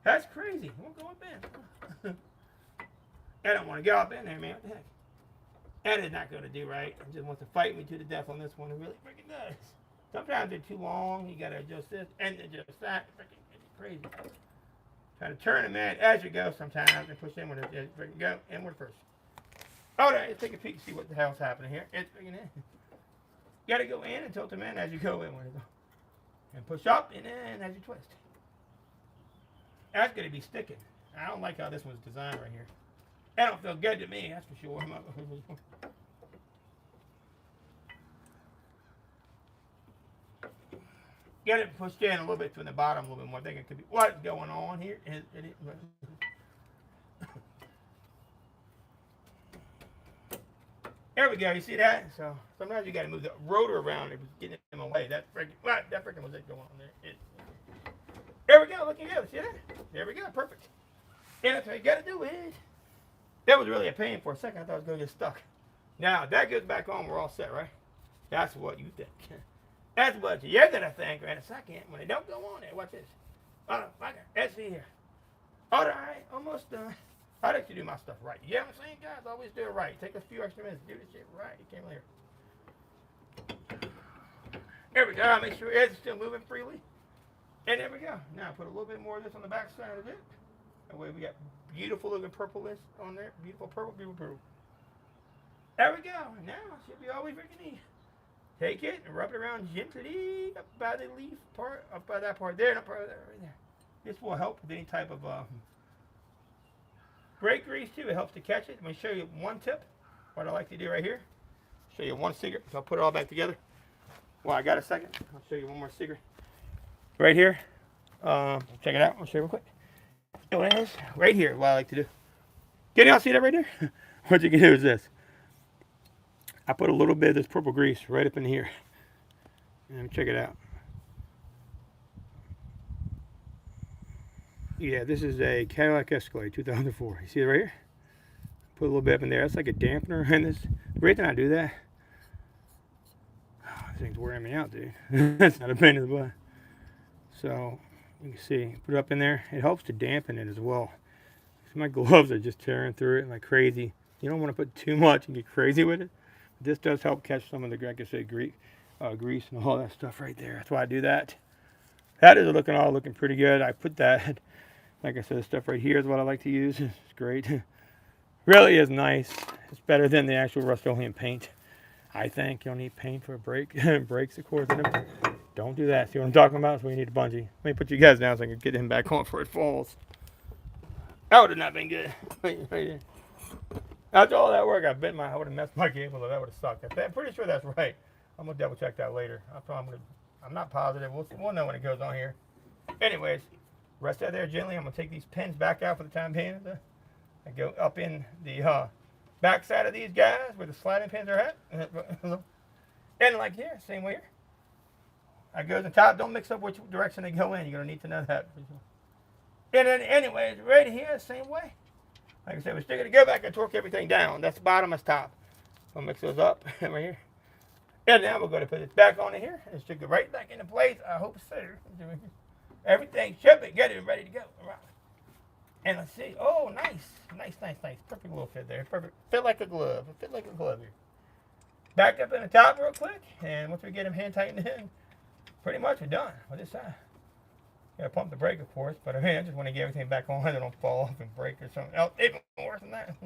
That's crazy. It won't go up in. I don't want to go up in there, man. What the heck? That is not going to do right. It just wants to fight me to the death on this one. It really freaking does. Sometimes they're too long. You got to adjust this and adjust that. Freaking crazy. Try to turn them in as you go sometimes and push inward. Freaking go inward first. All right, let's take a peek and see what the hell's happening here. It's freaking in. You got to go in and tilt them in as you go inward. And push up and in as you twist. That's going to be sticking. I don't like how this one's designed right here. That don't feel good to me, that's for sure. Get it pushed in a little bit from the bottom, a little bit more. I think it could be what's going on here. There we go. You see that? So sometimes you got to move the rotor around and get them away. That freaking was it going on there. There we go. Looking good. See that? There we go. Perfect. And that's what you got to do is. That was really a pain for a second. I thought I was going to get stuck. Now, if that goes back on, we're all set, right? That's what you think. That's what you're going to think in a second when it don't go on there. Watch this. Oh, let's see here. All right, almost done. I like to do my stuff right. You know what I'm saying, guys? Always do it right. Take a few extra minutes to do this shit right. You can't here. There we go. Make sure it's still moving freely. And there we go. Now, put a little bit more of this on the back side of it. That way we got beautiful looking purple-ish on there. Beautiful purple, beautiful purple. There we go. Now it should be all we freaking need. Take it and rub it around gently up by the leaf part, up by that part there, and up by that right there. This will help with any type of brake grease too. It helps to catch it. Let me show you one tip. What I like to do right here. Show you one secret. So I'll put it all back together. Well, I got a second. I'll show you one more secret. Right here. Check it out. I'll show you real quick. What it is right here, what I like to do. Can y'all see that right there? What you can do is this. I put a little bit of this purple grease right up in here. And check it out. Yeah, this is a Cadillac Escalade 2004. You see it right here? Put a little bit up in there. That's like a dampener in this. The reason I do that, this thing's wearing me out, dude. That's not a pain in the butt. So you can see, put it up in there. It helps to dampen it as well. So my gloves are just tearing through it like crazy. You don't want to put too much and get crazy with it. But this does help catch some of the, like I said, grease and all that stuff right there. That's why I do that. That is looking pretty good. I put that, like I said, the stuff right here is what I like to use. It's great. Really is nice. It's better than the actual Rust-Oleum paint. I think you'll need paint for a brake. Brakes, of course. Don't do that. See what I'm talking about? That's where you need a bungee. Let me put you guys down so I can get him back on before it falls. That would have not been good. After all that work, I would have messed my cable. That would have sucked. I'm pretty sure that's right. I'm gonna double check that later. I'm not positive. We'll know when it goes on here. Anyways, rest that there gently. I'm gonna take these pins back out for the time being. I go up in the back side of these guys where the sliding pins are at. And like here, same way here. I goes on top. Don't mix up which direction they go in. You're gonna need to know that. And then anyways, right here, same way. Like I said, we're still going to go back and torque everything down. That's bottom, that's top. We'll mix those up right here. And now we're going to put this back on in here. It should go right back into place. I hope so. Everything should be good and ready to go. All right. And let's see. Oh, nice. Nice. Perfect little fit there. Perfect. Fit like a glove. Fit like a glove here. Back up in the top real quick. And once we get them hand tightened in, pretty much we're done with this side. Gotta pump the brake, of course, but I mean, I just want to get everything back on so they don't fall off and break or something else. Even worse than that.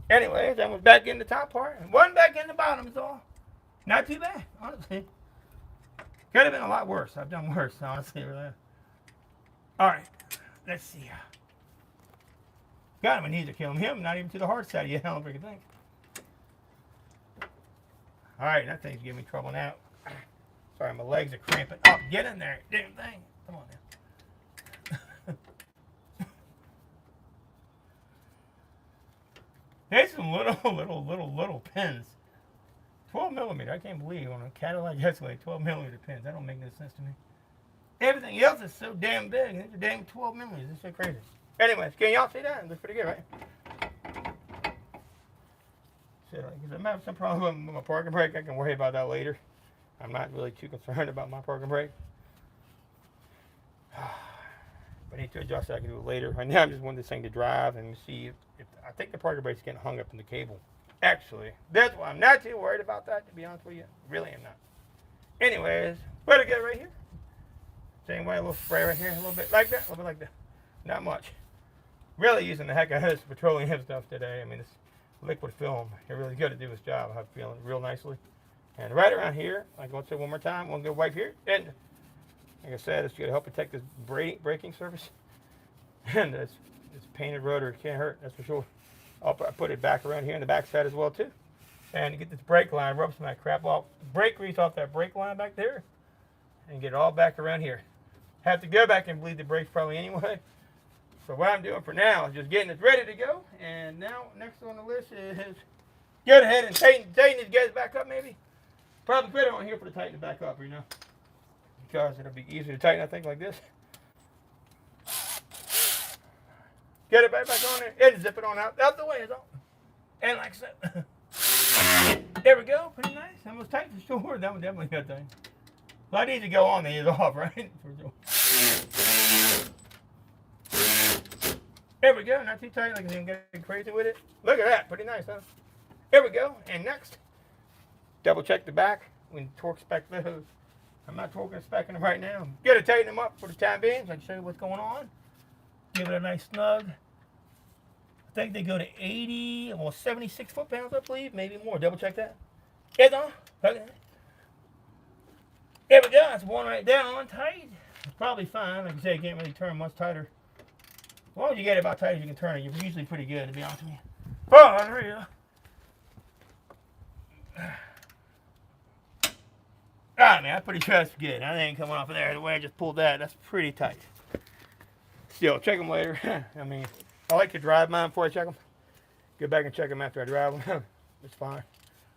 Anyways, that was back in the top part. One back in the bottom is all. Not too bad, honestly. Could have been a lot worse. I've done worse, honestly. Alright, let's see. God, my knees are killing him. Not even to the hard side yet, I don't freaking think. Alright, that thing's giving me trouble now. Sorry, my legs are cramping up. Get in there, damn thing. Come on now. There's some little pins. 12 millimeter. I can't believe on a Cadillac Escalade, 12 millimeter pins. That don't make no sense to me. Everything else is so damn big. It's a damn 12 millimeters. It's so crazy. Anyways, can y'all see that? It looks pretty good, right? So, I'm having some problem with my parking brake. I can worry about that later. I'm not really too concerned about my parking brake. If I need to adjust it, I can do it later. Right now, I'm just wanting this thing to drive and see if I think the parking brake's getting hung up in the cable. Actually, that's why I'm not too worried about that, to be honest with you. Really am not. Anyways, put it good right here. Same way, a little spray right here, a little bit like that, a little bit like that. Not much. Really using the heck out of this petroleum stuff today. I mean, this liquid film, it really good to do its job. I'm feeling real nicely. And right around here, I'm going to say one more time, one good wipe here. And like I said, it's going to help protect this braking surface. And this painted rotor can't hurt, that's for sure. I'll put it back around here in the back side as well too. And to get this brake line, rub some of that crap off, brake grease off that brake line back there. And get it all back around here. Have to go back and bleed the brakes probably anyway. So what I'm doing for now is just getting it ready to go. And now next on the list is get ahead and tighten these guys back up maybe. Probably put it on here for the tighten it back up, you know. Because it'll be easier to tighten, I think, like this. Get it back on there and zip it on out the way is all. And like so. There we go. Pretty nice. Almost tight for sure. That one definitely got tight. A lot easier to go on than it is off, right? For sure. There we go. Not too tight, like I'm getting crazy with it. Look at that. Pretty nice, huh? Here we go. And next, double check the back. We can torque spec those. I'm not torquing specking them right now. Gotta tighten them up for the time being so I can show you what's going on. Give it a nice snug. I think they go to 80 or 76 foot-pounds, I believe. Maybe more. Double check that. It's on. Okay. There we go. That's one right there on tight. It's probably fine. Like I said, you can't really turn much tighter. As long as you get it about tight as you can turn it, you're usually pretty good, to be honest with you. Oh, unreal. Alright, man, I'm pretty sure that's good. That ain't coming off of there. The way I just pulled that, that's pretty tight. Still, check them later. I mean, I like to drive mine before I check them. Go back and check them after I drive them. It's fine.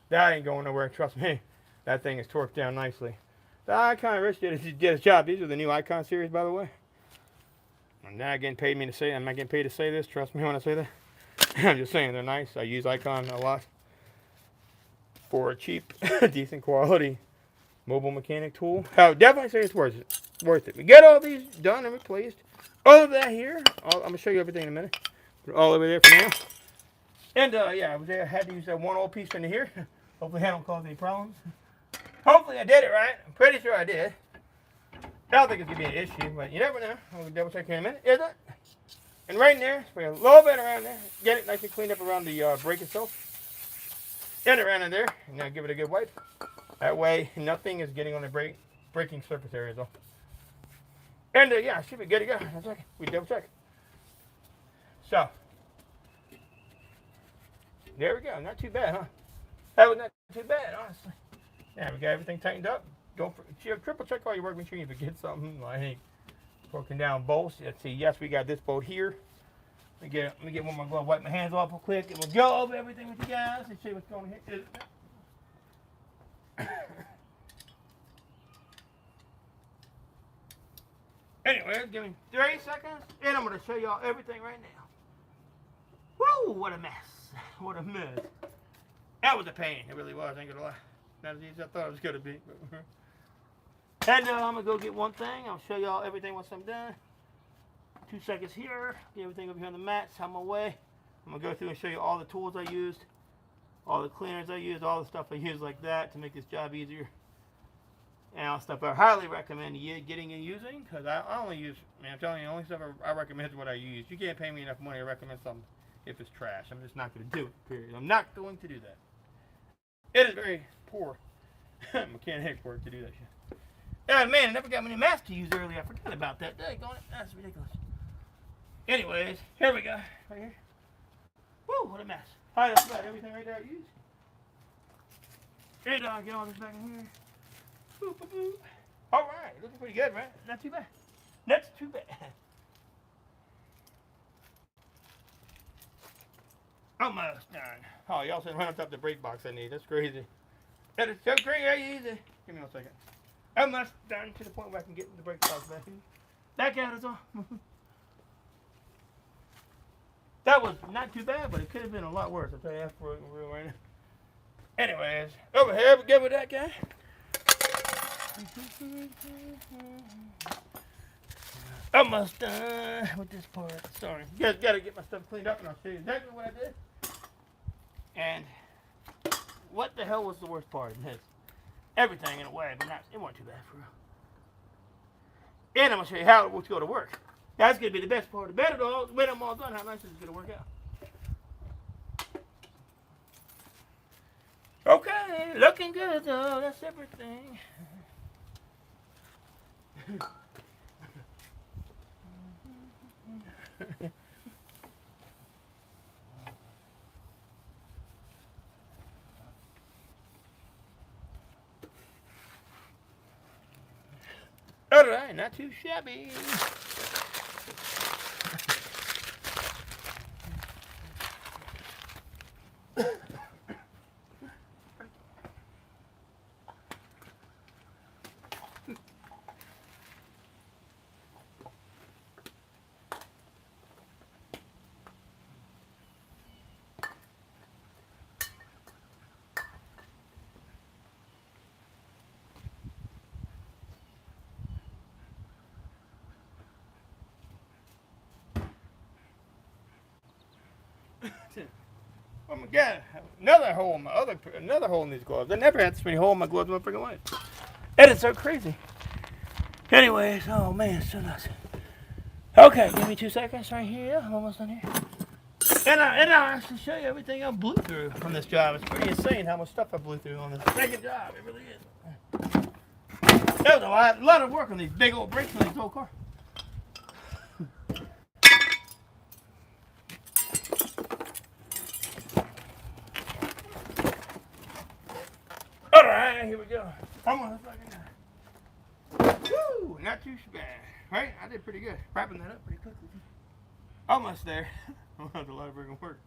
That ain't going nowhere, trust me. That thing is torqued down nicely. The Icon Rich did his job. These are the new Icon series, by the way. I'm not getting paid to say this. Trust me when I say that. I'm just saying they're nice. I use Icon a lot for a cheap, decent quality mobile mechanic tool. I would definitely say it's worth it. We get all these done and replaced. All of that here. I'm going to show you everything in a minute. Put it all over there for now. And yeah, I had to use that one old piece in here. Hopefully that don't cause any problems. Hopefully I did it right. I'm pretty sure I did. I don't think it's going to be an issue, but you never know. I'll double check here in a minute. Is it? And right in there, spray a little bit around there. Get it nice and cleaned up around the brake itself. And around in there. And now give it a good wipe. That way, nothing is getting on the braking surface area. So. And yeah, I should be good to go. That's okay. We double check. So. There we go. Not too bad, huh? That was not too bad, honestly. Yeah, we got everything tightened up. Triple check all your work. Make sure you forget something like broken down bolts. Let's see. Yes, we got this bolt here. Let me get one more glove. Wipe my hands off real quick, and we'll go over everything with you guys and see what's going on here. Anyway, give me 30 seconds, and I'm going to show y'all everything right now. Woo, what a mess. What a mess. That was a pain. It really was, I ain't gonna lie. Not as easy as I thought it was gonna be. And I'm gonna go get one thing. I'll show y'all everything once I'm done. 2 seconds here. Get everything over here on the mats. On my way. I'm gonna go through and show you all the tools I used, all the cleaners I used, all the stuff I used like that to make this job easier. And all stuff I highly recommend getting and using, because I only use, man, I'm telling you, the only stuff I recommend is what I use. You can't pay me enough money to recommend something if it's trash. I'm just not going to do it, period. I'm not going to do that. It is very poor mechanic work to do that shit. And man, I never got many mats to use earlier. I forgot about that. Daggone it. That's ridiculous. Anyways, here we go. Right here. Woo, what a mess. Alright, that's about everything right there I used. And I'll get all this back in here. Boop, boop, boop. Alright, looking pretty good, right? Not too bad. Not too bad. Almost done. Oh, y'all said run up the brake box I need. That's crazy. That is so crazy. Give me 1 second. Almost done to the point where I can get the brake box back in. That cat is on. That was not too bad, but it could have been a lot worse. I'll tell you that for real right now. Anyways, over here, we good with that guy? Almost done with this part. Sorry. You guys got to get my stuff cleaned up, and I'll show you exactly what I did. And what the hell was the worst part of this? Everything in a way, but it wasn't too bad for real. And I'm going to show you how it will go to work. That's going to be the best part. The better all, when I'm all done, how nice it's going to work out. Okay, looking good though. That's everything. All right, not too shabby. Oh my god, another hole in these gloves. I never had this many holes in my gloves in my freaking life. That is so crazy. Anyways, oh man, so nice. Okay, give me 2 seconds right here. I'm almost done here. And I'll actually show you everything I blew through on this job. It's pretty insane how much stuff I blew through on this freaking job. It really is. That was a lot of work on these big old brakes on these old cars. Alright, here we go. Almost fucking done. Woo! Not too bad. Right? I did pretty good. Wrapping that up pretty quickly. Almost there. That's a lot of freaking work.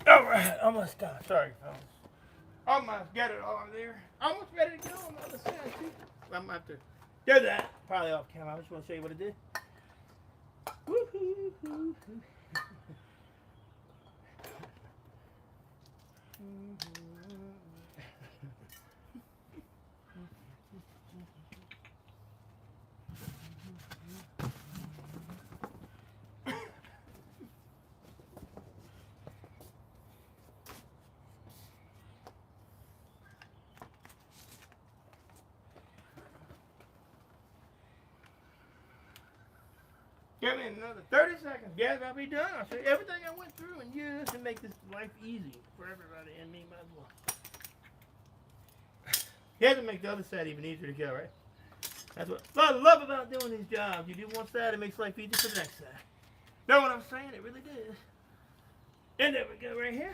Alright, almost done. Sorry, fellas. Almost got it all there. Almost ready to go on the other side, too. I'm going to have to do that. Probably off camera. I just want to show you what it did. Woo-hoo-hoo-hoo. Give me another 30 seconds, guys. I'll be done. I'll show you everything I went through and used to make this life easy for everybody and me as well. You have to make the other side even easier to go, right? That's what I love about doing these jobs. You do one side, it makes life easier for the next side. Know what I'm saying? It really does. And there we go, right here.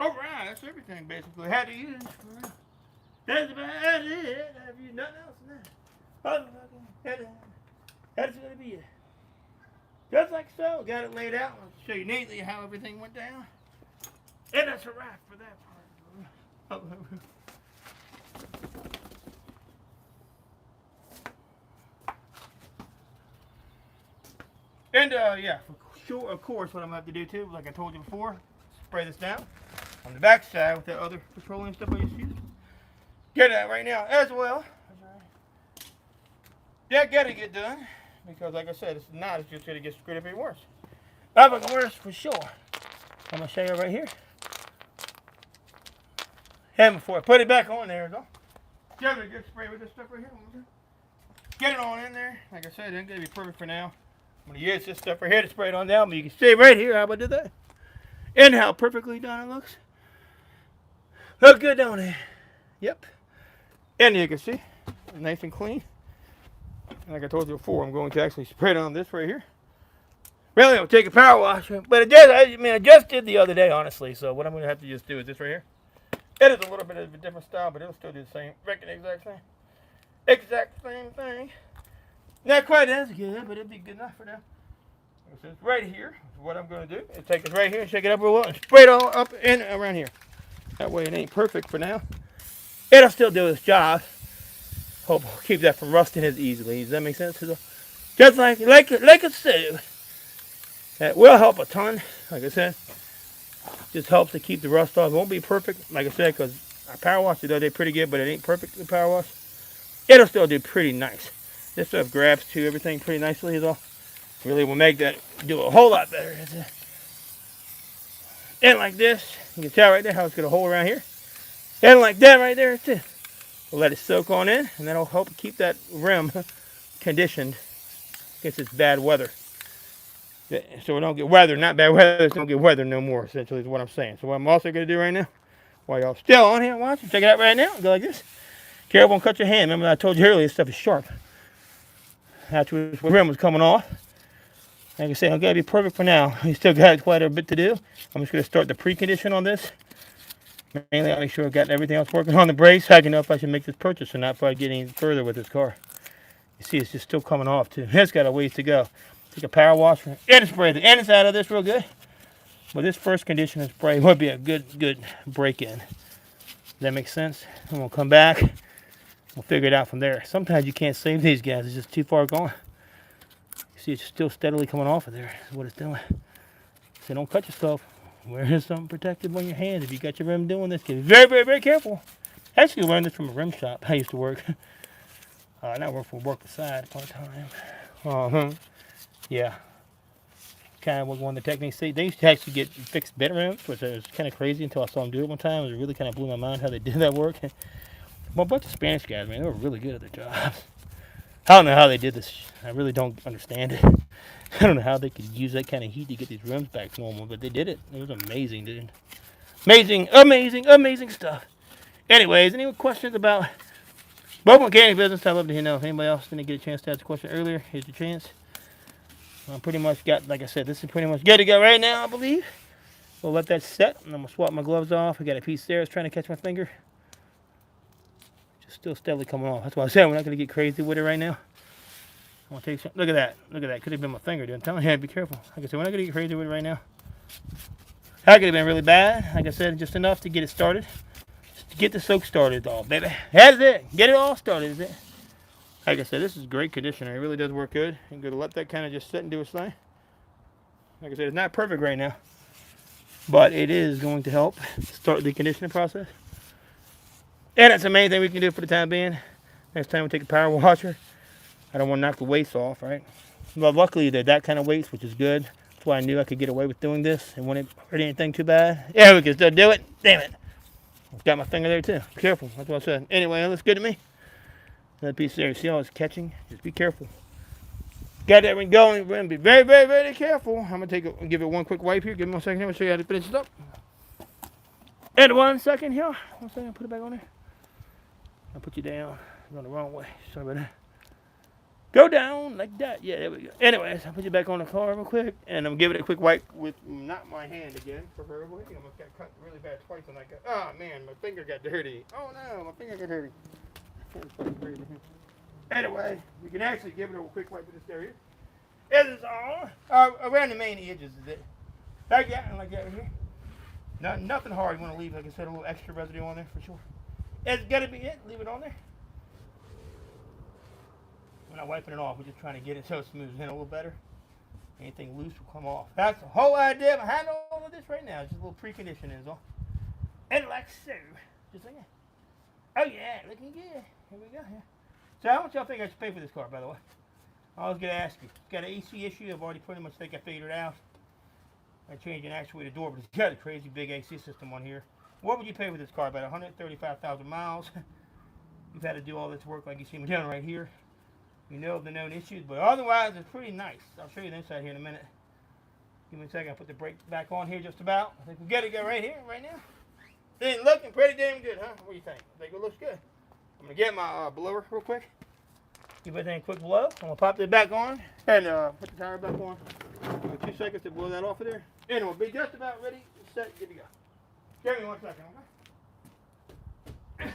Alright, that's everything basically. How to use. That's about it. Have you nothing else in that? That's gonna be it. Just like so. Got it laid out. I'll show you neatly how everything went down. And that's a wrap for that part. And yeah, for sure, of course, what I'm gonna have to do too, like I told you before, spray this down on the back side with that other petroleum stuff I used to use. Get that right now as well. That gotta get done because, like I said, it's not. It's just gonna get screwed up even worse. Not fucking worse for sure. I'm gonna show you right here. And before I put it back on there, though, give it a good spray with this stuff right here. Get it on in there. Like I said, it ain't gonna be perfect for now. I'm going to use this stuff right here to spray it on down, but you can see right here how I did that. And how perfectly done it looks. Looks good, don't it? Yep. And you can see, nice and clean. Like I told you before, I'm going to actually spray it on this right here. Really, I'll take a power wash, but I just did the other day, honestly. So what I'm going to have to just do is this right here. It is a little bit of a different style, but it'll still do the same, reckon the exact same. Exact same thing. Not quite as good, but it'll be good enough for now. So it's right here. What I'm going to do is take it right here and shake it up real well and spray it all up and around here. That way it ain't perfect for now. It'll still do its job. Hope we'll keep that from rusting as easily. Does that make sense? Just like I said, that will help a ton. Like I said, just helps to keep the rust off. It won't be perfect, like I said, because I power washed it the other day pretty good, but it ain't perfectly power washed. It'll still do pretty nice. This stuff grabs to everything pretty nicely as well. Really will make that do a whole lot better. And like this, you can tell right there how it's going to hold around here. And like that right there too. We'll let it soak on in, and that'll help keep that rim conditioned against this bad weather. So we don't get weather, not bad weather, so we don't get weather no more, essentially is what I'm saying. So what I'm also going to do right now, while y'all still on here watching, check it out right now, go like this. Careful, don't cut your hand. Remember I told you earlier, this stuff is sharp. After the rim was coming off. Like I said, I'm going to be perfect for now. We still got quite a bit to do. I'm just going to start the precondition on this. Mainly, I'll make sure I've got everything else working on the brakes. I can know if I should make this purchase or not before I get any further with this car. You see, it's just still coming off too. It's got a ways to go. Take a power washer and spray the inside of this real good. But this first conditioner spray would be a good break-in. Does that make sense? And we'll come back. We'll figure it out from there. Sometimes you can't save these guys. It's just too far gone. You see, it's still steadily coming off of there. That's what it's doing. So don't cut yourself. Wear something protective on your hands. If you got your rim doing this, get very, very, very careful. I actually learned this from a rim shop I used to work. Not work for work aside part-time. Yeah. Kind of was one of the techniques. They used to actually get fixed bent rims, which was kind of crazy until I saw them do it one time. It really kind of blew my mind how they did that work. Well, a bunch of Spanish guys, man, they were really good at their jobs. I don't know how they did this. I really don't understand it. I don't know how they could use that kind of heat to get these rims back normal, but they did it. It was amazing, dude. Amazing, amazing, amazing stuff. Anyways, any questions about both mechanic business? I'd love to know. If anybody else didn't get a chance to ask a question earlier, here's your chance. I'm pretty much got, like I said, this is pretty much good to go right now, I believe. We'll let that set, and I'm going to swap my gloves off. I got a piece there. It's trying to catch my finger. Still steadily coming off. That's why I said we're not going to get crazy with it right now. I'm going to take some. Look at that. Look at that. Could have been my finger, dude. I'm telling you, be careful. Like I said, we're not going to get crazy with it right now. That could have been really bad. Like I said, just enough to get it started. Just to get the soak started, all, baby. That's it. Get it all started, is it? Like I said, this is great conditioner. It really does work good. I'm going to let that kind of just sit and do its thing. Like I said, it's not perfect right now. But it is going to help start the conditioning process. And that's the main thing we can do for the time being. Next time we take a power washer. I don't want to knock the weights off, right? Well, luckily they're that kind of weights, which is good. That's why I knew I could get away with doing this. It wouldn't hurt anything too bad. Yeah, we can still do it. Damn it. Got my finger there too. Be careful. That's what I said. Anyway, it looks good to me. Another piece there. See how it's catching? Just be careful. Got that one going. We're going to be very, very, very careful. I'm going to give it one quick wipe here. Give me 1 second here. I'll show you how to finish it up. And 1 second here. 1 second. Put it back on there. I'll put you down. You're going the wrong way. Sorry about that. Go down like that. Yeah, there we go. Anyways, I'll put you back on the car real quick, and I'm giving it a quick wipe with not my hand again, preferably. I'm gonna get cut really bad twice when I got. Oh man, my finger got dirty. Oh no, my finger got dirty. Anyway, we can actually give it a quick wipe with this area. This is all around the main edges. Is it? Like that, like that right here. Nothing hard. You want to leave, like I said, a little extra residue on there for sure. It's gonna be it. Leave it on there. We're not wiping it off. We're just trying to get it so it smooths in a little better. Anything loose will come off. That's the whole idea behind all of this right now. It's just a little preconditioning is all. And like so. Just like that. Oh yeah, looking good. Here we go. Here. So how much y'all think I should pay for this car, by the way? I was going to ask you. It's got an AC issue. I've already pretty much think I figured it out. I changed an actuator door, but it's got a crazy big AC system on here. What would you pay for this car? About 135,000 miles. You've had to do all this work like you see me doing right here. You know the known issues, but otherwise it's pretty nice. I'll show you the inside here in a minute. Give me a second. I'll put the brake back on here just about. I think we got it right here, right now. It's looking pretty damn good, huh? What do you think? I think it looks good. I'm going to get my blower real quick. Give everything a quick blow. I'm going to pop this back on and put the tire back on. 2 seconds to blow that off of there. And we'll be just about ready, set, good to go. Give me 1 second, okay?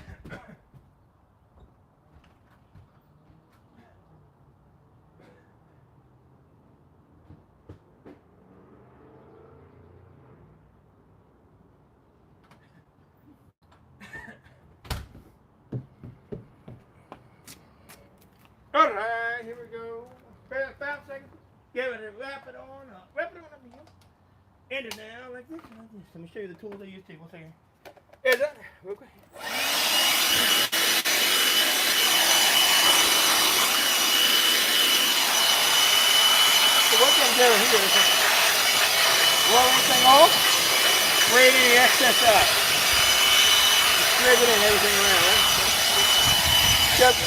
Alright, here we go. 5 seconds. Give it a wrap it on up. Wrap it on up again. End it now like this, like this. Let me show you the tools I use. Take 1 second. Here's that. Real quick. So what I'm doing here is blow everything off, spraying any excess out. Distributing everything around, right? Just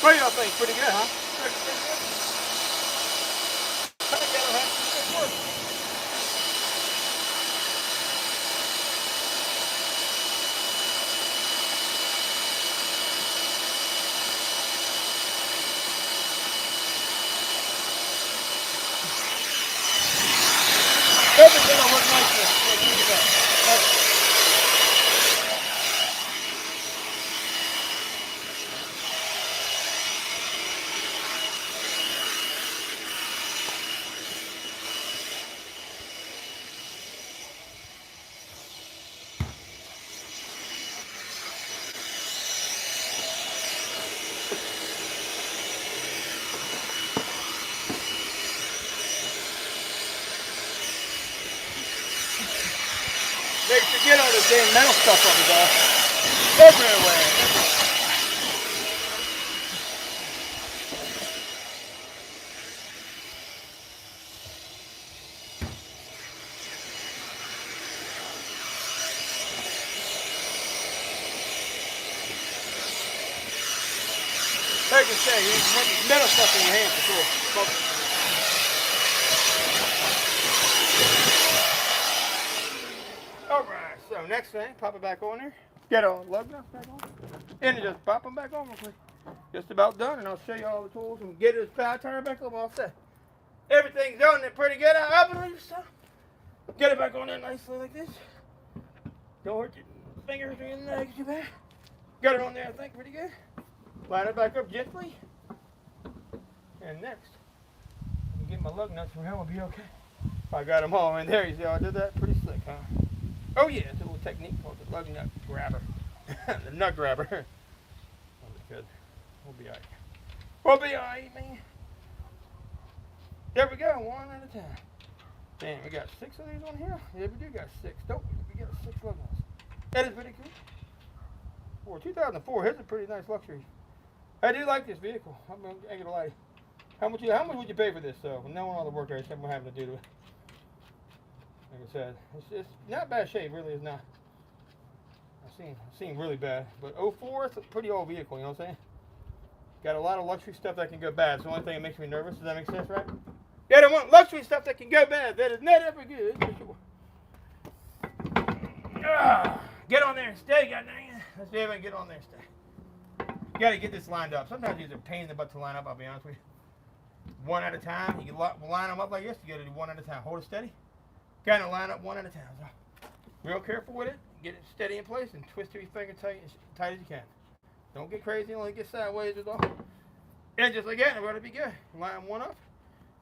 what do y'all think? Pretty good, huh? Pretty good. I think that'll have some good work. Everything will work nicely. Look at that. They should get all this damn metal stuff off his ass. Everywhere. to say, you want metal stuff in your hand for sure. Alright, so next thing, pop it back on there. Get all the lug nuts back on. And just pop them back on real quick. Just about done, and I'll show you all the tools and get this power turner back up. All set. Everything's on there pretty good, I believe so. Get it back on there nicely like this. Don't hurt your fingers or your legs too bad. Got it on there, I think, pretty good. Line it back up gently. And next, get my lug nuts from here, will be okay. I got them all in there. You see how I did that? Pretty slick, huh? Oh yeah, it's a little technique called the lug nut grabber. The nut grabber. That'll be good. We'll be alright. We'll be alright, man. There we go, one at a time. Damn, we got 6 of these on here? Yeah, we do got 6, don't we? We got 6 lug nuts. That is pretty cool. For 2004, here's a pretty nice luxury. I do like this vehicle. I ain't gonna lie. How much would you pay for this though? Knowing all the work I'm having to do to it. Like I said, it's not bad shape, really is not. I've seen really bad. But 04, it's a pretty old vehicle, you know what I'm saying? Got a lot of luxury stuff that can go bad. It's the only thing that makes me nervous. Does that make sense, right? You don't want luxury stuff that can go bad. That is not ever good, for sure. Get on there and stay, goddamn. Let's see if I can get on there and stay. You gotta get this lined up. Sometimes these are a pain in the butt to line up, I'll be honest with you. One at a time. You can line them up like this. You gotta do one at a time. Hold it steady. Kind of line up one at a time. So, real careful with it. Get it steady in place and twist your finger tight as you can. Don't get crazy. Only get sideways is all. And just like that, it ought to be good. Line one up.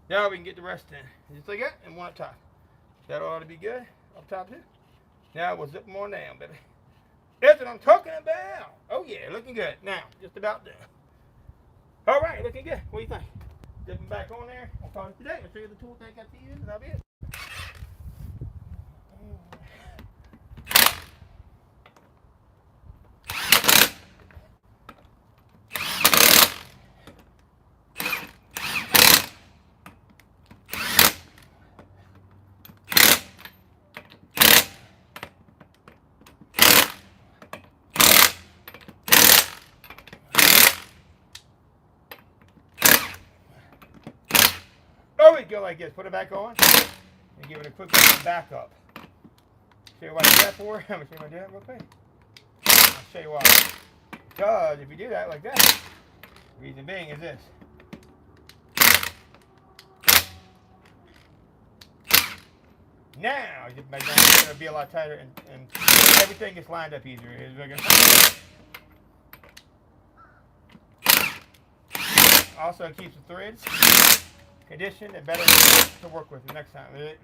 Now we can get the rest in. Just like that, and one up top. That ought to be good. Up top too. Now we'll zip them on down, baby. That's what I'm talking about. Oh yeah, looking good. Now, just about done. All right, looking good. What do you think? Zip them back on there. I'll call it today. I'll show you the tools they got to use, and that'll be it. Go like this, put it back on, and give it a quick back up. Show you what I do that for. I'm going to show you what I do that real quick. I'll show you why. Because if you do that like that, the reason being is this. Now, you get back down, it's going to be a lot tighter, and everything gets lined up easier. Also, it keeps the threads conditioned and better to work with the next time. Bingo,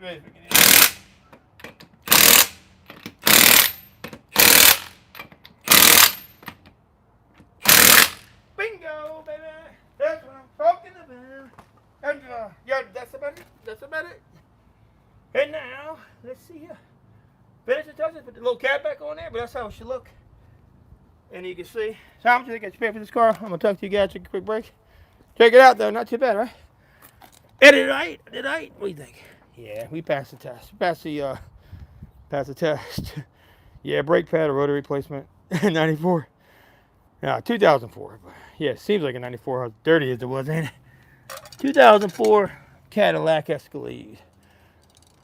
baby! That's what I'm talking about. And yeah, that's about it. That's about it. And now, let's see here. Finish the touches, put the little cap back on there, but that's how it should look. And you can see. So how much do you think I should pay for this car? I'm gonna talk to you guys, take a quick break. Check it out though, not too bad, right? Did it right? Did it right? What do you think? Yeah, we passed the test. Passed the test. Yeah, brake pad, a rotor replacement, 94. Yeah, 2004. But yeah, it seems like a 94. How dirty as it was, ain't it? 2004 Cadillac Escalade.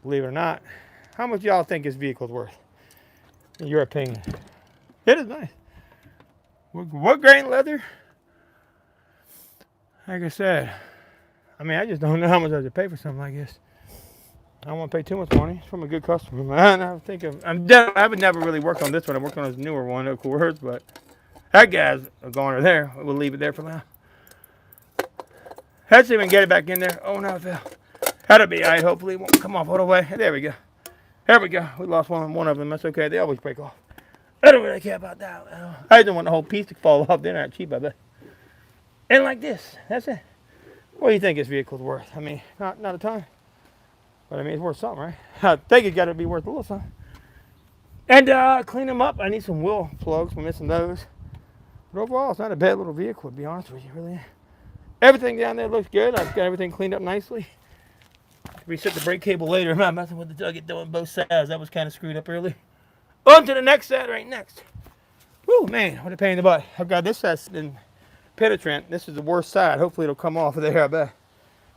Believe it or not, how much y'all think this vehicle's worth? In your opinion? It is nice. What grain leather? Like I said. I mean, I just don't know how much I should pay for something like this. I don't want to pay too much money. It's from a good customer. I would never really work on this one. I worked on this newer one, of course, but that guy's a goner there. We'll leave it there for now. Let's see if we can get it back in there. Oh, no, it fell. That'll be all right. Hopefully it won't come off all the way. There we go. There we go. We lost one of them. That's okay. They always break off. I don't really care about that. I didn't want the whole piece to fall off. They're not cheap, I bet. And like this. That's it. What do you think this vehicle's worth? I mean, not a ton. But I mean, it's worth something, right? I think it's got to be worth a little something. And clean them up. I need some wheel plugs. We're missing those. But overall, it's not a bad little vehicle, to be honest with you, really. Everything down there looks good. I've got everything cleaned up nicely. Reset the brake cable later. I'm not messing with the Tugget doing both sides. That was kind of screwed up early. On to the next side right next. Woo, man, what a pain in the butt. I've got this side's been penetrant. This is the worst side. Hopefully it'll come off of there, I bet.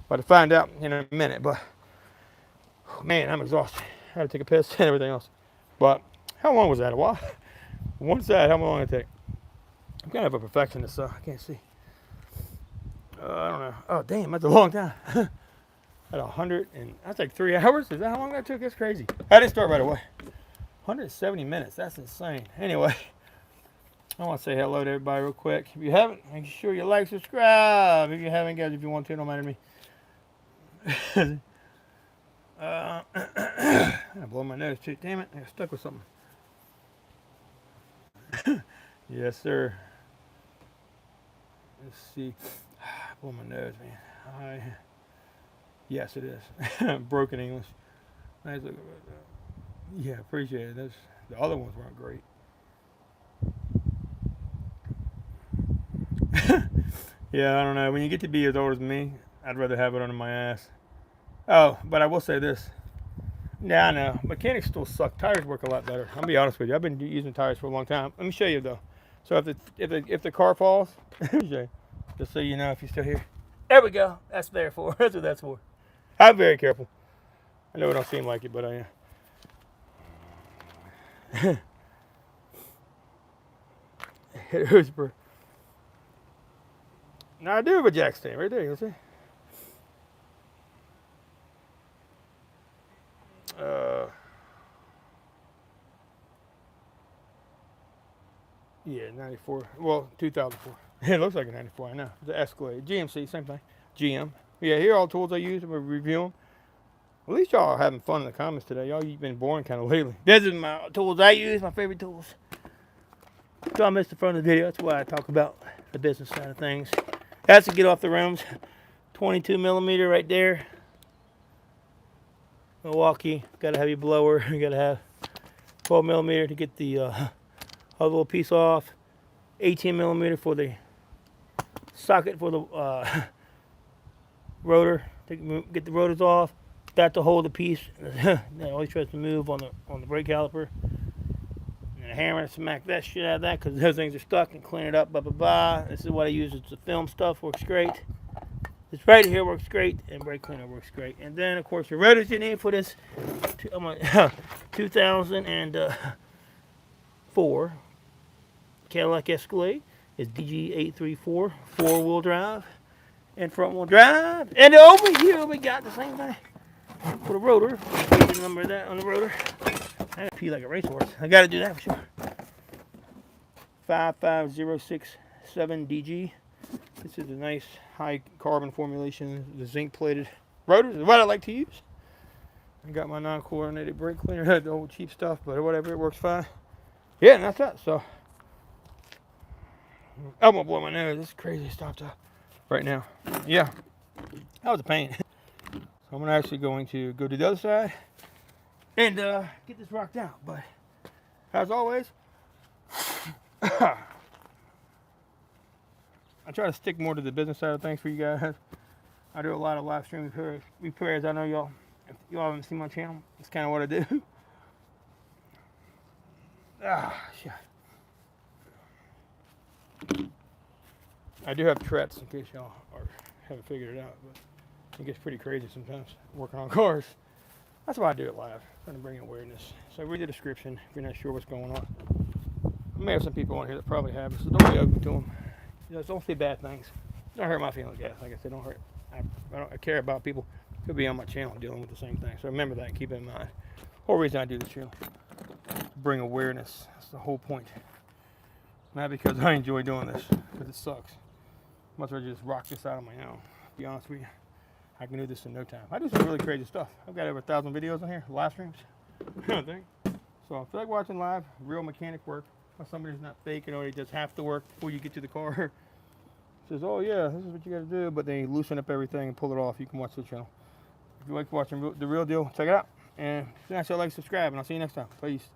But I'll find out in a minute. But man, I'm exhausted. I had to take a piss and everything else. But how long was that? A while? One side, how long did it take? I'm kind of a perfectionist, so I can't see. I don't know. Oh, damn, that's a long time. At 100 and that's like 3 hours. Is that how long that took? That's crazy. I didn't start right away. 170 minutes. That's insane. Anyway, I want to say hello to everybody real quick. If you haven't, make sure you like, subscribe. If you haven't, guys, if you want to, don't mind me. I blow my nose too. Damn it! I got stuck with something. Yes, sir. Let's see. Blow my nose, man. Yes, it is. Broken English. Nice look. Yeah, appreciate it. The other ones weren't great. Yeah, I don't know. When you get to be as old as me, I'd rather have it under my ass. Oh, but I will say this. Yeah, I know. Mechanics still suck. Tires work a lot better. I'll be honest with you. I've been using tires for a long time. Let me show you though. So if the car falls, just so you know if you're still here. There we go. That's there for. That's what that's for. I'm very careful. I know it don't seem like it, but I am. Now I do have a jack stand right there. You see? Yeah, 94. Well, 2004. It looks like a 94. I know. The Escalade, GMC, same thing. GM. Yeah, here are all the tools I use. I'm gonna review them. At least y'all are having fun in the comments today. Y'all, you've been boring kind of lately. This is my tools I use. My favorite tools. So I missed the front of the video. That's why I talk about the business side of things. That's to get off the rims. 22 millimeter right there. Milwaukee. Got to have your blower. You got to have 12 millimeter to get the other little piece off. 18 millimeter for the socket for the rotor. Get the rotors off. That to hold the piece. That always tries to move on the brake caliper. And a hammer to smack that shit out of that because those things are stuck and clean it up. Blah blah blah. This is what I use. It's the film stuff. Works great. This right here works great, and brake cleaner works great. And then of course the rotors you need for this 2004 Cadillac Escalade is DG834 4-wheel drive and front-wheel drive. And over here we got the same thing for the rotor. The number of that on the rotor. I gotta pee like a racehorse. I gotta do that for sure. 55067 DG. This is a nice high carbon formulation. The zinc plated rotors is what I like to use. I got my non-coordinated brake cleaner, the old cheap stuff, but whatever, it works fine. Yeah, and that's that. So I'm gonna blow my nose. This is crazy stuff right now. Yeah, that was a pain. So I'm actually going to go to the other side and get this rocked out. But as always, I try to stick more to the business side of things for you guys. I do a lot of live stream repairs. I know y'all, if y'all haven't seen my channel, it's kind of what I do. Shit. I do have Tourette's in case y'all haven't figured it out, but it gets pretty crazy sometimes working on cars. That's why I do it live, trying to bring awareness. So read the description if you're not sure what's going on. I may have some people on here that probably have it, so don't be ugly to them. You know, don't say bad things. Don't hurt my feelings, guys. Like I said, don't hurt. I care about people who be on my channel dealing with the same thing. So remember that and keep it in mind. Whole reason I do this channel, to bring awareness. That's the whole point. Not because I enjoy doing this, because it sucks. Much rather just rock this out on my own. To be honest with you, I can do this in no time. I do some really crazy stuff. I've got over 1,000 videos on here, live streams. So if you like watching live, real mechanic work, or somebody's not faking or he does half the work before you get to the car, says, oh yeah, this is what you got to do, but then you loosen up everything and pull it off, you can watch the channel. If you like watching the real deal, check it out. And if you're not sure, like, subscribe, and I'll see you next time. Peace.